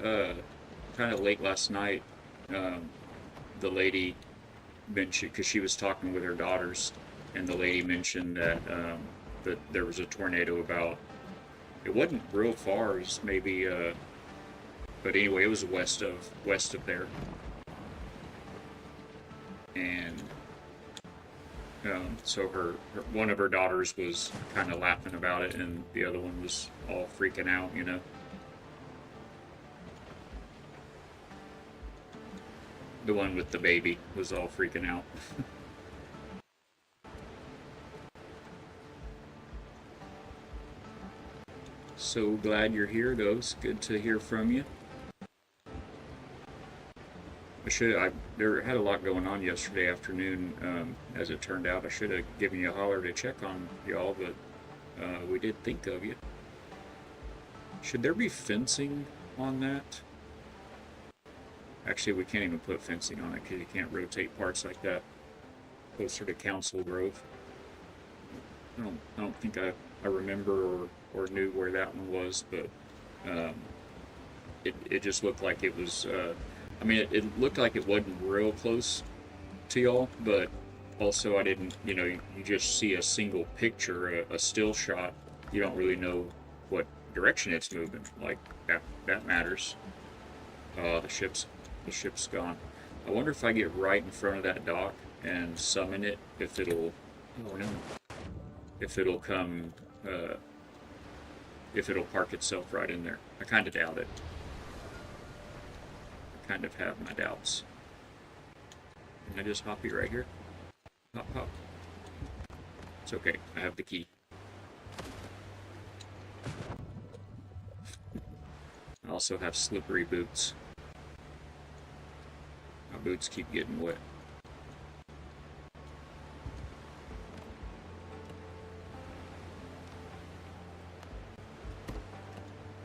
kind of late last night. The lady mentioned, because she was talking with her daughters, and the lady mentioned that that there was a tornado about. It wasn't real far. It was maybe, but anyway, it was west of there, and so one of her daughters was kind of laughing about it, and the other one was all freaking out, you know. The one with the baby was all freaking out. So glad you're here, though. It's good to hear from you. There had a lot going on yesterday afternoon. As it turned out, I should have given you a holler to check on y'all, but we did think of you. Should there be fencing on that? Actually, we can't even put fencing on it because you can't rotate parts like that closer to Council Grove. I don't think I remember or knew where that one was, but it just looked like it was. I mean, it looked like it wasn't real close to y'all, but also I didn't. You know, you just see a single picture, a still shot. You don't really know what direction it's moving. Like that matters. The ship's gone. I wonder if I get right in front of that dock and summon it, if it'll. Oh no. If it'll come. If it'll park itself right in there. I kind of doubt it. I kind of have my doubts. Can I just hop you right here? Hop, hop. It's okay. I have the key. I also have slippery boots. My boots keep getting wet.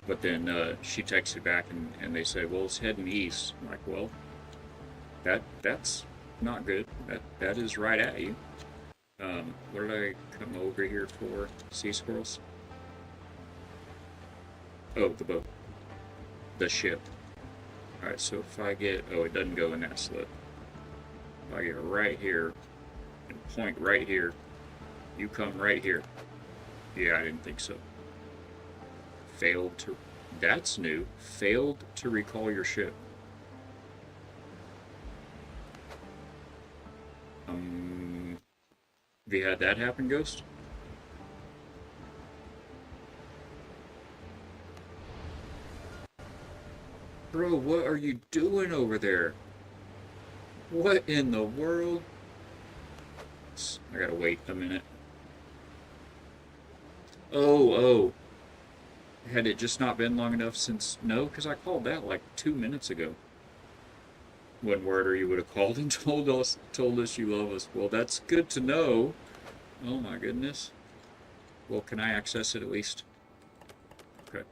But then she texted back and they said, well, it's heading east. I'm like, well, that's not good. That is right at you. What did I come over here for? Sea squirrels? Oh, the boat. The ship. Alright, so if I get... Oh, it doesn't go in that slip. If I get right here and point right here, you come right here. Yeah, I didn't think so. Failed to... That's new. Failed to recall your ship. Have you had that happen, Ghost? Bro, what are you doing over there? What in the world? I gotta wait a minute. Oh. Had it just not been long enough since... No, because I called that like 2 minutes ago. When Werder, you would have called and told us you love us. Well, that's good to know. Oh my goodness. Well, can I access it at least? Okay.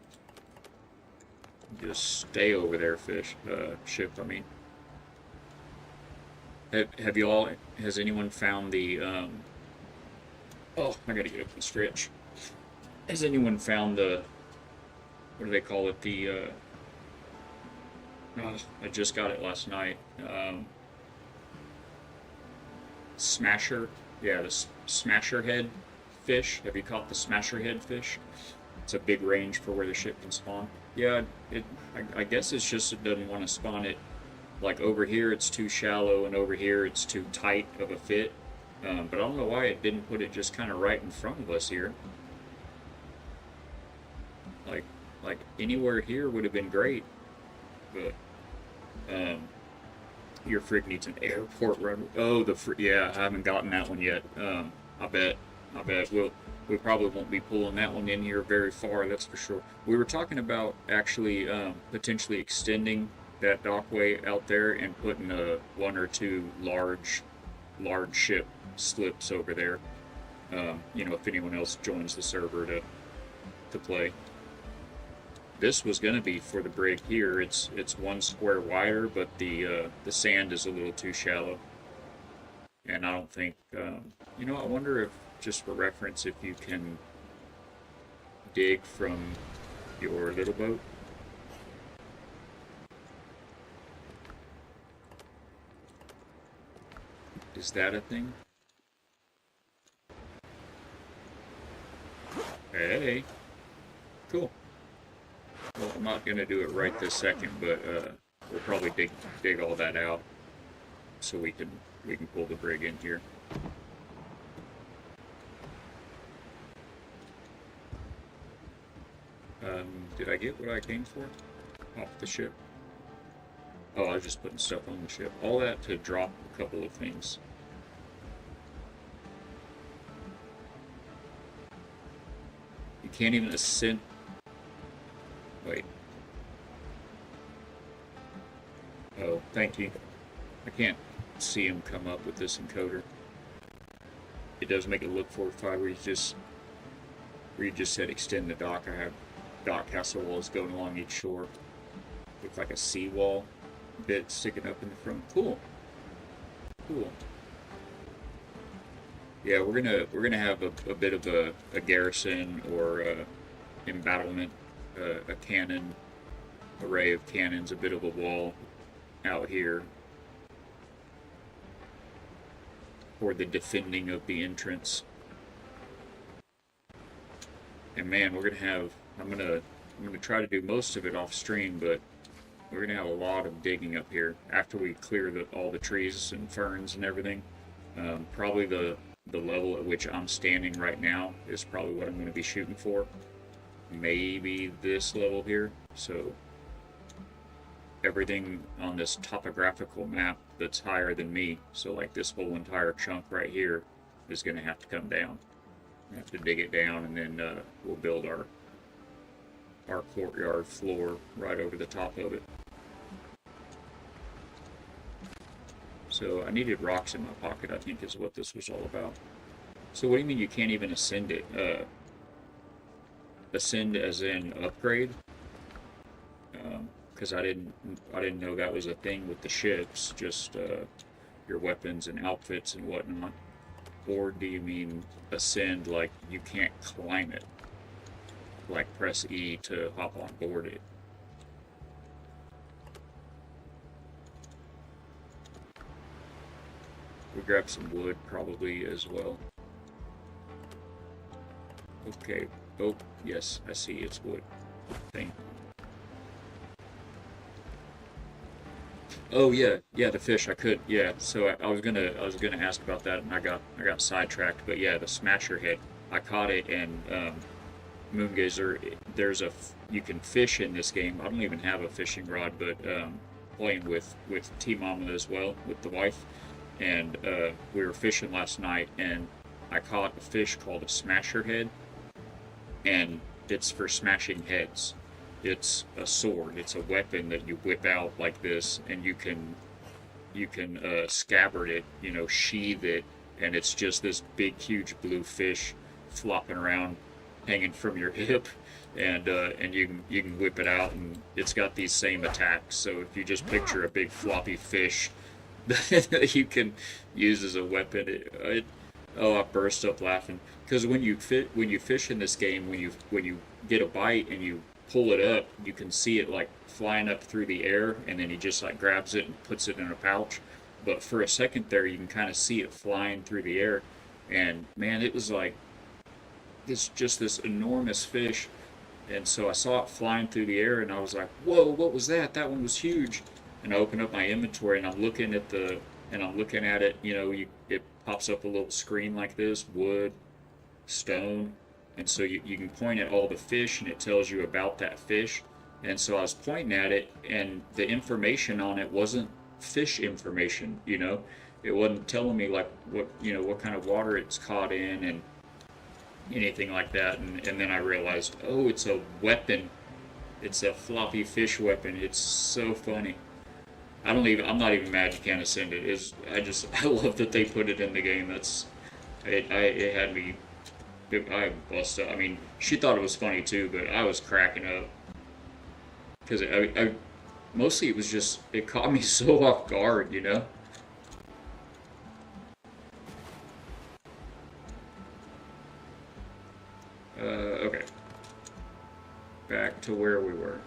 Just stay over there, ship, I mean. Have you all... Has anyone found the, Oh, I gotta get up and stretch. Has anyone found the... What do they call it? The, I just got it last night. Smasher. Yeah, the smasher head fish. Have you caught the smasher head fish? It's a big range for where the ship can spawn. Yeah, I guess it's just it doesn't want to spawn it. Like over here, it's too shallow, and over here, it's too tight of a fit. But I don't know why it didn't put it just kind of right in front of us here. Like, like anywhere here would have been great. But um, your frig needs an airport run. Oh, yeah, I haven't gotten that one yet. I bet, I bet we probably won't be pulling that one in here very far. That's for sure. We were talking about actually potentially extending that dockway out there and putting one or two large ship slips over there. You know, if anyone else joins the server to play. This was going to be for the brig here. It's 1 square wider, but the sand is a little too shallow, and I don't think you know. I wonder if, just for reference, if you can dig from your little boat. Is that a thing? Hey, cool. Well, I'm not gonna do it right this second, but we'll probably dig all that out so we can pull the brig in here. Did I get what I came for off the ship? Oh, I was just putting stuff on the ship. All that to drop a couple of things. You can't even ascend. Wait. Oh, thank you. I can't see him come up with this encoder. It does make it look fortified where you just said extend the dock. I have dock castle walls going along each shore with like a seawall bit sticking up in the front. Cool. Cool. Yeah, we're gonna have a bit of a garrison or embattlement, a cannon array of cannons, a bit of a wall out here for the defending of the entrance. And man, we're gonna have. I'm gonna try to do most of it off stream, but we're gonna have a lot of digging up here after we clear all the trees and ferns and everything. Probably the level at which I'm standing right now is probably what I'm going to be shooting for. Maybe this level here. So everything on this topographical map that's higher than me, so like this whole entire chunk right here, is going to have to come down. We have to dig it down, and then we'll build our courtyard floor right over the top of it. So I needed rocks in my pocket, I think is what this was all about. So what do you mean you can't even ascend it? Ascend as in upgrade? Because I didn't know that was a thing with the ships, just your weapons and outfits and whatnot. Or do you mean ascend like you can't climb it? Like press E to hop on board it? We'll grab some wood probably as well. Okay. Oh, yes, I see it's wood. Thing. Oh yeah, the fish I could. Yeah, so I was gonna ask about that, and I got sidetracked. But yeah, the smasher head, I caught it, and Moongazer. You can fish in this game. I don't even have a fishing rod, but playing with T Mama as well, with the wife, and we were fishing last night, and I caught a fish called a smasher head, and it's for smashing heads. It's a sword. It's a weapon that you whip out like this, and you can scabbard it, sheath it, and it's just this big, huge blue fish flopping around, hanging from your hip, and you can whip it out, and it's got these same attacks. So if you just picture a big floppy fish that you can use as a weapon, oh, I burst up laughing because when you fish in this game, when you get a bite and you pull it up, you can see it like flying up through the air, and then he just like grabs it and puts it in a pouch. But for a second there, you can kind of see it flying through the air, and man, it was like this enormous fish, And so I saw it flying through the air, and I was like, "Whoa, what was that? That one was huge!" And I opened up my inventory, and I'm looking at it. You know, it pops up a little screen like this: wood, stone, and so you can point at all the fish, and it tells you about that fish. And so I was pointing at it, and the information on it wasn't fish information. You know, it wasn't telling me like what kind of water it's caught in, and anything like that. And then I realized, oh, it's a weapon. It's a floppy fish weapon. It's so funny. I'm not even mad you can't ascend it. I love that they put it in the game. It had me, I busted. I mean, she thought it was funny too, but I was cracking up. Because mostly it was just, it caught me so off guard, you know? Okay. Back to where we were.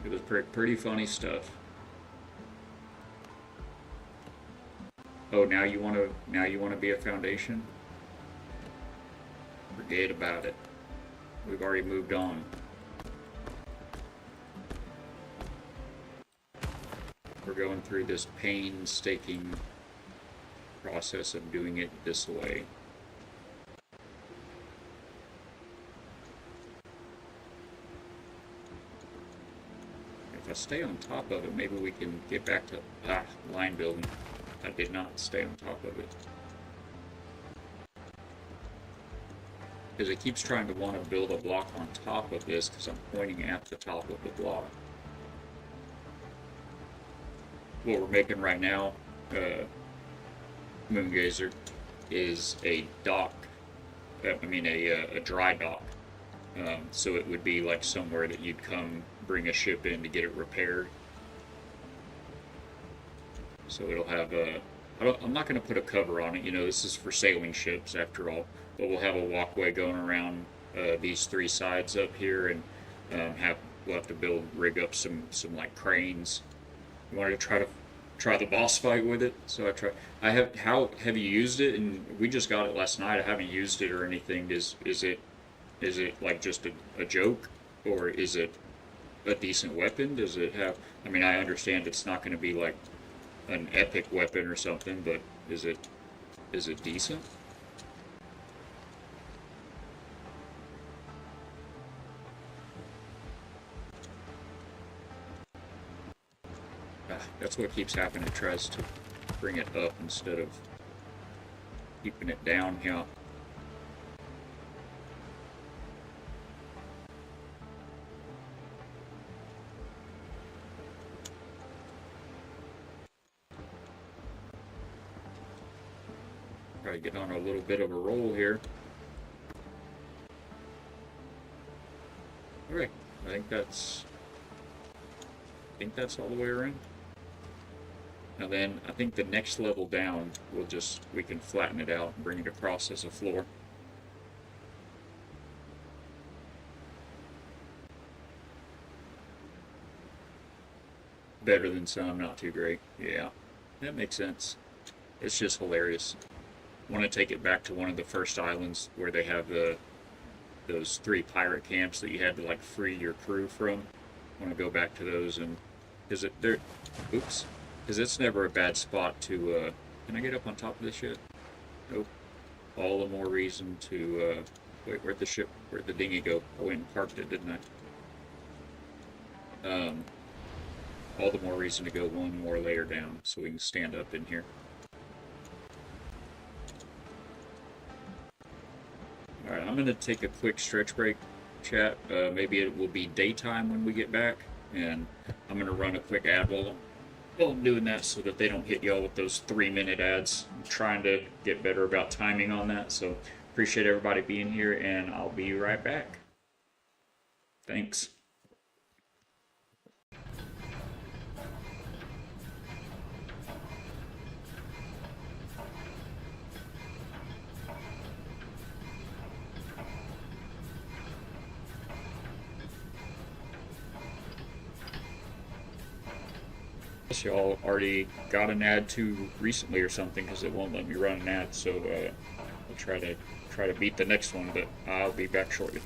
It was pretty funny stuff. Oh, now you want to be a foundation? Forget about it. We've already moved on. We're going through this painstaking process of doing it this way. If I stay on top of it, maybe we can get back to line building. I did not stay on top of it. Because it keeps trying to want to build a block on top of this because I'm pointing at the top of the block. What we're making right now, Moongazer, is a dock. A dry dock. So it would be like somewhere that you'd come bring a ship in to get it repaired. So it'll have I'm not going to put a cover on it. You know, this is for sailing ships after all. But we'll have a walkway going around these three sides up here, and we'll have to rig up some like cranes. I wanted to try the boss fight with it. So how have you used it? And we just got it last night. I haven't used it or anything. Is it like just a joke, or is it a decent weapon? Does it have? I mean, I understand it's not going to be like an epic weapon or something, but is it decent? That's what keeps happening. It tries to bring it up instead of keeping it down here. Try to get on a little bit of a roll here. Okay, I think that's all the way around. Now then, I think the next level down, we can flatten it out and bring it across as a floor. Better than some, not too great. Yeah, that makes sense. It's just hilarious. I want to take it back to one of the first islands where they have those 3 pirate camps that you had to like free your crew from. I want to go back to those, and because it's never a bad spot to. Can I get up on top of this shit? Nope. All the more reason to. Wait, where'd the dinghy go? I went and parked it, didn't I? All the more reason to go one more layer down so we can stand up in here. Alright, I'm going to take a quick stretch break, chat. Maybe it will be daytime when we get back, and I'm going to run a quick ad while I'm doing that so that they don't hit y'all with those 3-minute ads. I'm trying to get better about timing on that, so appreciate everybody being here, and I'll be right back. Thanks. Y'all already got an ad too recently or something, because it won't let me run an ad, so I'll try to beat the next one, but I'll be back shortly.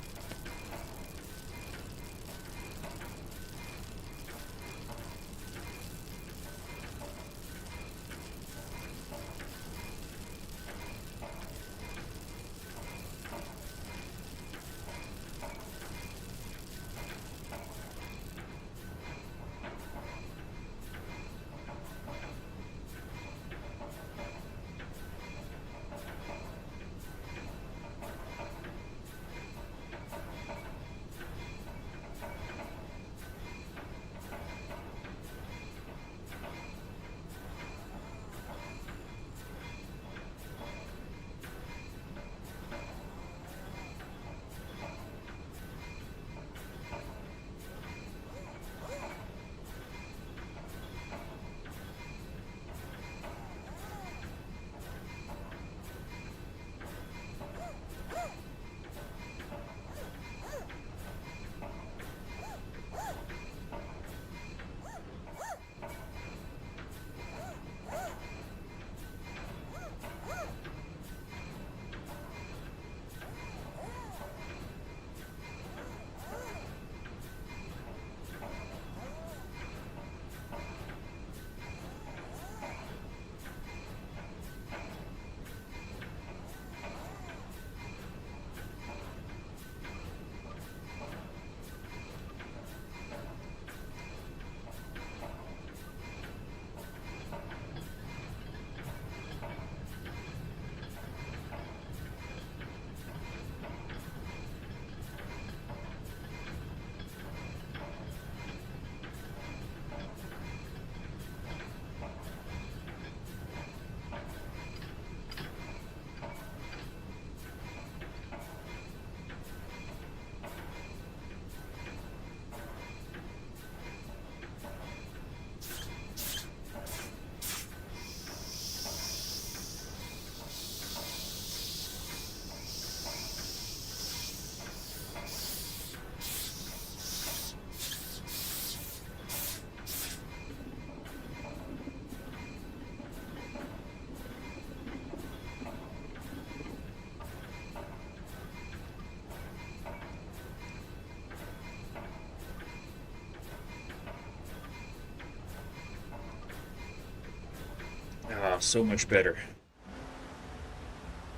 Ah, so much better.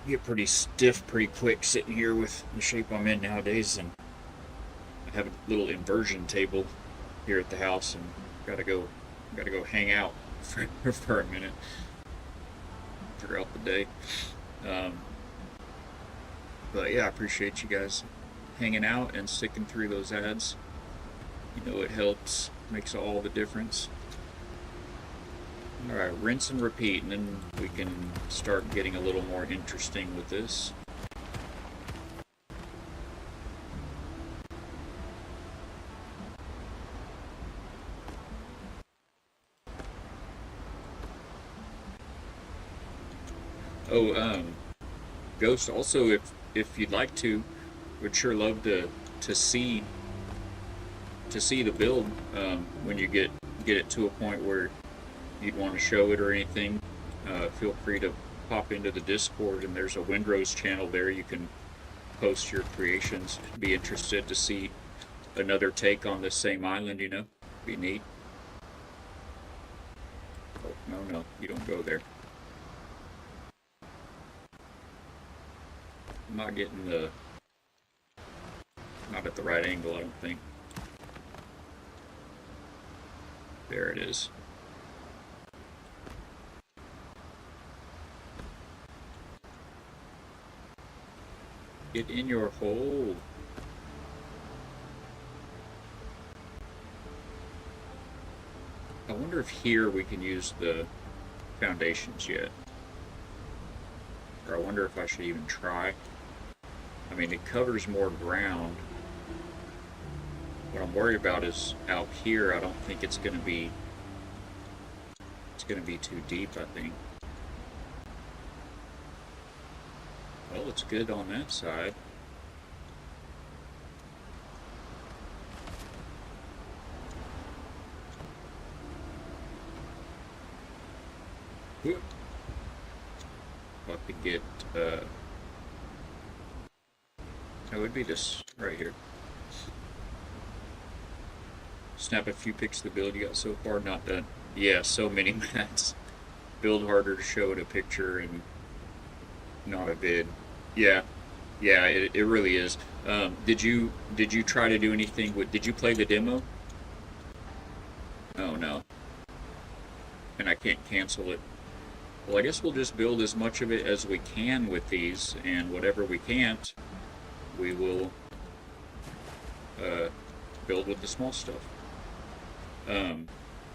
Get pretty stiff pretty quick sitting here with the shape I'm in nowadays, and I have a little inversion table here at the house, and gotta go hang out for a minute throughout the day. Um, but yeah, I appreciate you guys hanging out and sticking through those ads. You know, it helps, makes all the difference. Alright, rinse and repeat, and then we can start getting a little more interesting with this. Oh, Ghost, also, if you'd like to, would sure love to see the build when you get it to a point where you'd want to show it or anything. Feel free to pop into the Discord, and there's a Windrose channel there. You can post your creations. Be interested to see another take on this same island, you know? Be neat. Oh, no, you don't go there. I'm not getting not at the right angle, I don't think. There it is. Get in your hole. I wonder if here we can use the foundations yet. Or I wonder if I should even try. I mean, it covers more ground. What I'm worried about is out here, I don't think it's gonna be too deep, I think. Well, it's good on that side. Whoop. I'll have to get, that would be this right here. Snap a few pics of the build you got so far, not done. Yeah, so many mats. Build harder to show in a picture and not a vid. Yeah, it really is. Did you try to do anything with? Did you play the demo? Oh no. And I can't cancel it. Well, I guess we'll just build as much of it as we can with these, and whatever we can't, we will build with the small stuff.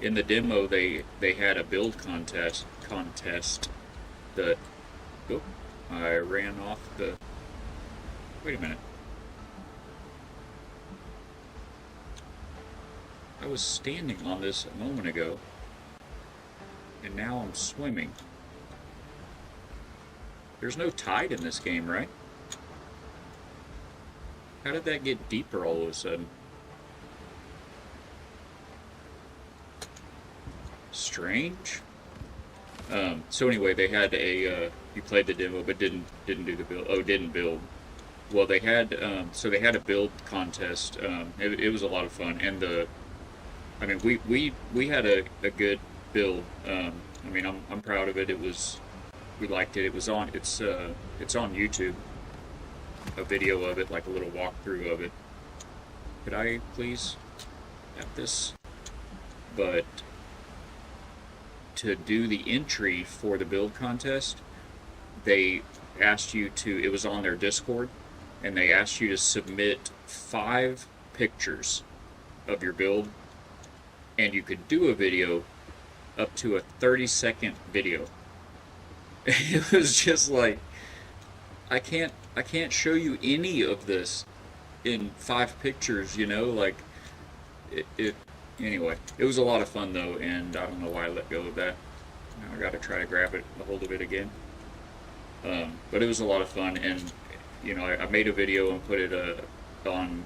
In the demo, they had a build contest that. Oh, I ran off the. Wait a minute. I was standing on this a moment ago, and now I'm swimming. There's no tide in this game, right? How did that get deeper all of a sudden? Strange. So anyway, they had a you played the demo but didn't do the build. Oh, didn't build. Well, they had so they had a build contest. It was a lot of fun, and I mean we had a good build. I mean I'm proud of it. We liked it. It's on YouTube. A video of it, like a little walkthrough of it. Could I please have this? But to do the entry for the build contest, they asked you to, it was on their Discord, and they asked you to submit 5 pictures of your build, and you could do a video up to a 30-second video. It was just like, I can't show you any of this in 5 pictures, you know, like anyway, it was a lot of fun though, and I don't know why I let go of that. Now I gotta try to grab a hold of it again. But it was a lot of fun, and you know, I made a video and put it on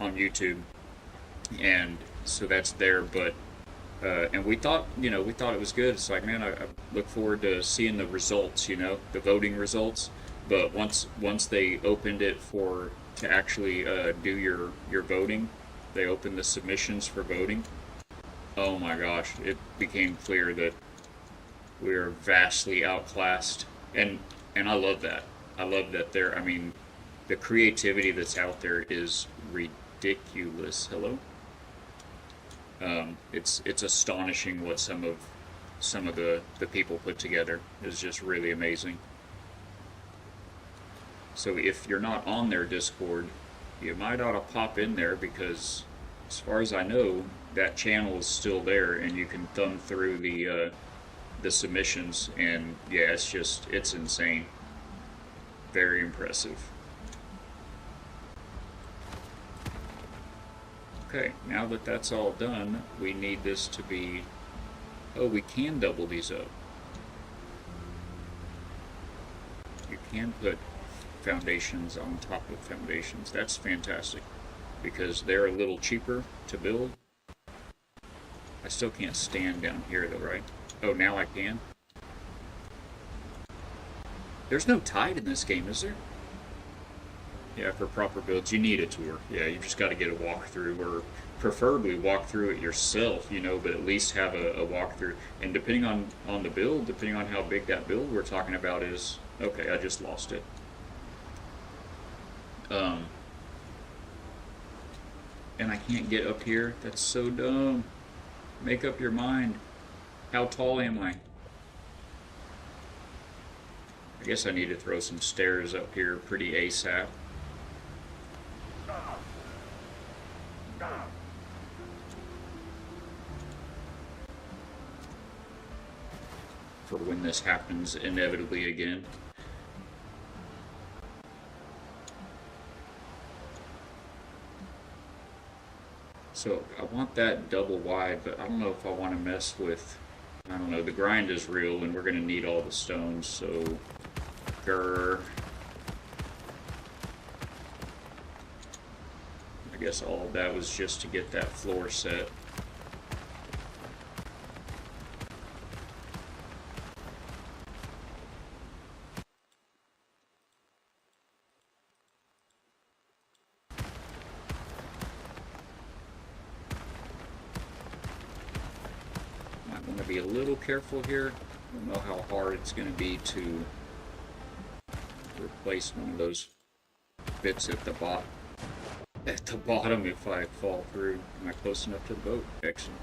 YouTube, and so that's there. But and we thought it was good. It's like, man, I look forward to seeing the results, you know, the voting results. But once they opened it to actually do your voting, they opened the submissions for voting. Oh my gosh, it became clear that We are vastly outclassed, and I love that. I love that there. I mean, the creativity that's out there is ridiculous. Hello. It's astonishing what some of the people put together is just really amazing. So if you're not on their Discord, you might ought to pop in there because, as far as I know, that channel is still there, and you can thumb through the submissions, and yeah, it's insane. Very impressive. Okay, now that that's all done, we need this to be... Oh, we can double these up. You can put foundations on top of foundations. That's fantastic, because they're a little cheaper to build. I still can't stand down here though, right? Oh, now I can? There's no tide in this game, is there? Yeah, for proper builds, you need a tour. Yeah, you just got to get a walkthrough, or preferably walk through it yourself, you know, but at least have a walkthrough. And depending on the build, depending on how big that build we're talking about is... Okay, I just lost it. And I can't get up here. That's so dumb. Make up your mind. How tall am I? I guess I need to throw some stairs up here pretty ASAP. For when this happens inevitably again. So I want that double wide, but I don't know if I want to mess with... I don't know, the grind is real and we're going to need all the stones, so... Grr. I guess all of that was just to get that floor set. Might want to be a little careful here. I don't know how hard it's going to be to replace one of those bits at the bottom. At the bottom, if I fall through. Am I close enough to the boat? Excellent.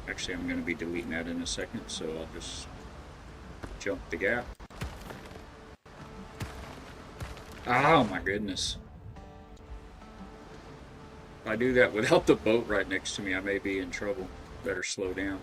Actually, I'm going to be deleting that in a second, so I'll just jump the gap. Oh my goodness. If I do that without the boat right next to me, I may be in trouble. Better slow down.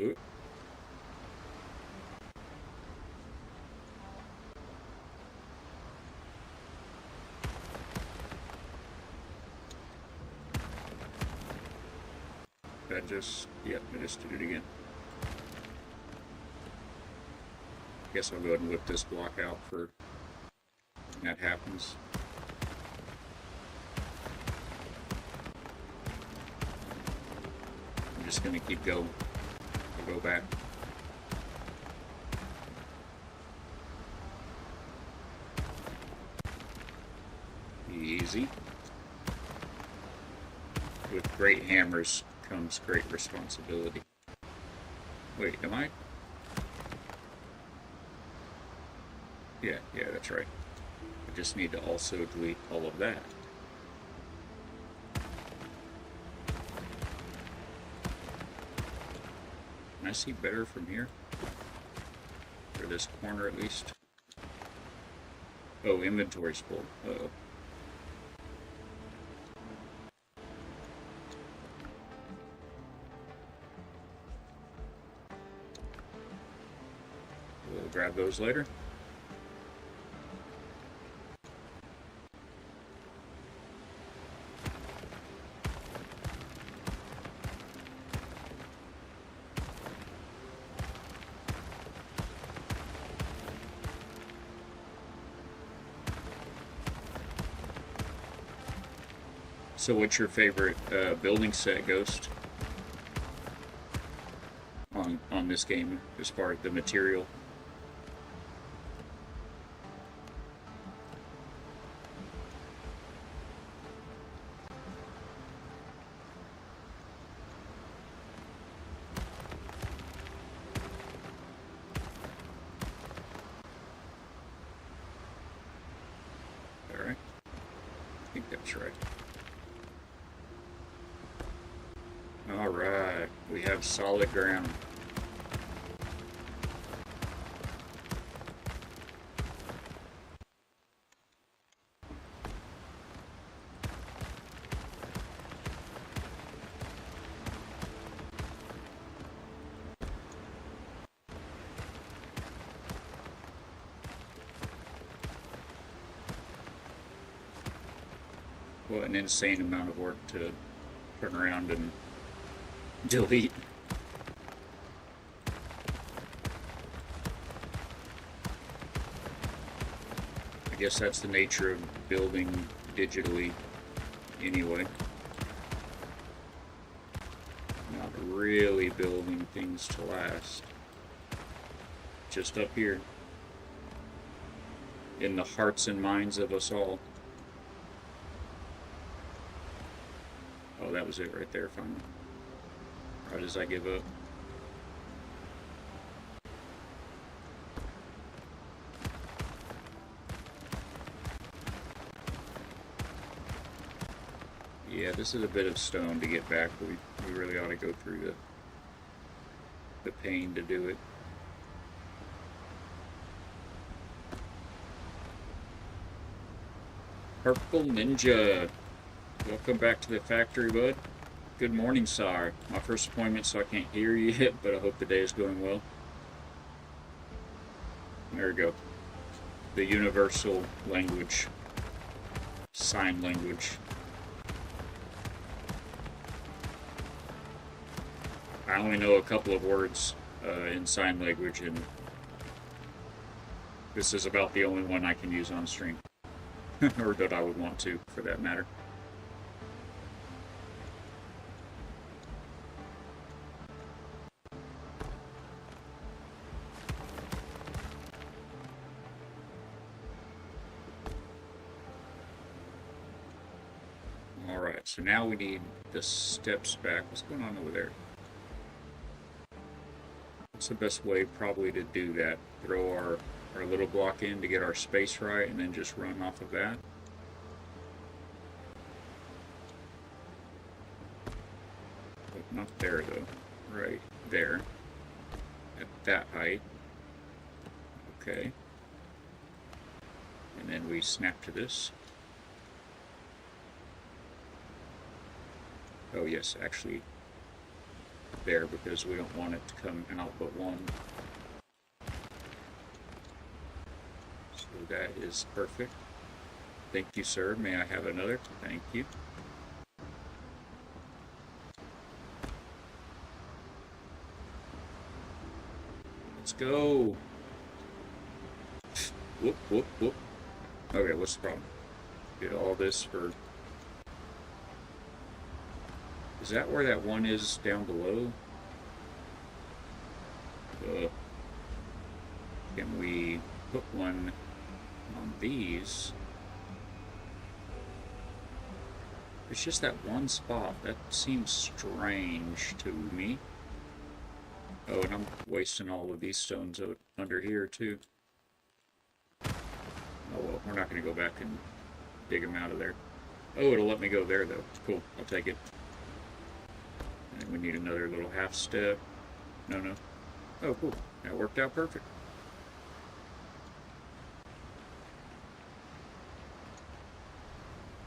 Ooh. Yep, I just did it again. Guess I'll go ahead and whip this block out for when that happens. I'm just gonna keep going. I'll go back. Easy. With great hammers comes great responsibility. Wait, am I? Yeah, that's right. I just need to also delete all of that. Can I see better from here? For this corner at least. Oh, inventory's full. Uh-oh. We'll grab those later. So what's your favorite building set, Ghost, on this game as far as the material? Alright. I think that's right. Alright, we have solid ground. What an insane amount of work to turn around and delete. I guess that's the nature of building digitally anyway. Not really building things to last. Just up here. In the hearts and minds of us all. Oh, that was it right there, finally. Right as I give up. Yeah, this is a bit of stone to get back. We really ought to go through the pain to do it. Purple Ninja. Welcome back to the factory, bud. Good morning, Sar. My first appointment, so I can't hear you yet, but I hope the day is going well. There we go. The universal language. Sign language. I only know a couple of words in sign language, and this is about the only one I can use on stream. Or that I would want to, for that matter. Alright, so now we need the steps back. What's going on over there? What's the best way probably to do that? Throw our little block in to get our space right and then just run off of that? But not there though. Right there. At that height. Okay. And then we snap to this. Oh yes, actually there, because we don't want it to come out but one. So that is perfect. Thank you, sir. May I have another? Thank you. Let's go. Whoop, whoop, whoop. Okay, what's the problem? Did all this for... Is that where that one is down below? Can we put one on these? It's just that one spot. That seems strange to me. Oh, and I'm wasting all of these stones out under here too. Oh well, we're not going to go back and dig them out of there. Oh, it'll let me go there though. Cool, I'll take it. And we need another little half step. No. Oh, cool. That worked out perfect.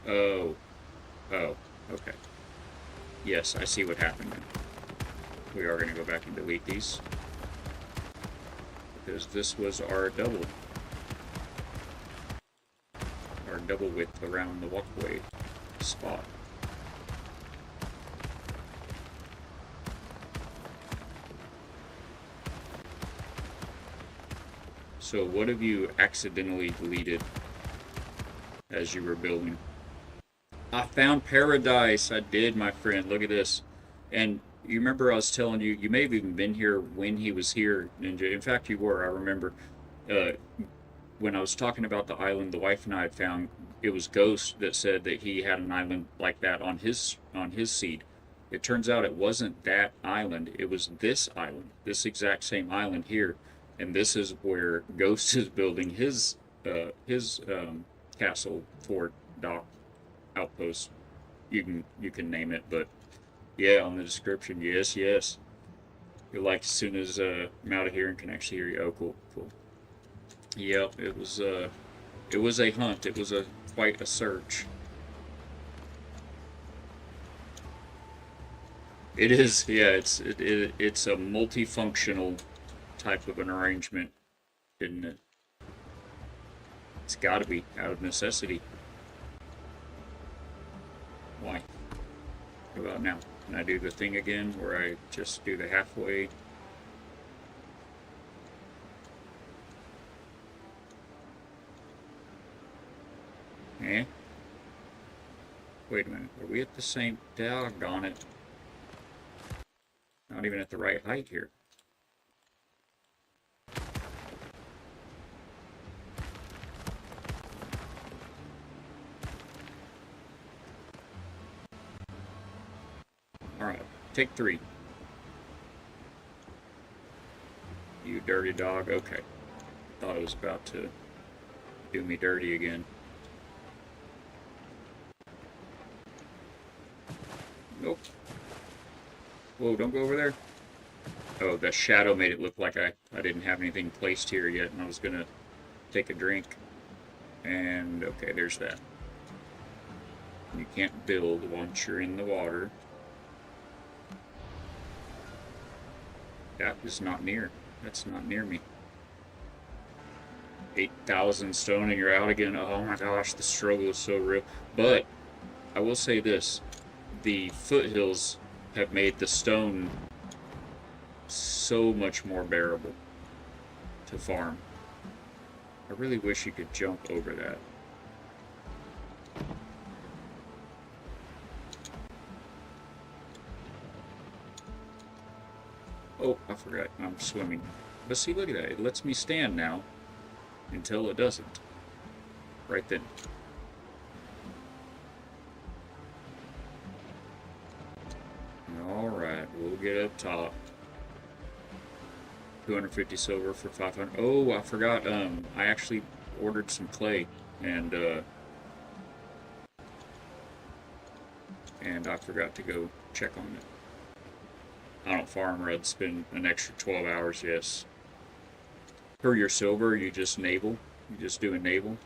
Oh, okay. Yes, I see what happened now. We are going to go back and delete these. Because this was our double width around the walkway spot. So what have you accidentally deleted as you were building? I found paradise. I did, my friend. Look at this. And you remember I was telling you, you may have even been here when he was here, Ninja. In fact, you were. I remember uh, when I was talking about the island the wife and I had found. It was Ghost that said that he had an island like that on his seed. It turns out it wasn't that island. It was this island, this exact same island here, and this is where Ghost is building his castle, fort, dock, outpost. You can name it, but yeah, on the description, yes, yes. You're like as soon as I'm out of here and can actually hear you. Oh, cool, cool. Yep, it was a hunt. It was a quite a search. It is, yeah. It's a multifunctional type of an arrangement, isn't it? It's got to be out of necessity. Why? How about now? Can I do the thing again where I just do the halfway? Eh? Wait a minute. Are we at the same... Doggone it. Not even at the right height here. Alright. Take 3. You dirty dog. Okay. Thought it was about to do me dirty again. Nope. Whoa, don't go over there. Oh, the shadow made it look like I didn't have anything placed here yet, and I was gonna take a drink. And, okay, there's that. You can't build once you're in the water. That is not near. That's not near me. 8,000 stone and you're out again. Oh my gosh, the struggle is so real. But, I will say this. The foothills have made the stone so much more bearable to farm. I really wish you could jump over that. Oh, I forgot. I'm swimming. But see, look at that. It lets me stand now until it doesn't. Right then. Alright, we'll get up top. 250 silver for 500. Oh, I forgot. I actually ordered some clay, and I forgot to go check on it. I don't farm, or I'd spend an extra 12 hours, yes. For your silver, you just naval? You just do a naval?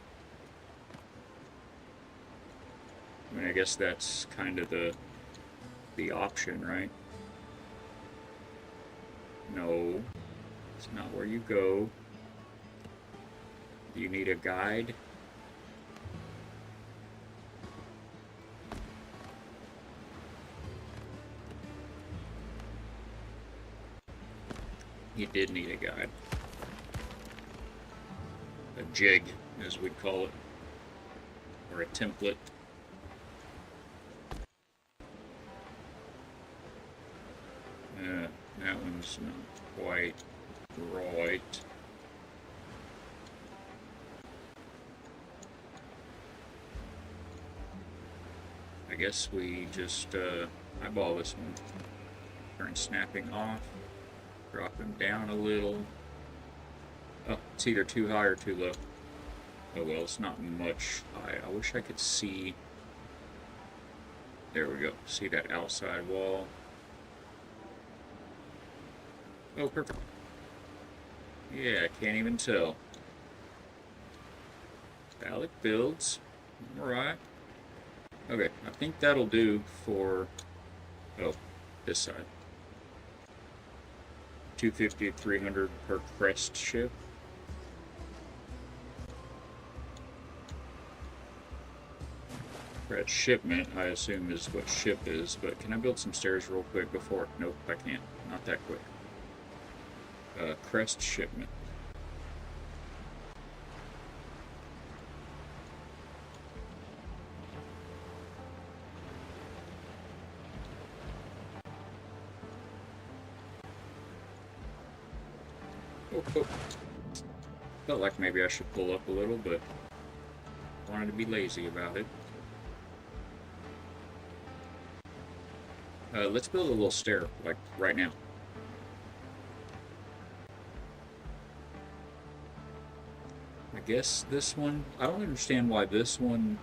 I mean, I guess that's kind of the option, right? No. It's not where you go. Do you need a guide? You did need a guide. A jig, as we'd call it. Or a template. That one's not quite right. I guess we just eyeball this one. Turn snapping off. Drop him down a little. Oh, it's either too high or too low. Oh well, it's not much high. I wish I could see. There we go. See that outside wall? Oh, perfect. Yeah, I can't even tell. Phallic builds. Alright. Okay, I think that'll do for... Oh, this side. 250 to 300 per crest ship. Crest shipment, I assume, is what ship is, but can I build some stairs real quick before? Nope, I can't. Not that quick. Crest shipment. Oh. Felt like maybe I should pull up a little, but wanted to be lazy about it. Let's build a little stair, like right now. I guess this one, I don't understand why this one,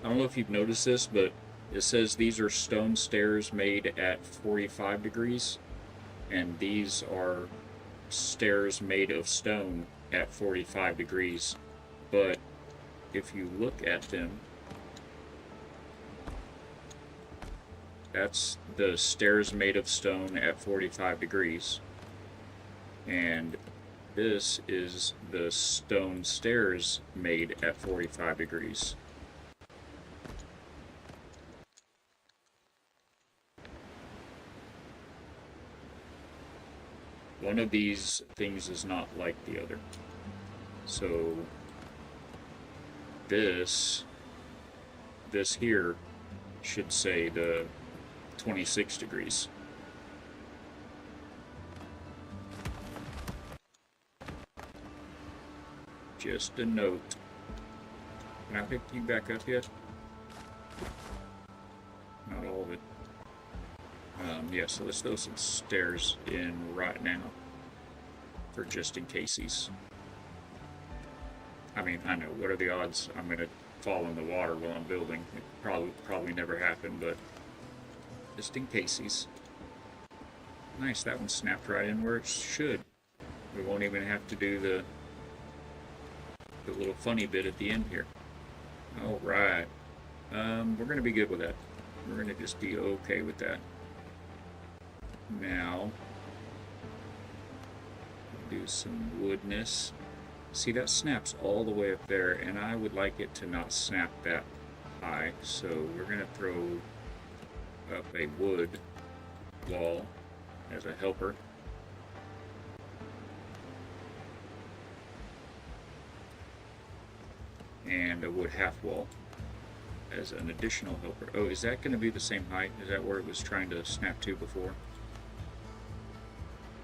I don't know if you've noticed this, but it says these are stone stairs made at 45 degrees, and these are stairs made of stone at 45 degrees. But if you look at them, that's the stairs made of stone at 45 degrees. And this is the stone stairs made at 45 degrees. One of these things is not like the other. So this here should say the 26 degrees. Just a note. Can I pick you back up yet? Not all of it. Yeah, so let's throw some stairs in right now for just in cases. I mean, I know, what are the odds I'm gonna fall in the water while I'm building? It probably never happened, but just in cases. Nice, that one snapped right in where it should. We won't even have to do the little funny bit at the end here. Alright. We're gonna be good with that. We're gonna just be okay with that. Now, do some woodness. See, that snaps all the way up there, and I would like it to not snap that high, so we're gonna throw up a wood wall as a helper. And a wood half wall as an additional helper. Oh, is that going to be the same height? Is that where it was trying to snap to before?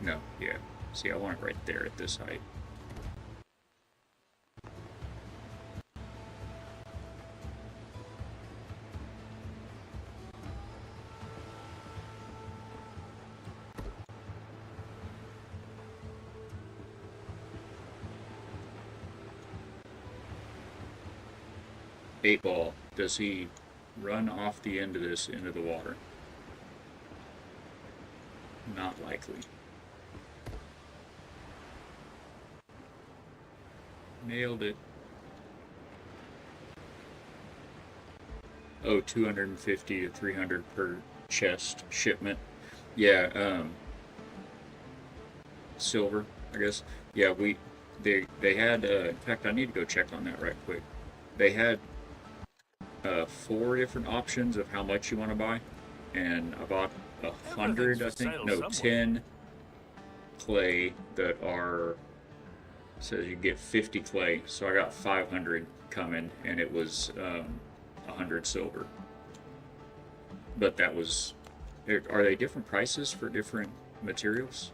No, yeah. See, I want it right there at this height. Eight ball, does he run off the end of this into the water? Not likely. Nailed it. Oh, 250 to 300 per chest shipment. Yeah, silver, I guess. Yeah, they had, in fact, I need to go check on that right quick. They had 4 different options of how much you want to buy, and I bought 100, I think, no, 10 clay that are, says you get 50 clay, so I got 500 coming, and it was 100 silver. But that was, are they different prices for different materials?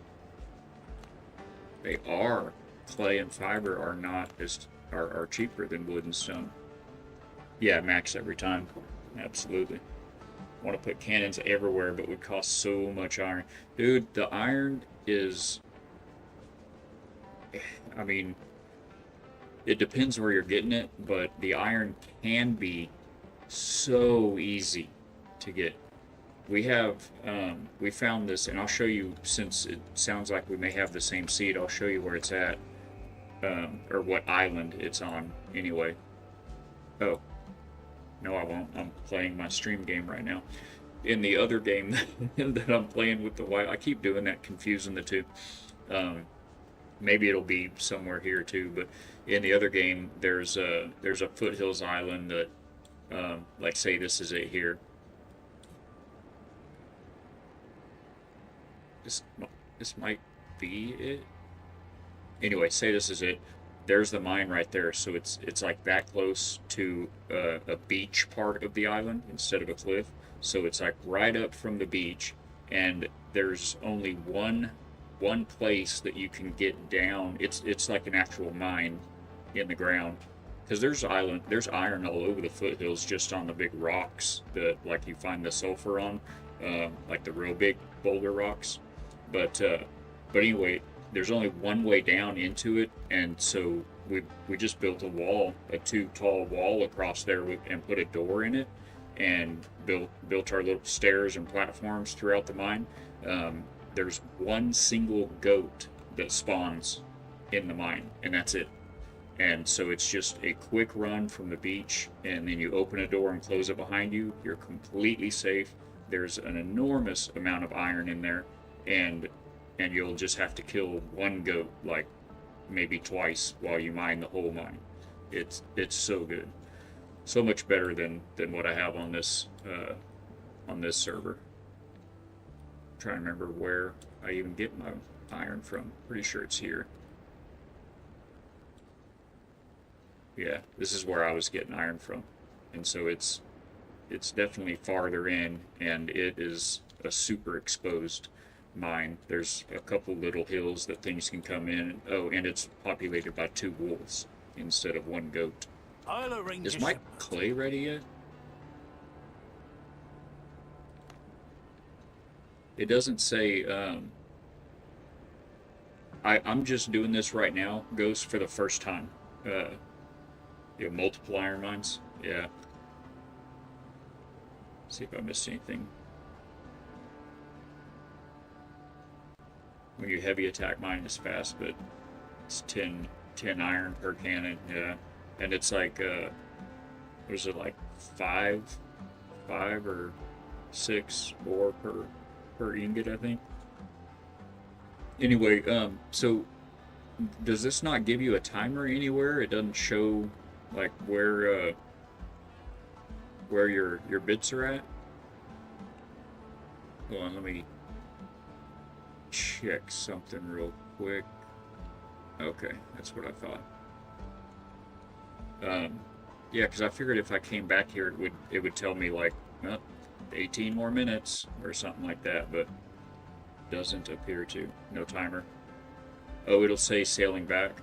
They are. Clay and fiber are not are cheaper than wood and stone. Yeah, max every time. Absolutely. Want to put cannons everywhere, but would cost so much iron. Dude, the iron is... I mean, it depends where you're getting it, but the iron can be so easy to get. We have, we found this, and I'll show you, since it sounds like we may have the same seed, I'll show you where it's at, or what island it's on, anyway. Oh. No, I won't. I'm playing my stream game right now. In the other game that I'm playing with the white, I keep doing that, confusing the two. Maybe it'll be somewhere here too, but in the other game, there's a foothills island that, like, say this is it here. This might be it. Anyway, say this is it. There's the mine right there, so it's like that close to a beach part of the island instead of a cliff. So it's like right up from the beach, and there's only one one place that you can get down. It's like an actual mine in the ground, because there's iron all over the foothills, just on the big rocks that like you find the sulfur on, like the real big boulder rocks. But anyway, there's only one way down into it, and so we just built a wall, a too tall wall across there, and put a door in it, and built our little stairs and platforms throughout the mine. There's one single goat that spawns in the mine, and that's it. And so it's just a quick run from the beach, and then you open a door and close it behind you. You're completely safe. There's an enormous amount of iron in there, and you'll just have to kill one goat like maybe twice while you mine the whole mine. It's so good, so much better than what I have on this server. I'm trying to remember where I even get my iron from. Pretty sure it's here. Yeah, this is where I was getting iron from, and so it's definitely farther in, and it is a super exposed mine. There's a couple little hills that things can come in. Oh, and it's populated by 2 wolves instead of 1 goat. I'll arrange Is a my shipment. clay ready yet? It doesn't say. I'm just doing this right now, Ghost, for the first time. Multiple iron mines. Yeah. See if I missed anything. When you heavy attack mine is fast, but it's 10 iron per cannon. Yeah, and it's like was it like 5 or 6 ore per ingot, I think. Anyway, so does this not give you a timer anywhere? It doesn't show like where your bits are at. Hold on, let me check something real quick. Okay, that's what I thought. Yeah, because I figured if I came back here, it would tell me like, well, 18 more minutes or something like that, but doesn't appear to. No timer. Oh, it'll say sailing back.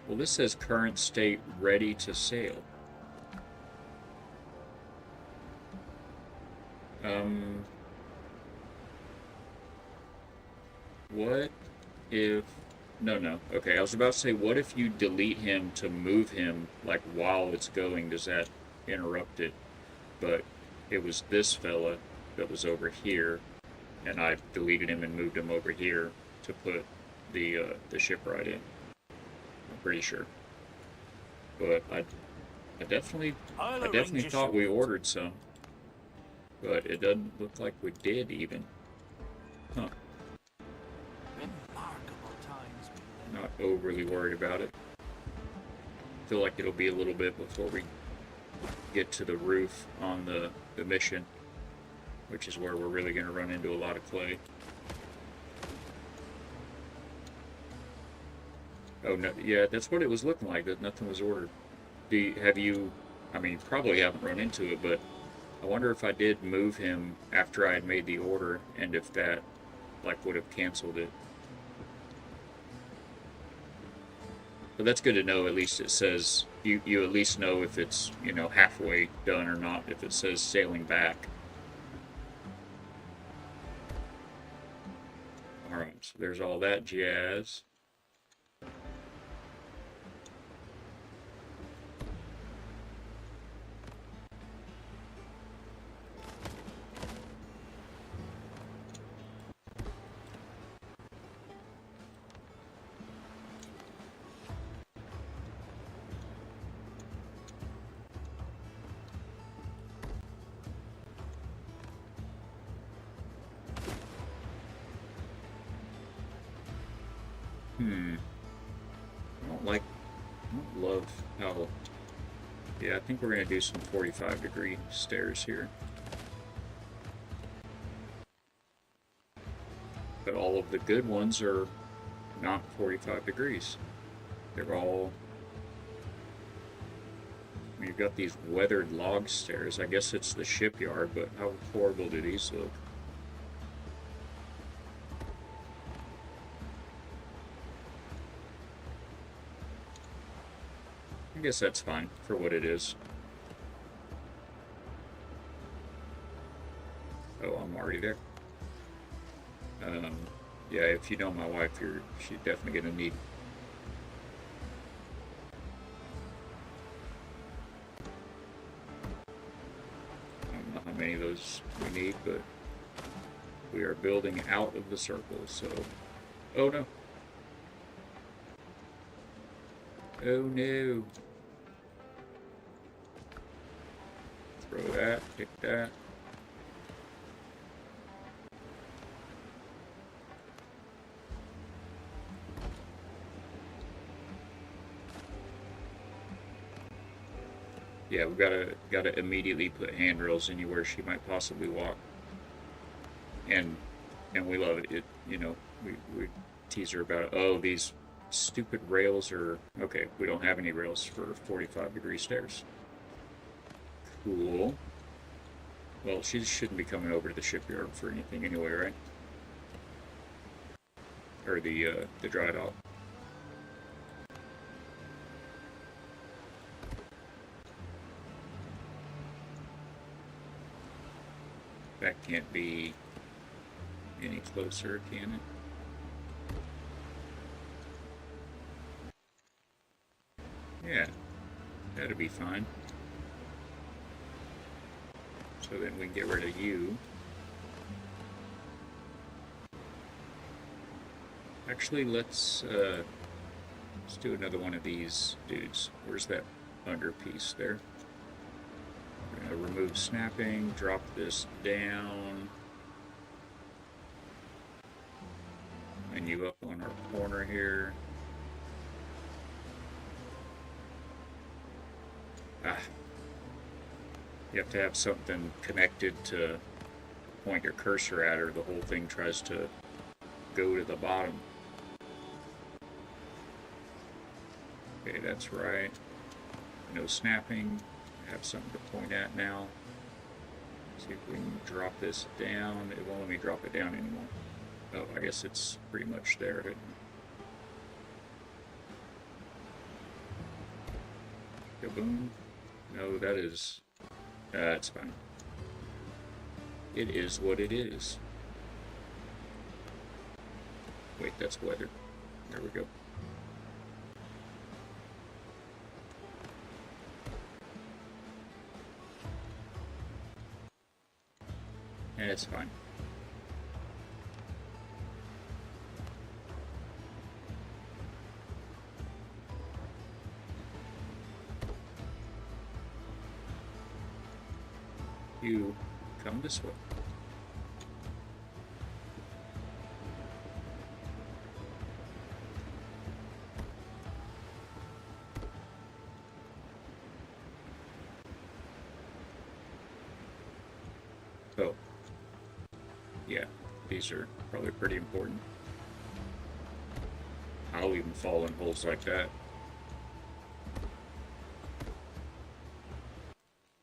Well, this says current state ready to sail. What if... No. Okay, I was about to say, what if you delete him to move him, like, while it's going? Does that interrupt it? But it was this fella that was over here, and I deleted him and moved him over here to put the shipwright in. I'm pretty sure. But I definitely thought we ordered some. But it doesn't look like we did even. Huh. Remarkable times. Not overly worried about it. Feel like it'll be a little bit before we get to the roof on the mission, which is where we're really going to run into a lot of clay. Oh no, yeah, that's what it was looking like. That nothing was ordered. Have you? I mean, probably haven't run into it, but I wonder if I did move him after I had made the order, and if that like would have canceled it. But that's good to know. At least it says you at least know if it's, you know, halfway done or not. If it says sailing back. All right, so there's all that jazz. I don't love how... Yeah, I think we're going to do some 45-degree stairs here. But all of the good ones are not 45 degrees. They're all... You've got these weathered log stairs. I guess it's the shipyard, but how horrible do these look? guess that's fine for what it is. Oh, I'm already there. Yeah, if you know my wife, she's definitely gonna need. I don't know how many of those we need, but we are building out of the circle, so... Oh no. Oh no. Throw that, pick that. Yeah, we gotta immediately put handrails anywhere she might possibly walk. And we love it. You know, we tease her about it. Oh, these stupid rails are okay. We don't have any rails for 45-degree stairs. Cool. Well, she shouldn't be coming over to the shipyard for anything anyway, right? Or the dry dock. That can't be any closer, can it? Yeah, that'll be fine. So then we can get rid of you. Actually, let's do another one of these dudes. Where's that under piece there? We're gonna remove snapping, drop this down. And you up on our corner here. You have to have something connected to point your cursor at, or the whole thing tries to go to the bottom. Okay, that's right. No snapping. Have something to point at now. See if we can drop this down. It won't let me drop it down anymore. Oh, I guess it's pretty much there. Kaboom. No, that's fine. It is what it is. Wait, that's weather. There we go. And it's fine. You come this way. Oh. Yeah, these are probably pretty important. I'll even fall in holes like that.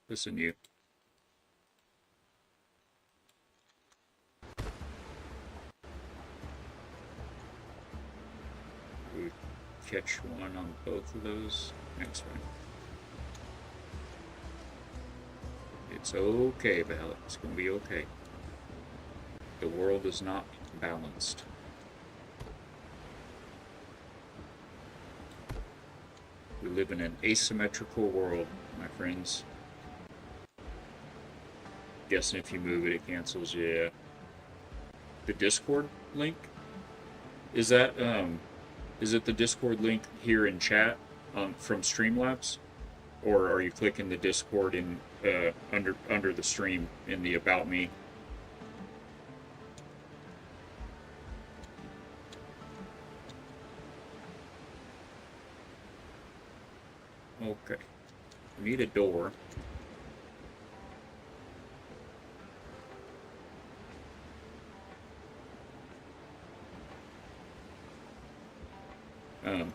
Listen, you. We catch one on both of those. That's fine. It's okay, Bella. It's gonna be okay. The world is not balanced. We live in an asymmetrical world, my friends. Guessing if you move it, it cancels. Yeah. The Discord link? Is that is it the Discord link here in chat from Streamlabs, or are you clicking the Discord in under the stream in the About Me? Okay. We need a door.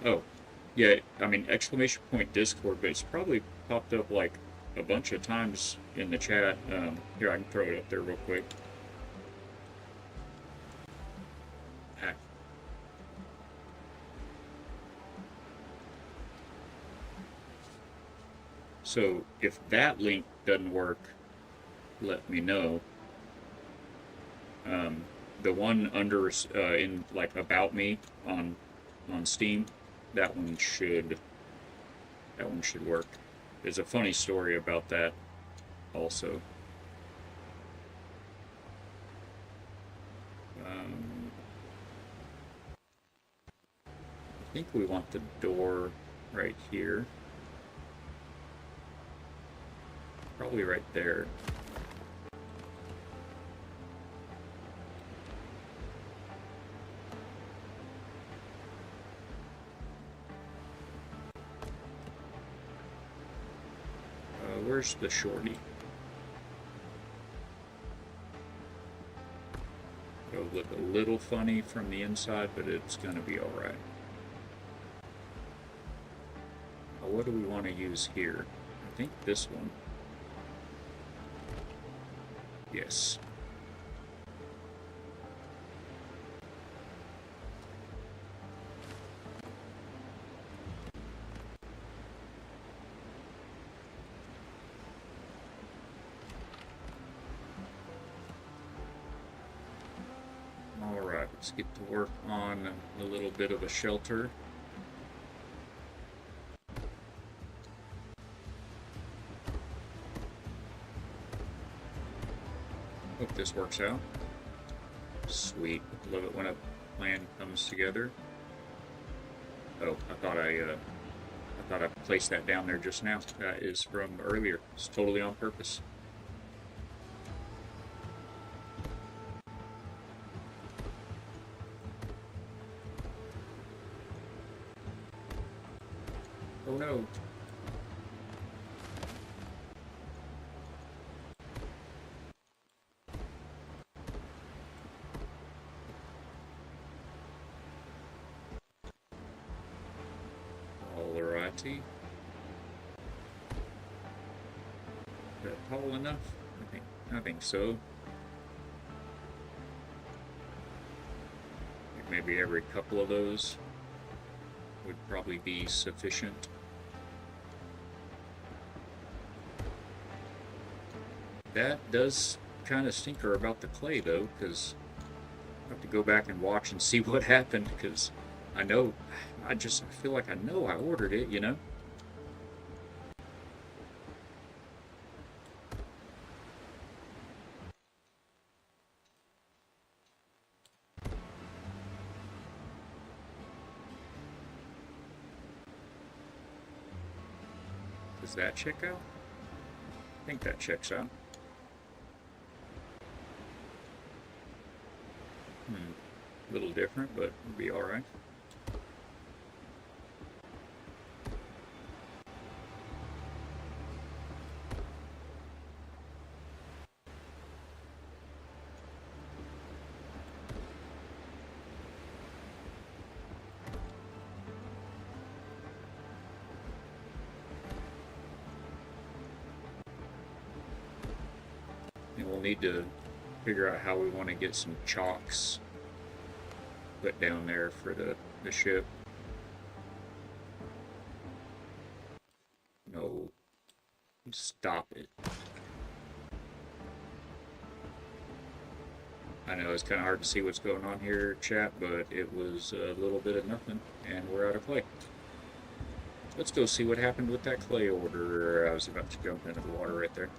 Oh, yeah, I mean, exclamation point Discord, but it's probably popped up like a bunch of times in the chat. Here, I can throw it up there real quick. So if that link doesn't work, let me know. The one under in like about me on Steam, that one should work. There's a funny story about that also. I think we want the door right here. Probably right there. Where's the shorty? It'll look a little funny from the inside, but it's gonna be alright. What do we want to use here? I think this one. Yes. Alright, let's get to work on a little bit of a shelter. Hope this works out. Sweet. Love it when a plan comes together. Oh, I thought I placed that down there just now. That is from earlier. It's totally on purpose. Oh no. Alrighty. Is that tall enough? I think so. Maybe every couple of those would probably be sufficient. That does kind of stinker about the clay though, because I have to go back and watch and see what happened, because I feel like I know I ordered it, you know? Does that check out? I think that checks out. A little different, but it'll be alright. And we'll need to figure out how we want to get some chocks put down there for the ship. No. Stop it. I know it's kind of hard to see what's going on here, chat, but it was a little bit of nothing, and we're out of clay. Let's go see what happened with that clay order. I was about to jump into the water right there.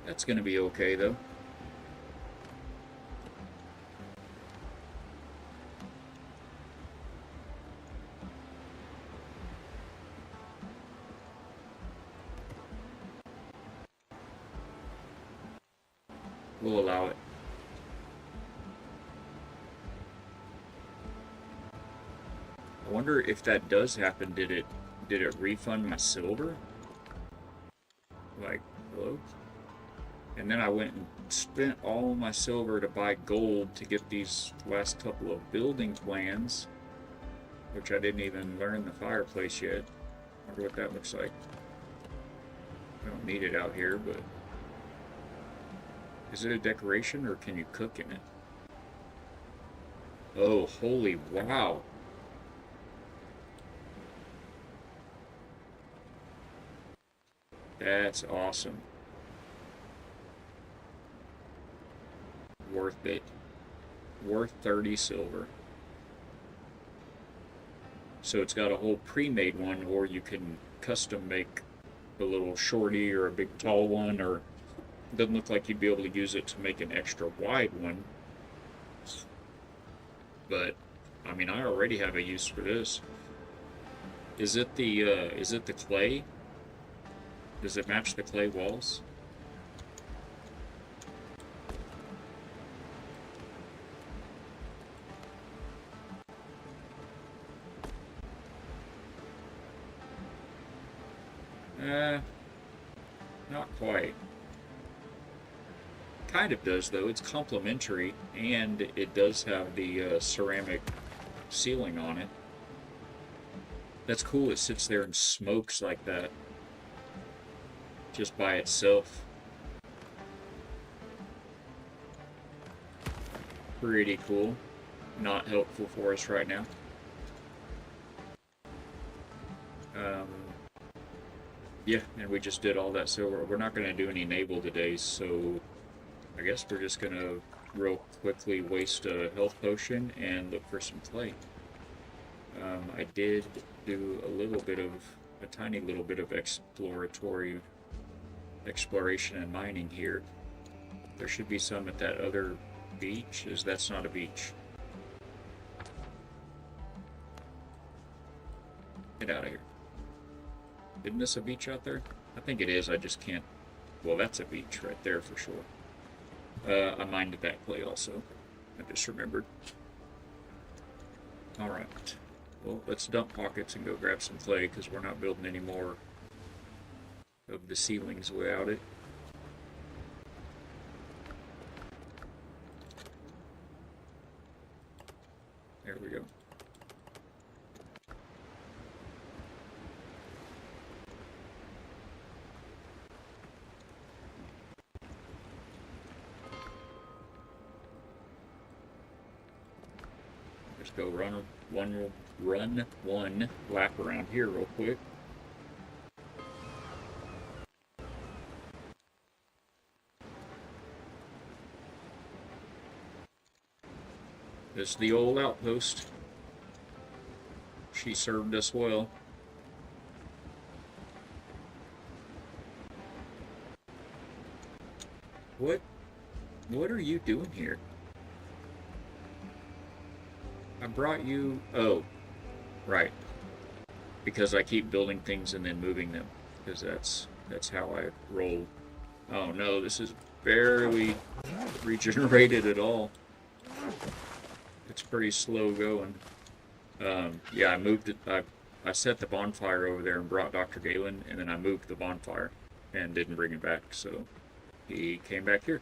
That's gonna be okay though. We'll allow it. I wonder if that does happen, did it refund my silver? Like, hello? And then I went and spent all my silver to buy gold to get these last couple of building plans, which I didn't even learn the fireplace yet. Wonder what that looks like. I don't need it out here, but is it a decoration or can you cook in it? Oh, holy wow. That's awesome. Worth it. Worth 30 silver. So it's got a whole pre-made one, or you can custom make a little shorty or a big tall one, or it doesn't look like you'd be able to use it to make an extra wide one. But I mean, I already have a use for this. Is it the clay? Does it match the clay walls? Not quite. Kind of does though. It's complementary, and it does have the ceramic ceiling on it. That's cool. It sits there and smokes like that, just by itself. Pretty cool. Not helpful for us right now. Yeah, and we just did all that, so we're not going to do any naval today, so I guess we're just going to real quickly waste a health potion and look for some clay. I did do a tiny little bit of exploration and mining here. There should be some at that other beach. That's not a beach. Get out of here. Isn't this a beach out there? I think it is, I just can't... Well, that's a beach right there for sure. I mined that clay also. I just remembered. Alright. Well, let's dump pockets and go grab some clay, because we're not building any more of the ceilings without it. There we go. Just go run one lap around here real quick. This is the old outpost. She served us well. What are you doing here? I brought you... Oh, right. Because I keep building things and then moving them. Because that's how I roll. Oh no, this is barely regenerated at all. It's pretty slow going. Yeah, I moved it. I set the bonfire over there and brought Dr. Galen, and then I moved the bonfire and didn't bring it back, so he came back here.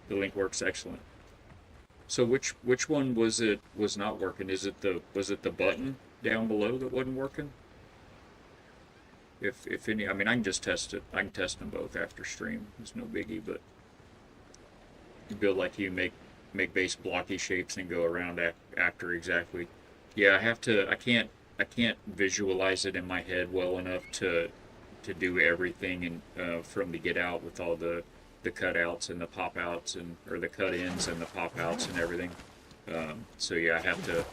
The link works excellent. So which one was not working? Was it the button down below that wasn't working? If any, I mean, I can just test it. I can test them both after stream. It's no biggie, but you build like you make base blocky shapes and go around after exactly. Yeah, I can't visualize it in my head well enough to do everything and from the get out with all the cutouts and the pop outs or the cut ins and the pop outs and everything. So yeah, I have to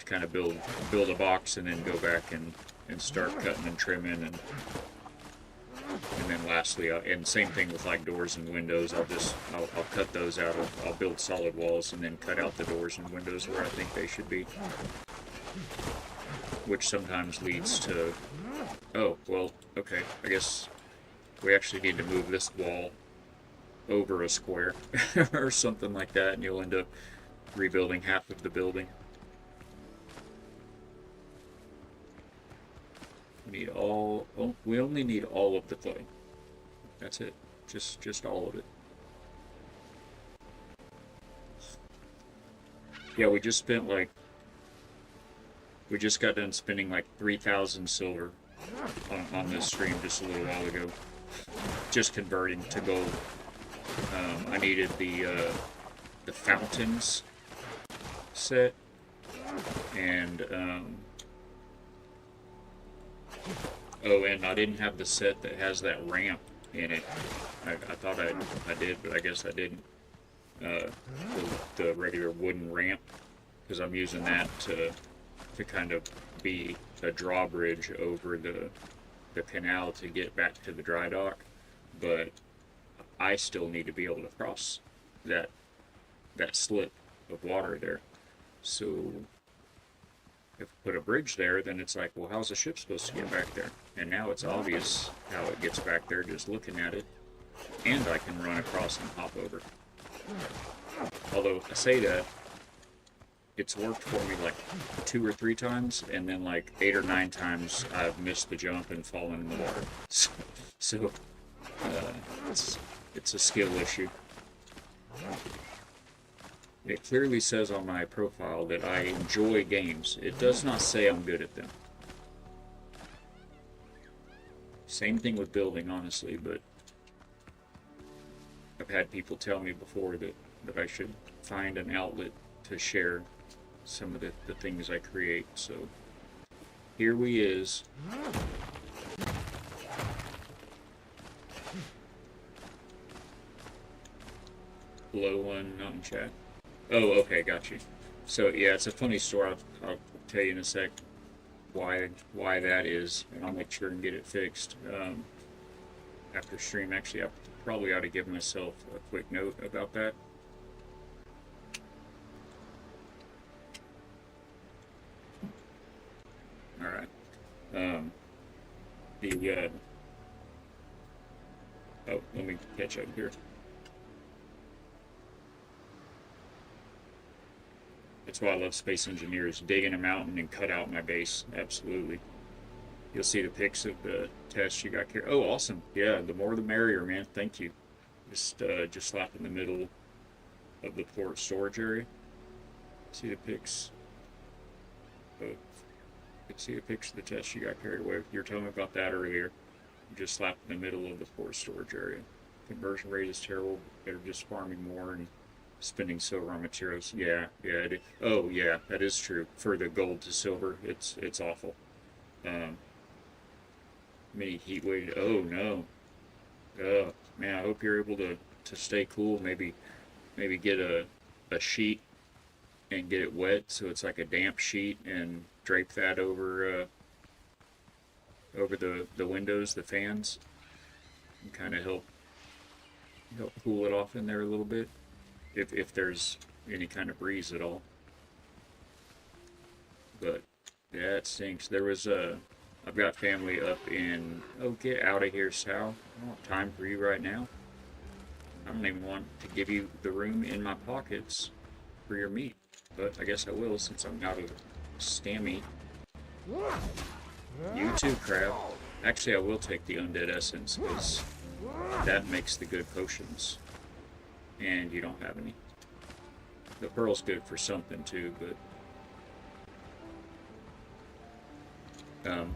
kind of build a box and then go back and start cutting and trimming and then lastly, and same thing with like doors and windows. I'll cut those out. I'll build solid walls and then cut out the doors and windows where I think they should be, which sometimes leads to, oh well, okay, I guess we actually need to move this wall over a square or something like that, and you'll end up rebuilding half of the building. We only need all of the clay. That's it. Just all of it. Yeah, we just got done spending like 3,000 silver on this stream just a little while ago, just converting to gold. I needed the fountains set, and oh, and I didn't have the set that has that ramp in it. I thought I did, but I guess I didn't. The regular wooden ramp, because I'm using that to kind of be a drawbridge over the canal to get back to the dry dock, but I still need to be able to cross that slip of water there. So if I put a bridge there, then it's like, well, how's the ship supposed to get back there? And now it's obvious how it gets back there just looking at it, and I can run across and hop over. Although I say that, it's worked for me like 2 or 3 times, and then like 8 or 9 times I've missed the jump and fallen in the water. So it's a skill issue. It clearly says on my profile that I enjoy games. It does not say I'm good at them. Same thing with building, honestly, but I've had people tell me before that I should find an outlet to share some of the things I create. So here we is. Below one, not in chat. Oh, okay, got you. So yeah, it's a funny story. I'll tell you in a sec why that is, and I'll make sure and get it fixed after stream. Actually, I probably ought to give myself a quick note about that. All right. Oh, let me catch up here. That's why I love Space Engineers. Dig in a mountain and cut out my base. Absolutely. You'll see the pics of the test you got here. Oh, awesome. Yeah, the more the merrier, man. Thank you. Just slap in the middle of the port storage area. See the pics of... See the pics of the test you got carried away. You were telling me about that earlier. Just slap in the middle of the port storage area. Conversion rate is terrible. They're just farming more and spending silver on materials. Yeah, oh yeah, that is true. For the gold to silver, it's awful. Mini heat weighted. Oh no. Oh man, I hope you're able to stay cool. Maybe get a sheet and get it wet so it's like a damp sheet, and drape that over the windows, the fans, and kind of help cool it off in there a little bit. If there's any kind of breeze at all. But yeah, it stinks. There was I've got family up in, oh, get out of here, Sal. I don't have time for you right now. I don't even want to give you the room in my pockets for your meat, but I guess I will since I'm out of stammy. You too, Crab. Actually, I will take the undead essence because that makes the good potions. And you don't have any. The pearl's good for something too, but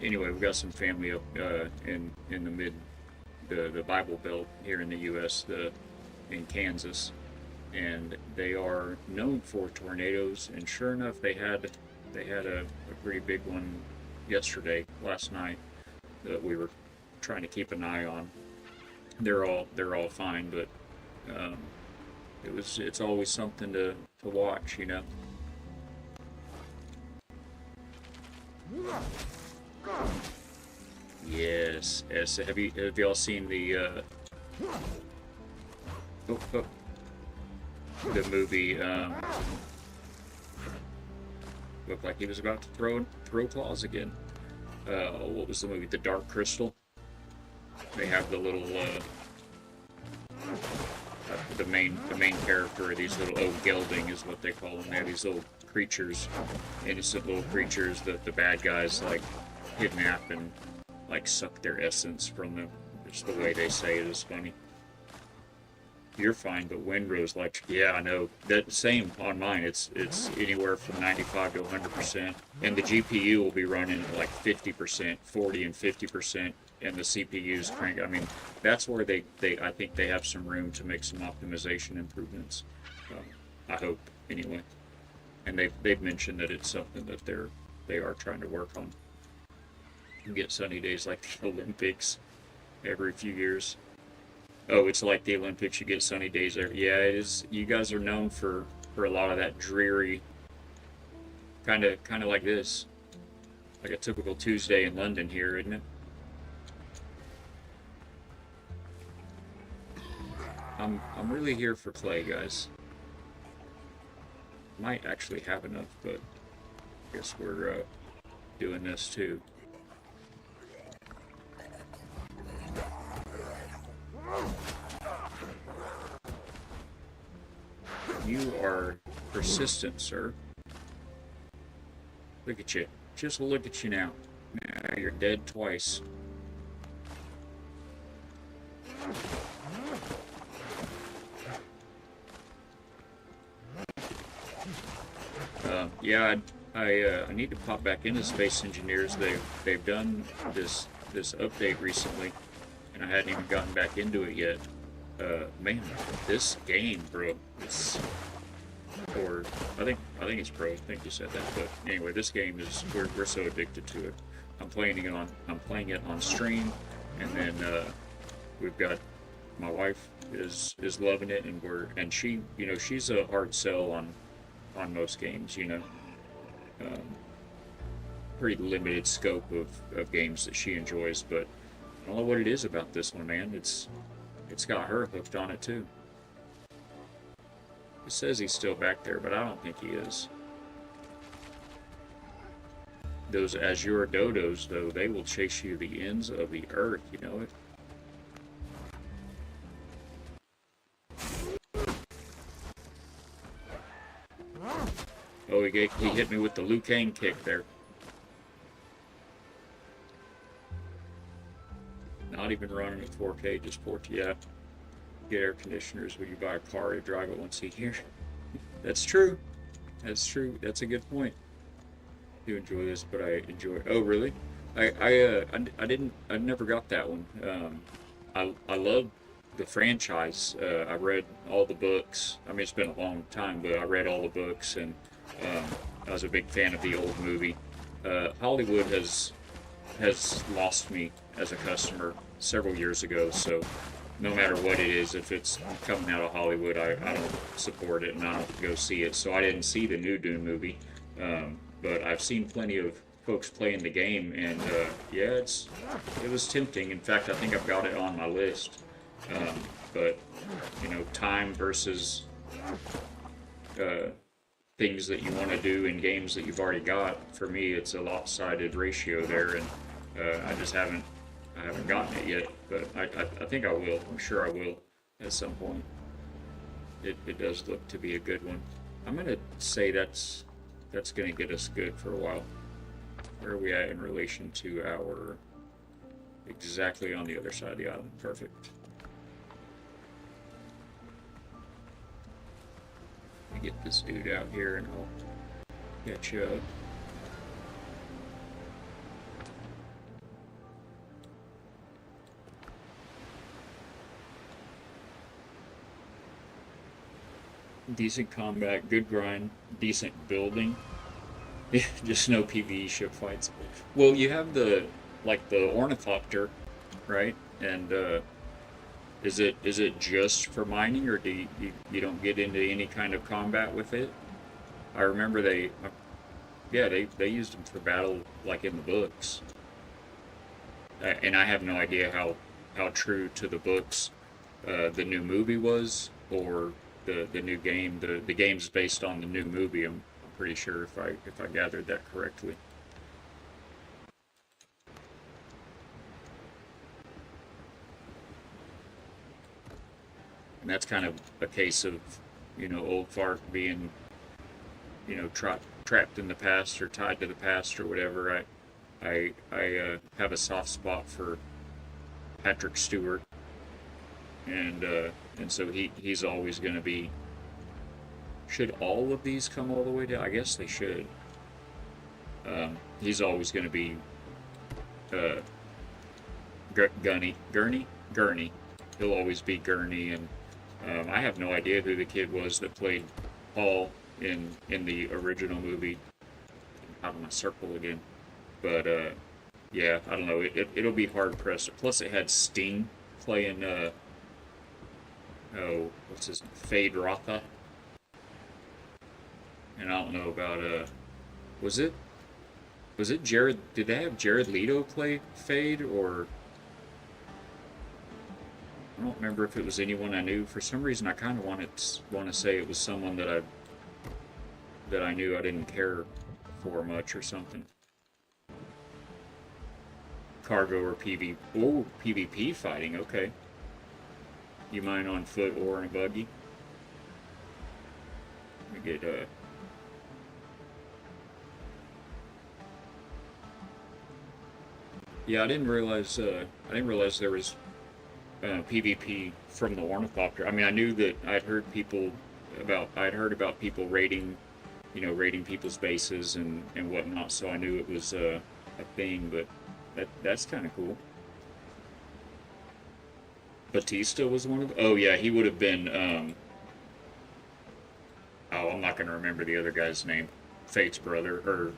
anyway, we've got some family up in the Bible Belt here in the U.S. In Kansas, and they are known for tornadoes. And sure enough, they had a pretty big one last night that we were trying to keep an eye on. They're all fine, but it's always something to watch, you know. Yes. Have y'all seen the the movie? Looked like he was about to throw claws again. What was the movie? The Dark Crystal. They have the little the main character, these little gelding is what they call them. They have these little creatures, innocent little creatures that the bad guys like kidnap and like suck their essence from them. Just the way they say it is funny. you're fine, but Windrose, like, yeah, I know that same on mine. It's anywhere from 95 to 100%, and the GPU will be running at like 50%, 40 and 50%, and the CPU's crank. I mean, that's where they I think they have some room to make some optimization improvements. I hope anyway, and they've mentioned that it's something that they are trying to work on. You get sunny days like the Olympics every few years. Oh, it's like the Olympics. You get sunny days there. Yeah, it is. You guys are known for a lot of that dreary kind of like this, like a typical Tuesday in London here, isn't it? I'm really here for clay, guys. Might actually have enough, but I guess we're doing this too. You are persistent, sir. Look at you. Just look at you now. Now you're dead twice. Yeah, I need to pop back into Space Engineers. They've done this update recently, and I hadn't even gotten back into it yet. Man, this game, bro, it's, or I think it's pro. I think you said that, but anyway, this game is we're so addicted to it. I'm playing it on stream, and then we've got my wife is loving it, and she, you know, she's a hard sell on most games, you know. Pretty limited scope of games that she enjoys, but I don't know what it is about this one, man. It's got her hooked on it too. It says he's still back there, but I don't think he is. Those azure dodos, though, they will chase you to the ends of the earth, you know it? Oh, he hit me with the Liu Kang kick there. Not even running at 4K, just 4K. Yeah. Get air conditioners when you buy a car to drive it once a year. That's true. That's true. That's a good point. I do enjoy this, but I enjoy. Oh, really? I never got that one. I love the franchise. I read all the books. I mean, it's been a long time, but I read all the books, and I was a big fan of the old movie. Hollywood has lost me as a customer several years ago, so no matter what it is, if it's coming out of Hollywood, I don't support it and I don't go see it. So I didn't see the new Dune movie, but I've seen plenty of folks playing the game, and yeah, it was tempting. In fact, I think I've got it on my list. But you know, time versus things that you want to do in games that you've already got. For me, it's a lopsided ratio there, and I haven't gotten it yet, but I think I will. I'm sure I will at some point. It does look to be a good one. I'm gonna say that's gonna get us good for a while. Where are we at in relation to our exactly on the other side of the island? Perfect. Let me get this dude out here and I'll catch you up. Decent combat, good grind, decent building. Just no PvE ship fights. Well, you have the ornithopter, right? And is it just for mining, or do you don't get into any kind of combat with it? I remember they used them for battle, like in the books. And I have no idea how true to the books the new movie was, or the new game. The game's based on the new movie. I'm pretty sure if I gathered that correctly. And that's kind of a case of, you know, old fart being, you know, trapped in the past or tied to the past or whatever. I have a soft spot for Patrick Stewart and and so he's always going to be. Should all of these come all the way down? I guess they should. He's always going to be uh, Gurney. He'll always be Gurney, and I have no idea who the kid was that played Paul in the original movie. Out of my circle again, but yeah, I don't know. It'll be hard pressed. Plus, it had Sting playing what's his name? Fade Rotha, and I don't know about was it Jared? Did they have Jared Leto play Fade, or I don't remember if it was anyone I knew. For some reason, I kind of want to say it was someone that I knew I didn't care for much or something. Cargo or PvP? Oh, PvP fighting. Okay. You mind on foot or in a buggy? Let me get Yeah, I didn't realize there was PvP from the ornithopter. I mean, I knew that I'd heard about people raiding, raiding people's bases and whatnot. So I knew it was a thing, but that's kind of cool. Batista was one of. Oh yeah, he would have been. Oh, I'm not gonna remember the other guy's name. Fate's brother, or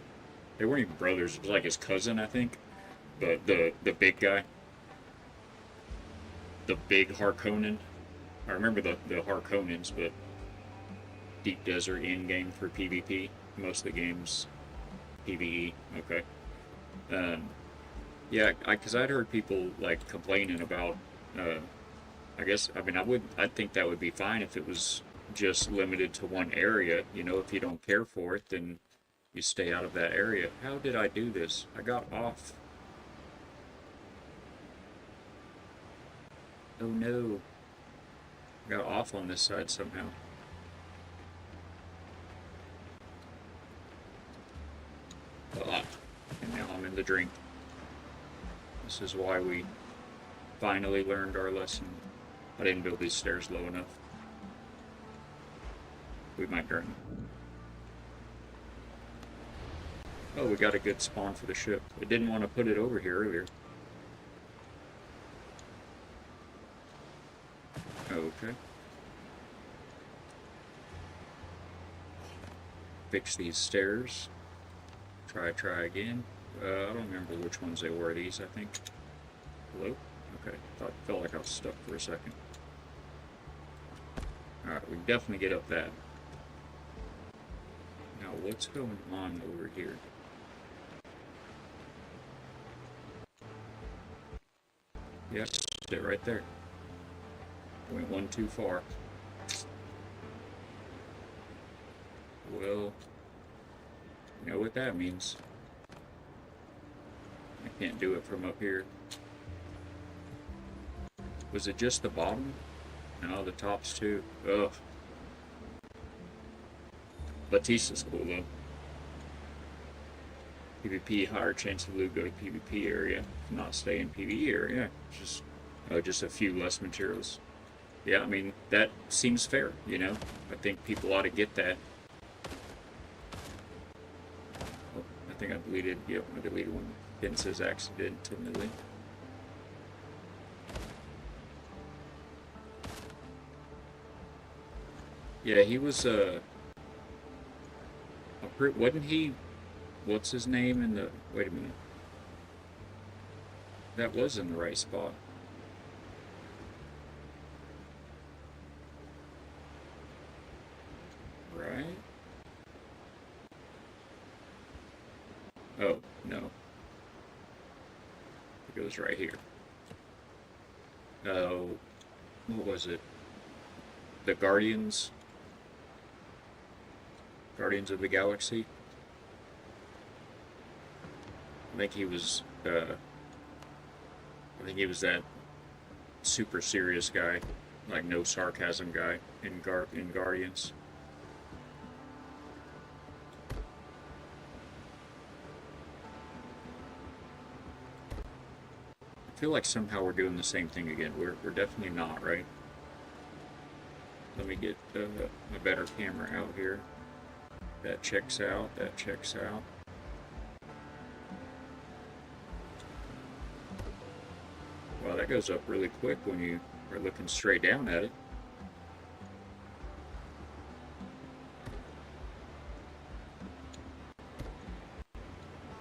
they weren't even brothers. It was like his cousin, I think. But the big guy, the big Harkonnen. I remember the Harkonnens, but Deep Desert in game for PvP. Most of the games PvE. Okay. Yeah, because I'd heard people like complaining about. I'd think that would be fine if it was just limited to one area. If you don't care for it, then you stay out of that area. How did I do this? I got off. Oh no. I got off on this side somehow. And now I'm in the drink. This is why we finally learned our lesson. I didn't build these stairs low enough. We might learn. Oh, we got a good spawn for the ship. It didn't want to put it over here earlier. Okay. Fix these stairs. Try again. I don't remember which ones they were. These, I think. Hello? Okay. Felt like I was stuck for a second. Alright, we can definitely get up that. Now, what's going on over here? Yep, sit right there. Went one too far. Well, you know what that means. I can't do it from up here. Was it just the bottom? No, the tops too. Ugh. Batista's cool though. PvP, higher chance of loot, go to PvP area. Not stay in PvE area. Just a few less materials. Yeah, I mean, that seems fair, I think people ought to get that. Oh, I think I deleted, yep, I deleted one. It says accidentally. Yeah, he was, wasn't he, what's his name in the, wait a minute. That was in the right spot. Right? Oh, no. It goes right here. Oh, what was it? The Guardians of the Galaxy. I think he was that super serious guy, like no sarcasm guy in Guardians. I feel like somehow we're doing the same thing again. We're definitely not, right? Let me get a better camera out here. That checks out. That checks out. Wow, that goes up really quick when you are looking straight down at it.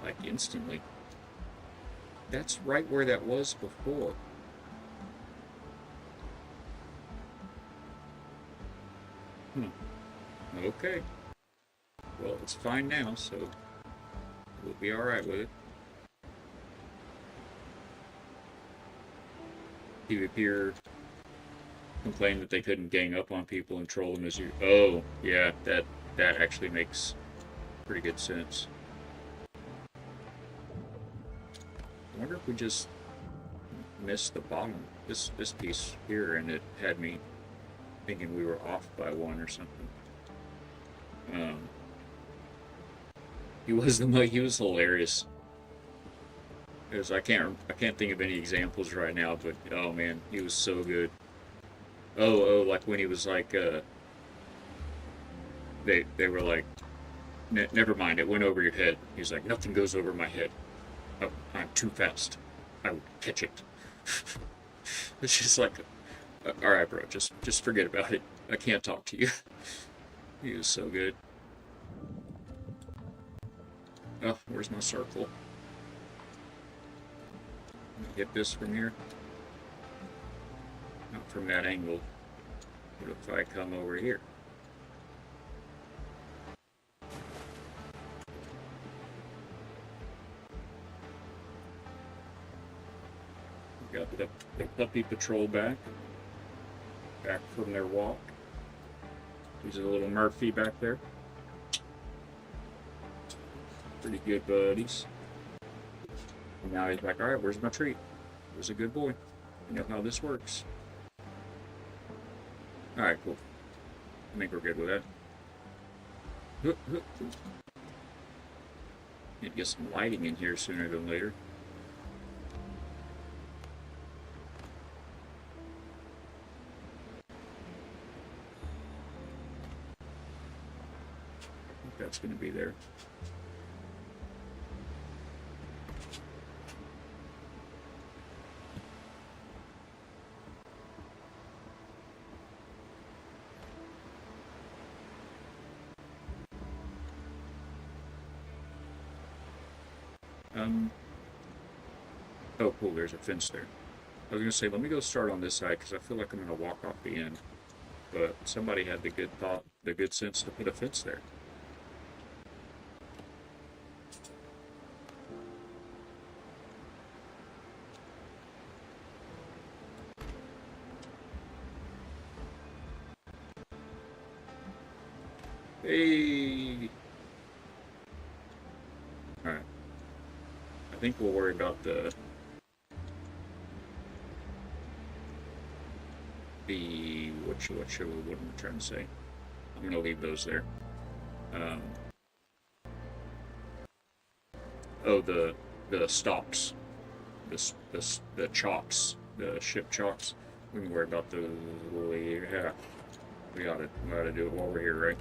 Like instantly. That's right where that was before. Okay. Well, it's fine now, so we'll be alright with it. PvPer complained that they couldn't gang up on people and troll them as you. Oh, yeah, that actually makes pretty good sense. I wonder if we just missed the bottom, this piece here, and it had me thinking we were off by one or something. He was hilarious. I can't think of any examples right now, but oh man, he was so good. Oh, like when he was like, they were like, never mind, it went over your head. He's like, nothing goes over my head. Oh, I'm too fast. I will catch it. It's just like, all right, bro, just forget about it. I can't talk to you. He was so good. Oh, where's my circle? Get this from here. Not from that angle. What if I come over here? We got the puppy patrol back from their walk. He's a little Murphy back there. Pretty good buddies. And now he's like, all right, where's my treat? Where's a good boy? You know how this works. All right, cool. I think we're good with that. Need to get some lighting in here sooner than later. I think that's going to be there. Oh, cool, there's a fence there. I was going to say, let me go start on this side, because I feel like I'm going to walk off the end. But somebody had the good sense to put a fence there. Hey! Alright. I think we'll worry about the what am I trying to say? I'm gonna leave those there. Oh, the stalks, the chalks, the ship chalks. We can worry about those later. Yeah, we ought to do it while we're here, right?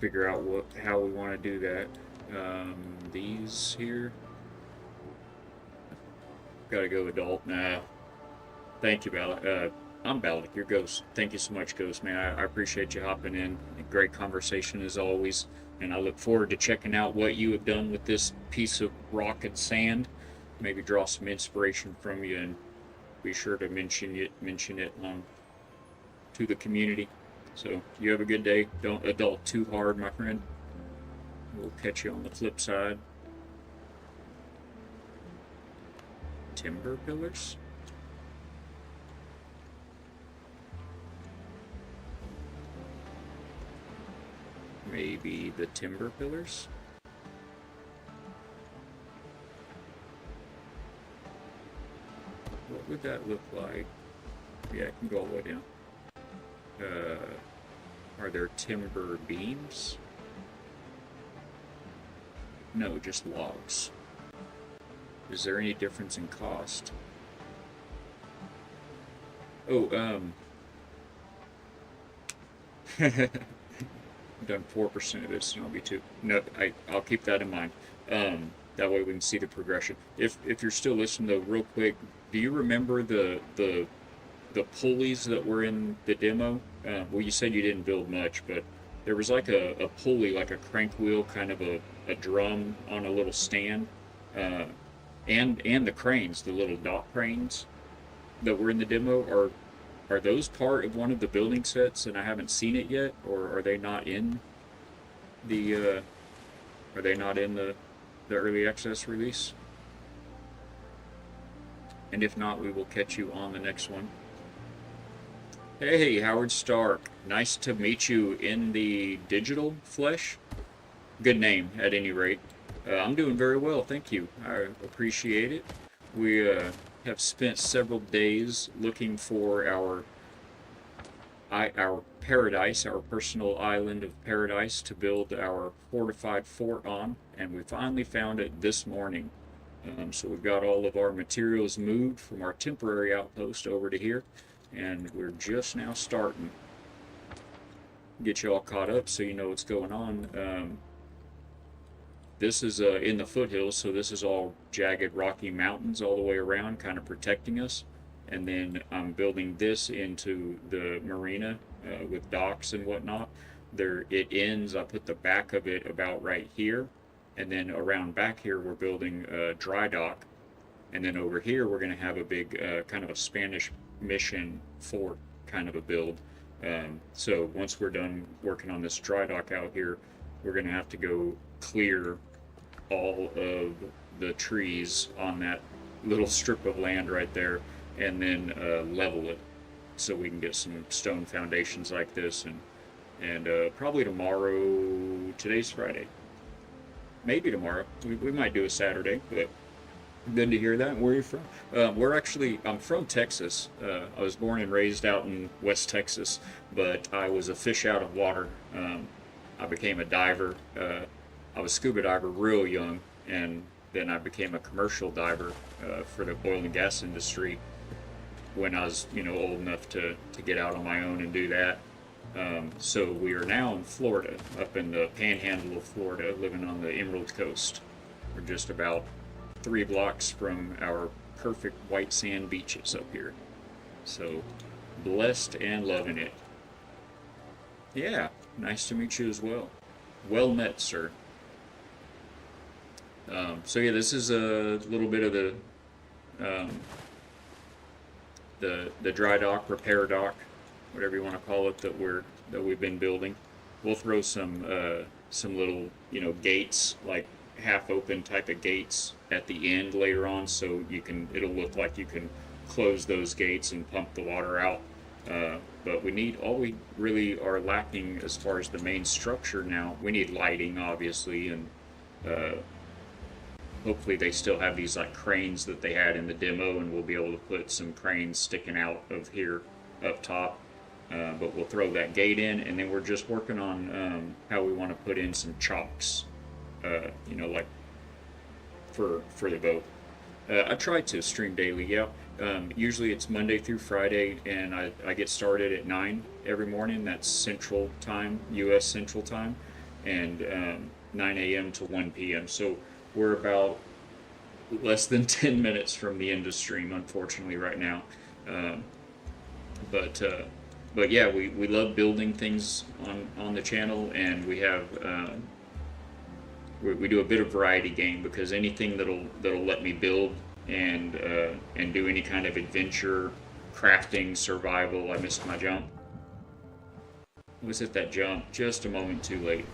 Figure out how we want to do that. These here. Gotta go adult. Nah. Thank you, Balak. I'm Balak, your ghost. Thank you so much, Ghost, man. I appreciate you hopping in. Great conversation as always. And I look forward to checking out what you have done with this piece of rock and sand. Maybe draw some inspiration from you, and be sure to mention it to the community. So you have a good day. Don't adult too hard, my friend. We'll catch you on the flip side. Timber pillars? Maybe the timber pillars? What would that look like? Yeah, I can go all the way down. Are there timber beams? No, just logs. Is there any difference in cost? Oh, Done 4% of this, and I'll be 2. No, I'll keep that in mind. That way we can see the progression. If you're still listening though, real quick, do you remember the pulleys that were in the demo? Well, you said you didn't build much, but there was like a pulley, like a crank wheel, kind of a drum on a little stand, uh, and the cranes, the little dock cranes that were in the demo. Are those part of one of the building sets, and I haven't seen it yet, or are they not in the the early access release? And if not, we will catch you on the next one. Hey, Howard Stark. Nice to meet you in the digital flesh. Good name, at any rate. I'm doing very well, thank you. I appreciate it. We have spent several days looking for our paradise, our personal island of paradise to build our fortified fort on, and we finally found it this morning. So we've got all of our materials moved from our temporary outpost over to here, and we're just now starting. Get you all caught up so you know what's going on. This is in the foothills, so this is all jagged rocky mountains all the way around, kind of protecting us. And then I'm building this into the marina with docks and whatnot. There it ends. I put the back of it about right here, and then around back here we're building a dry dock, and then over here we're going to have a big kind of a Spanish mission fort kind of a build. So once we're done working on this dry dock out here, we're going to have to go clear all of the trees on that little strip of land right there, and then level it so we can get some stone foundations like this. And probably tomorrow. Today's Friday. Maybe tomorrow. We might do a Saturday, but good to hear that. Where are you from? I'm from Texas. I was born and raised out in West Texas, but I was a fish out of water. I became a diver. I was scuba diver real young, and then I became a commercial diver for the oil and gas industry when I was, old enough to get out on my own and do that. So we are now in Florida, up in the panhandle of Florida, living on the Emerald Coast. We're just about 3 blocks from our perfect white sand beaches up here. So blessed and loving it. Yeah, nice to meet you as well. Well met, sir. So yeah, this is a little bit of the dry dock, repair dock, whatever you want to call it, that we've been building. We'll throw some little gates, like half open type of gates at the end later on, so it'll look like you can close those gates and pump the water out. But all we really are lacking as far as the main structure now. We need lighting, obviously, and hopefully they still have these like cranes that they had in the demo, and we'll be able to put some cranes sticking out of here up top. But we'll throw that gate in, and then we're just working on how we want to put in some chocks, like for the boat. I try to stream daily, yeah. Usually it's Monday through Friday, and I get started at 9 every morning. That's Central Time, U.S. Central Time, and 9 a.m. to 1 p.m. So we're about less than 10 minutes from the end of stream, unfortunately, right now. But yeah, we love building things on the channel, and we have we do a bit of variety game, because anything that'll let me build and do any kind of adventure, crafting, survival. I missed my jump. Was it that jump? Just a moment too late.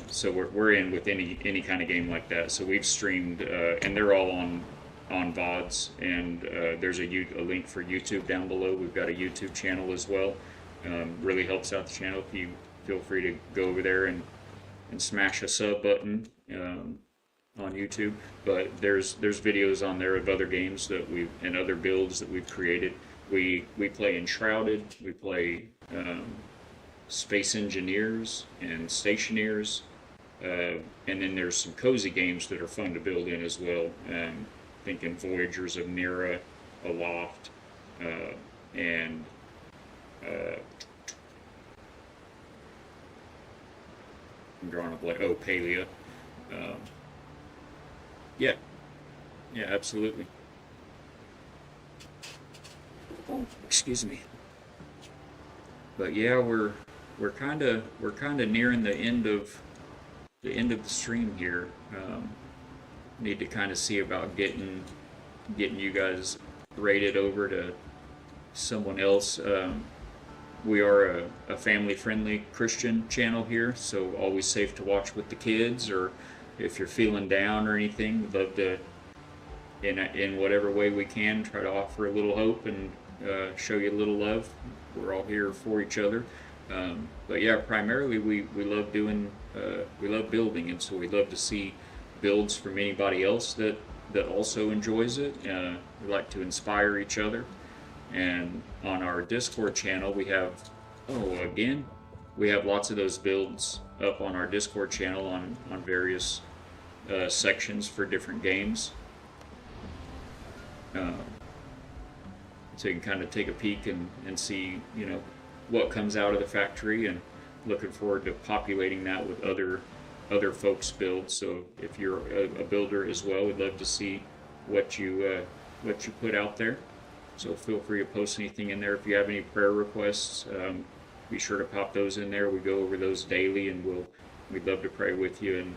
So we're in with any kind of game like that. So we've streamed, and they're all on VODs, and there's a link for YouTube down below. We've got a YouTube channel as well. Really helps out the channel if you feel free to go over there and smash a sub button on YouTube. But there's videos on there of other games and other builds that we've created. We play Enshrouded. We play Space Engineers and Stationeers, and then there's some cozy games that are fun to build in as well. Thinking Voyagers of Mira, Aloft, and I'm drawing up like, oh, Palea. Um, yeah, yeah, absolutely. Oh, excuse me. But yeah, we're kind of nearing the end of the stream here. Need to kind of see about getting you guys rated over to someone else. We are a family-friendly Christian channel here, so always safe to watch with the kids, or if you're feeling down or anything, we'd love to, in whatever way we can, try to offer a little hope and show you a little love. We're all here for each other. But yeah, primarily we love we love building, and so we love to see builds from anybody else that also enjoys it. We like to inspire each other. And on our Discord channel, we have lots of those builds up on our Discord channel on various sections for different games. Um, so you can kind of take a peek and see, what comes out of the factory, and looking forward to populating that with other folks' builds. So if you're a builder as well, we'd love to see what you put out there. So feel free to post anything in there. If you have any prayer requests, be sure to pop those in there. We go over those daily, and we'd love to pray with you. And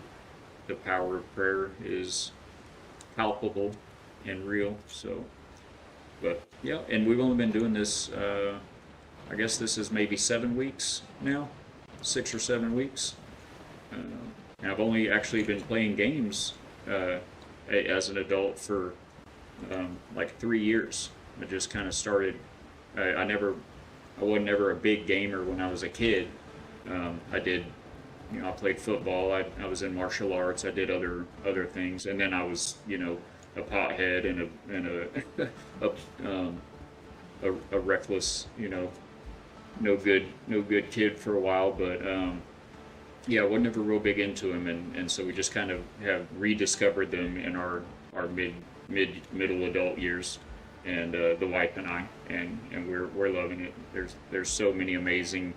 the power of prayer is palpable and real. So, but yeah, and we've only been doing this. I guess this is maybe 7 weeks now, 6 or 7 weeks. And I've only actually been playing games as an adult for like 3 years. I just kind of started. I wasn't ever a big gamer when I was a kid. I did, I played football. I was in martial arts. I did other things, and then I was, a pothead and a reckless, no good kid for a while. But yeah, I wasn't ever real big into them, and so we just kind of have rediscovered them in our middle adult years. And the wife and I, and we're loving it. There's so many amazing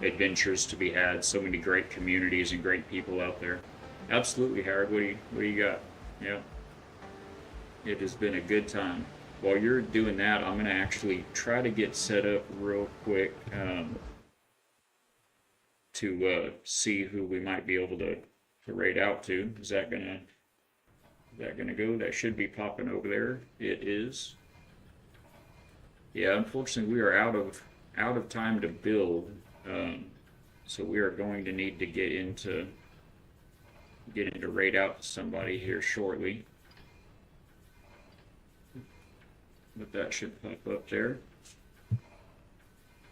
adventures to be had, so many great communities and great people out there. Absolutely, Howard. What do you got? Yeah, it has been a good time. While you're doing that, I'm gonna actually try to get set up real quick to see who we might be able to raid out to. Is that gonna go? That should be popping over there. It is. Yeah, unfortunately, we are out of time to build, so we are going to need to get into raid out to somebody here shortly. But that should pop up there,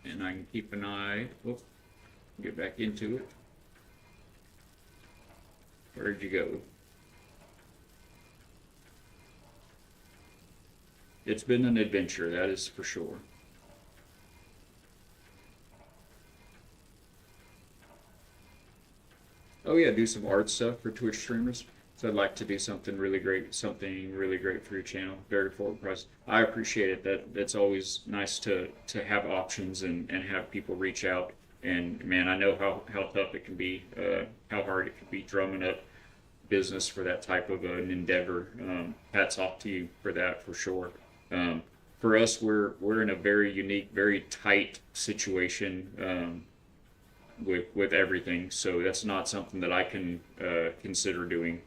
and I can keep an eye. Whoop, get back into it. Where'd you go? It's been an adventure, that is for sure. Oh yeah, do some art stuff for Twitch streamers. So I'd like to do something really great for your channel. Very forward press. I appreciate it. That's always nice to have options and have people reach out. And man, I know how tough it can be, how hard it can be drumming up business for that type of an endeavor. Hats off to you for that, for sure. For us, we're in a very unique, very tight situation with everything. So that's not something that I can consider doing.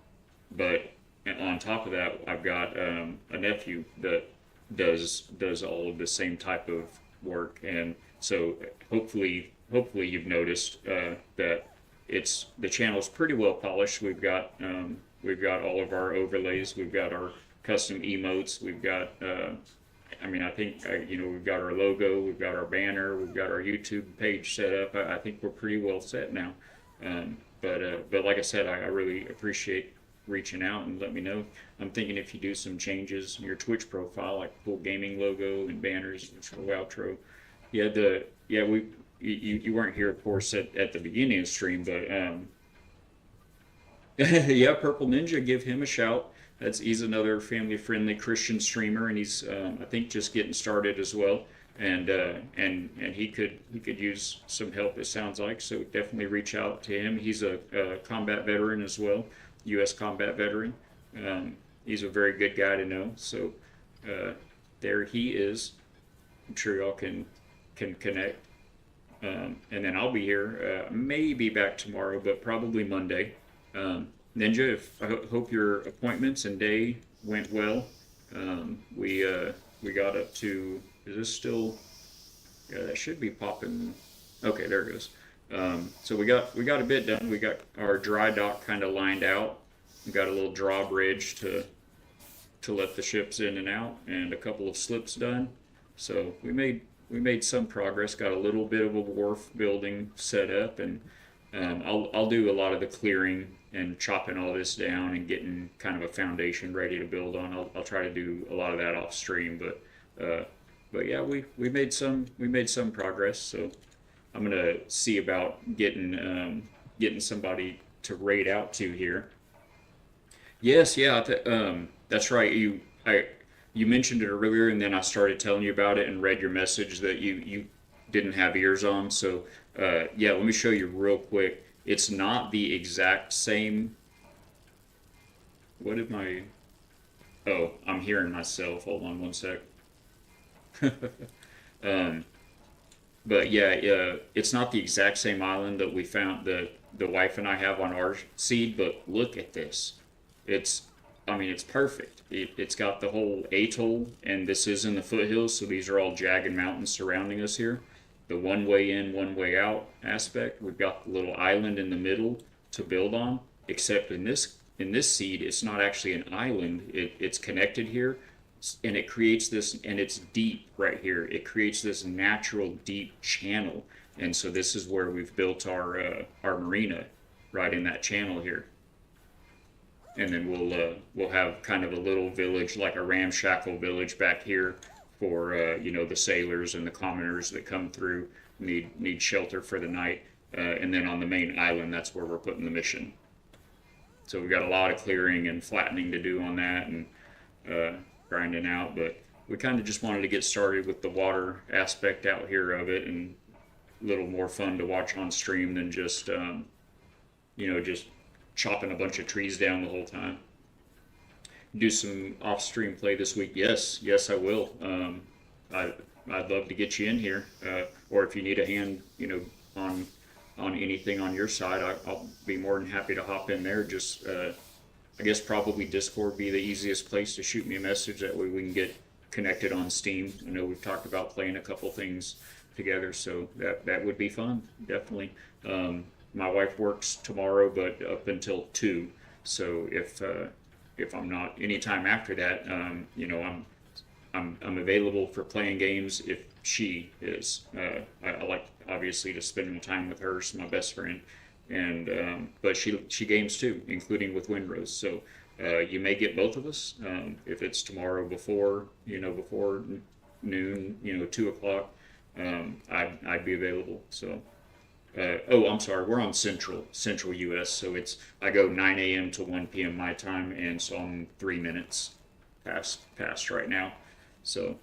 But on top of that, I've got a nephew that does all of the same type of work, and so hopefully you've noticed that the channel's pretty well polished. We've got all of our overlays. We've got our custom emotes. We've got I think we've got our logo. We've got our banner. We've got our YouTube page set up. I think we're pretty well set now. But like I said, I really appreciate reaching out and let me know. I'm thinking if you do some changes in your Twitch profile, like full gaming logo and banners, intro, outro. You weren't here, of course, at the beginning of the stream, but yeah, Purple Ninja, give him a shout. He's another family-friendly Christian streamer, and he's I think just getting started as well. and he could use some help. It sounds like, so definitely reach out to him. He's a combat veteran as well, U.S. combat veteran. He's a very good guy to know. So there he is. I'm sure y'all can connect. And then I'll be here. Maybe back tomorrow, but probably Monday. Ninja, I hope your appointments and day went well. We got up to. Is this still? Yeah, that should be popping. Okay, there it goes. So we got a bit done. We got our dry dock kind of lined out. We got a little drawbridge to let the ships in and out, and a couple of slips done. So we made some progress. Got a little bit of a wharf building set up, and I'll do a lot of the clearing and chopping all this down and getting kind of a foundation ready to build on. I'll try to do a lot of that off stream, but yeah, we made some progress. So I'm gonna see about getting somebody to raid out to here. Yes, yeah, that's right. You mentioned it earlier, and then I started telling you about it and read your message that you didn't have ears on. So yeah, let me show you real quick. It's not the exact same. What am I? Oh, I'm hearing myself. Hold on one sec. um, but yeah, it's not the exact same island that we found the wife and I have on our seed. But look at this. I mean, it's perfect. It's got the whole atoll, and this is in the foothills, so these are all jagged mountains surrounding us here. The one way in, one way out aspect. We've got the little island in the middle to build on, except in this seed, it's not actually an island. It's connected here, and it creates this, and it's deep right here. It creates this natural deep channel, and so this is where we've built our marina, right in that channel here. And then we'll have kind of a little village, like a ramshackle village back here for the sailors and the commoners that come through, need shelter for the night. And then on the main island, that's where we're putting the mission. So we've got a lot of clearing and flattening to do on that, and grinding out. But we kind of just wanted to get started with the water aspect out here of it, and a little more fun to watch on stream than just just chopping a bunch of trees down the whole time. Do some off-stream play this week. Yes, I will. I'd love to get you in here, or if you need a hand, on anything on your side, I'll be more than happy to hop in there. Just, I guess probably Discord be the easiest place to shoot me a message. That way we can get connected on Steam. I know we've talked about playing a couple things together, so that would be fun, definitely. My wife works tomorrow, but up until 2. So if I'm not anytime after that, I'm available for playing games if she is. I like obviously to spend time with her. She's my best friend, and but she games too, including with Windrose. So you may get both of us if it's tomorrow before noon, 2 o'clock. I'd be available. So. I'm sorry, we're on Central U.S., so I go 9 a.m. to 1 p.m. my time, and so I'm 3 minutes past right now. So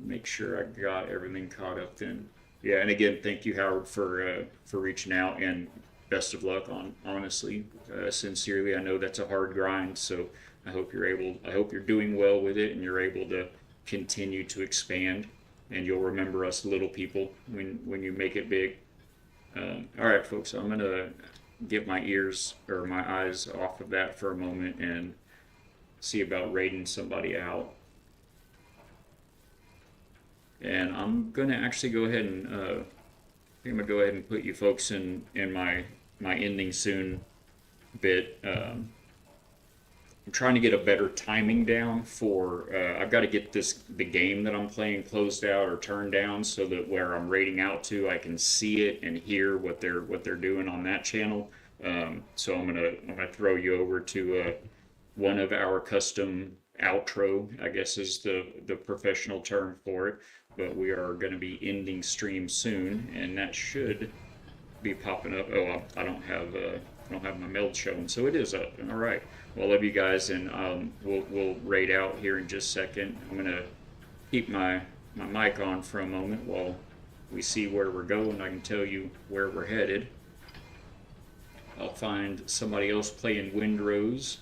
make sure I got everything caught up then. Yeah, and again, thank you, Howard, for reaching out, and best of luck honestly, sincerely. I know that's a hard grind, so I hope you're doing well with it, and you're able to continue to expand. And you'll remember us little people when you make it big. All right, folks, I'm gonna get my eyes off of that for a moment and see about raiding somebody out. And I'm gonna actually go ahead and put you folks in my ending soon bit. I'm trying to get a better timing down for. I've got to get the game that I'm playing closed out or turned down so that where I'm raiding out to, I can see it and hear what they're doing on that channel. So I'm gonna throw you over to one of our custom outro, I guess is the professional term for it. But we are going to be ending stream soon, and that should be popping up. Oh, I don't have my meld showing, so it is up. All right. Well, I love you guys, and we'll raid out here in just a second. I'm gonna keep my mic on for a moment while we see where we're going. I can tell you where we're headed. I'll find somebody else playing Windrose,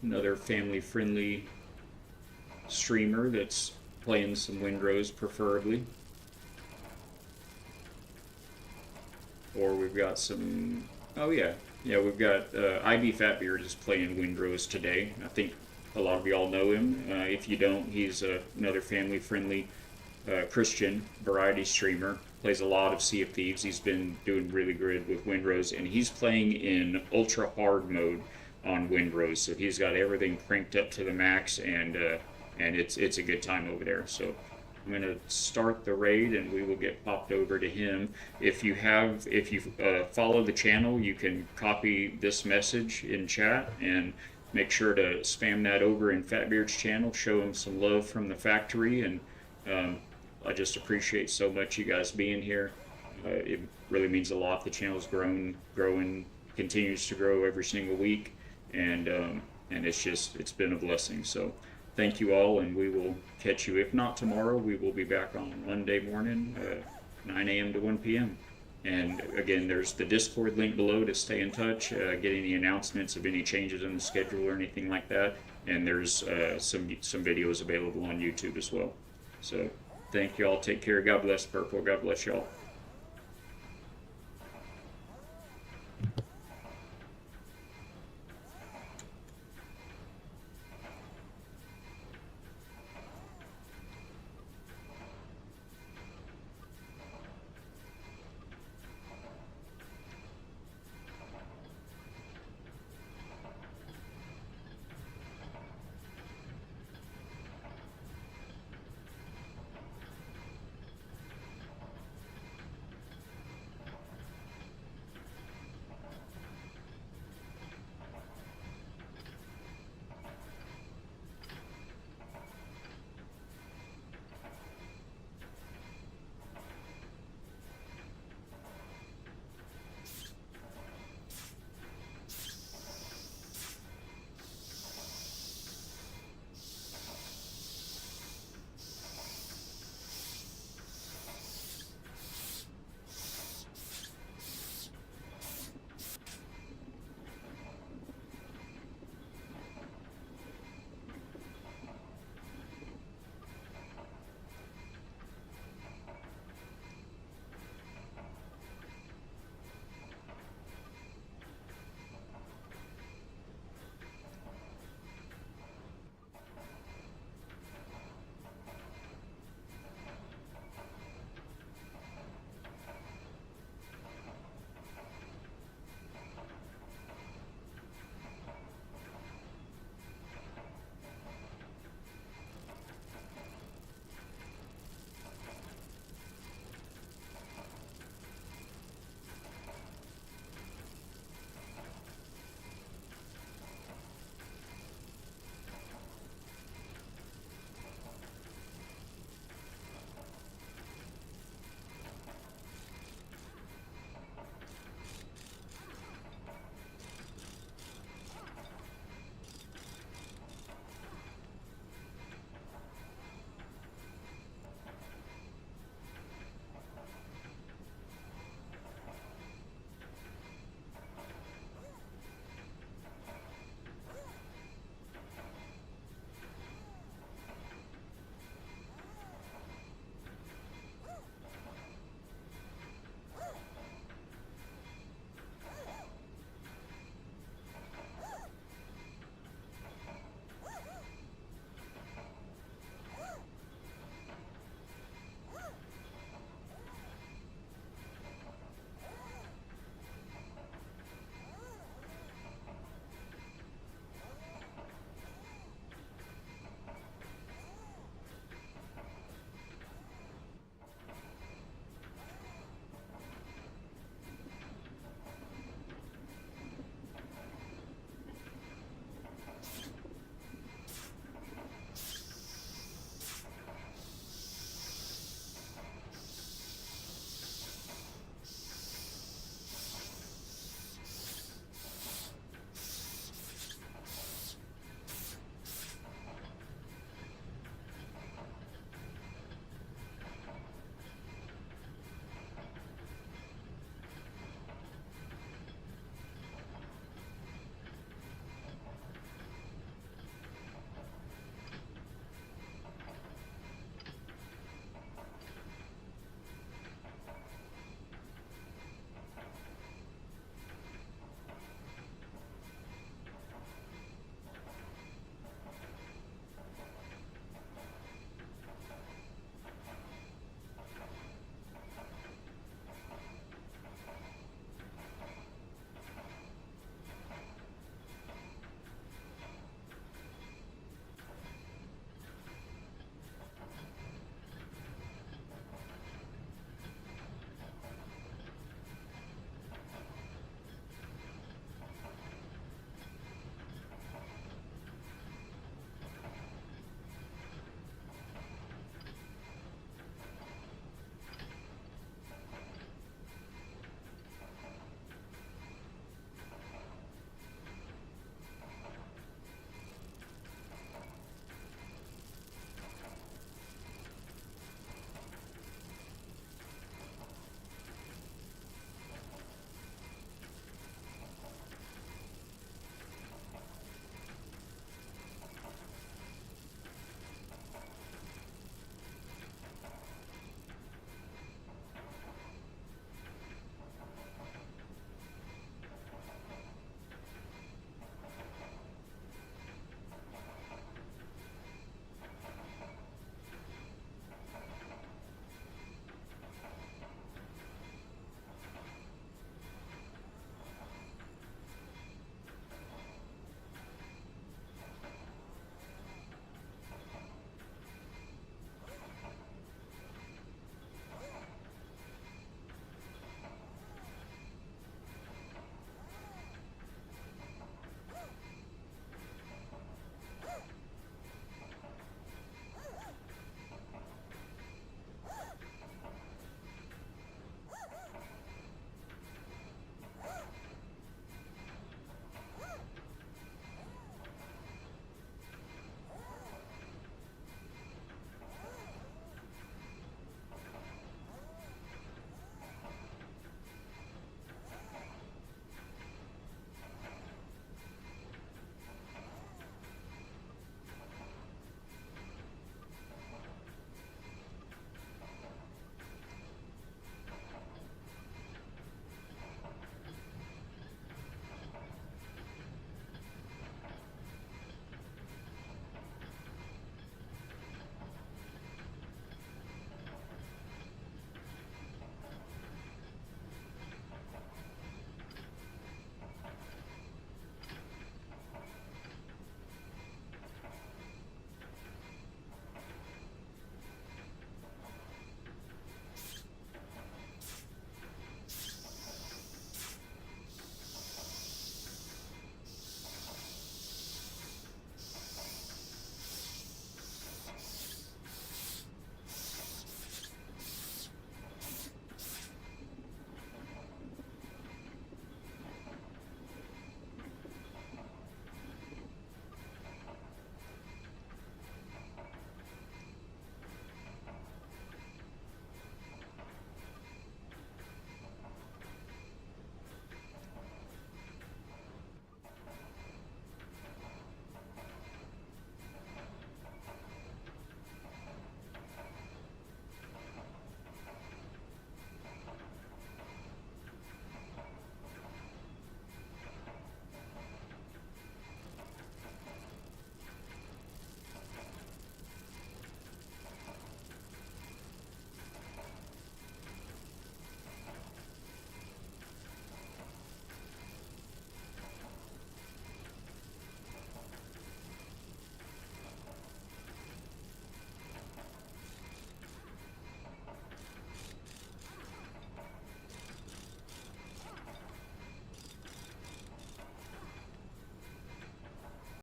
another family-friendly streamer that's playing some Windrose preferably. Or we've got some, oh yeah, we've got Ivy Fatbeard is playing Windrose today. I think a lot of y'all know him. If you don't, he's another family-friendly Christian variety streamer. Plays a lot of Sea of Thieves. He's been doing really good with Windrose, and he's playing in ultra hard mode on Windrose. So he's got everything cranked up to the max, and it's a good time over there. So I'm going to start the raid, and we will get popped over to him. If you follow the channel, you can copy this message in chat and make sure to spam that over in Fatbeard's channel. Show him some love from the factory, and I just appreciate so much you guys being here. It really means a lot. The channel's growing, continues to grow every single week, and it's been a blessing. So thank you all, and we will catch you. If not tomorrow, we will be back on Monday morning, 9 a.m. to 1 p.m. And again, there's the Discord link below to stay in touch, get any announcements of any changes in the schedule or anything like that. And there's some videos available on YouTube as well. So thank you all. Take care. God bless Purple. God bless y'all.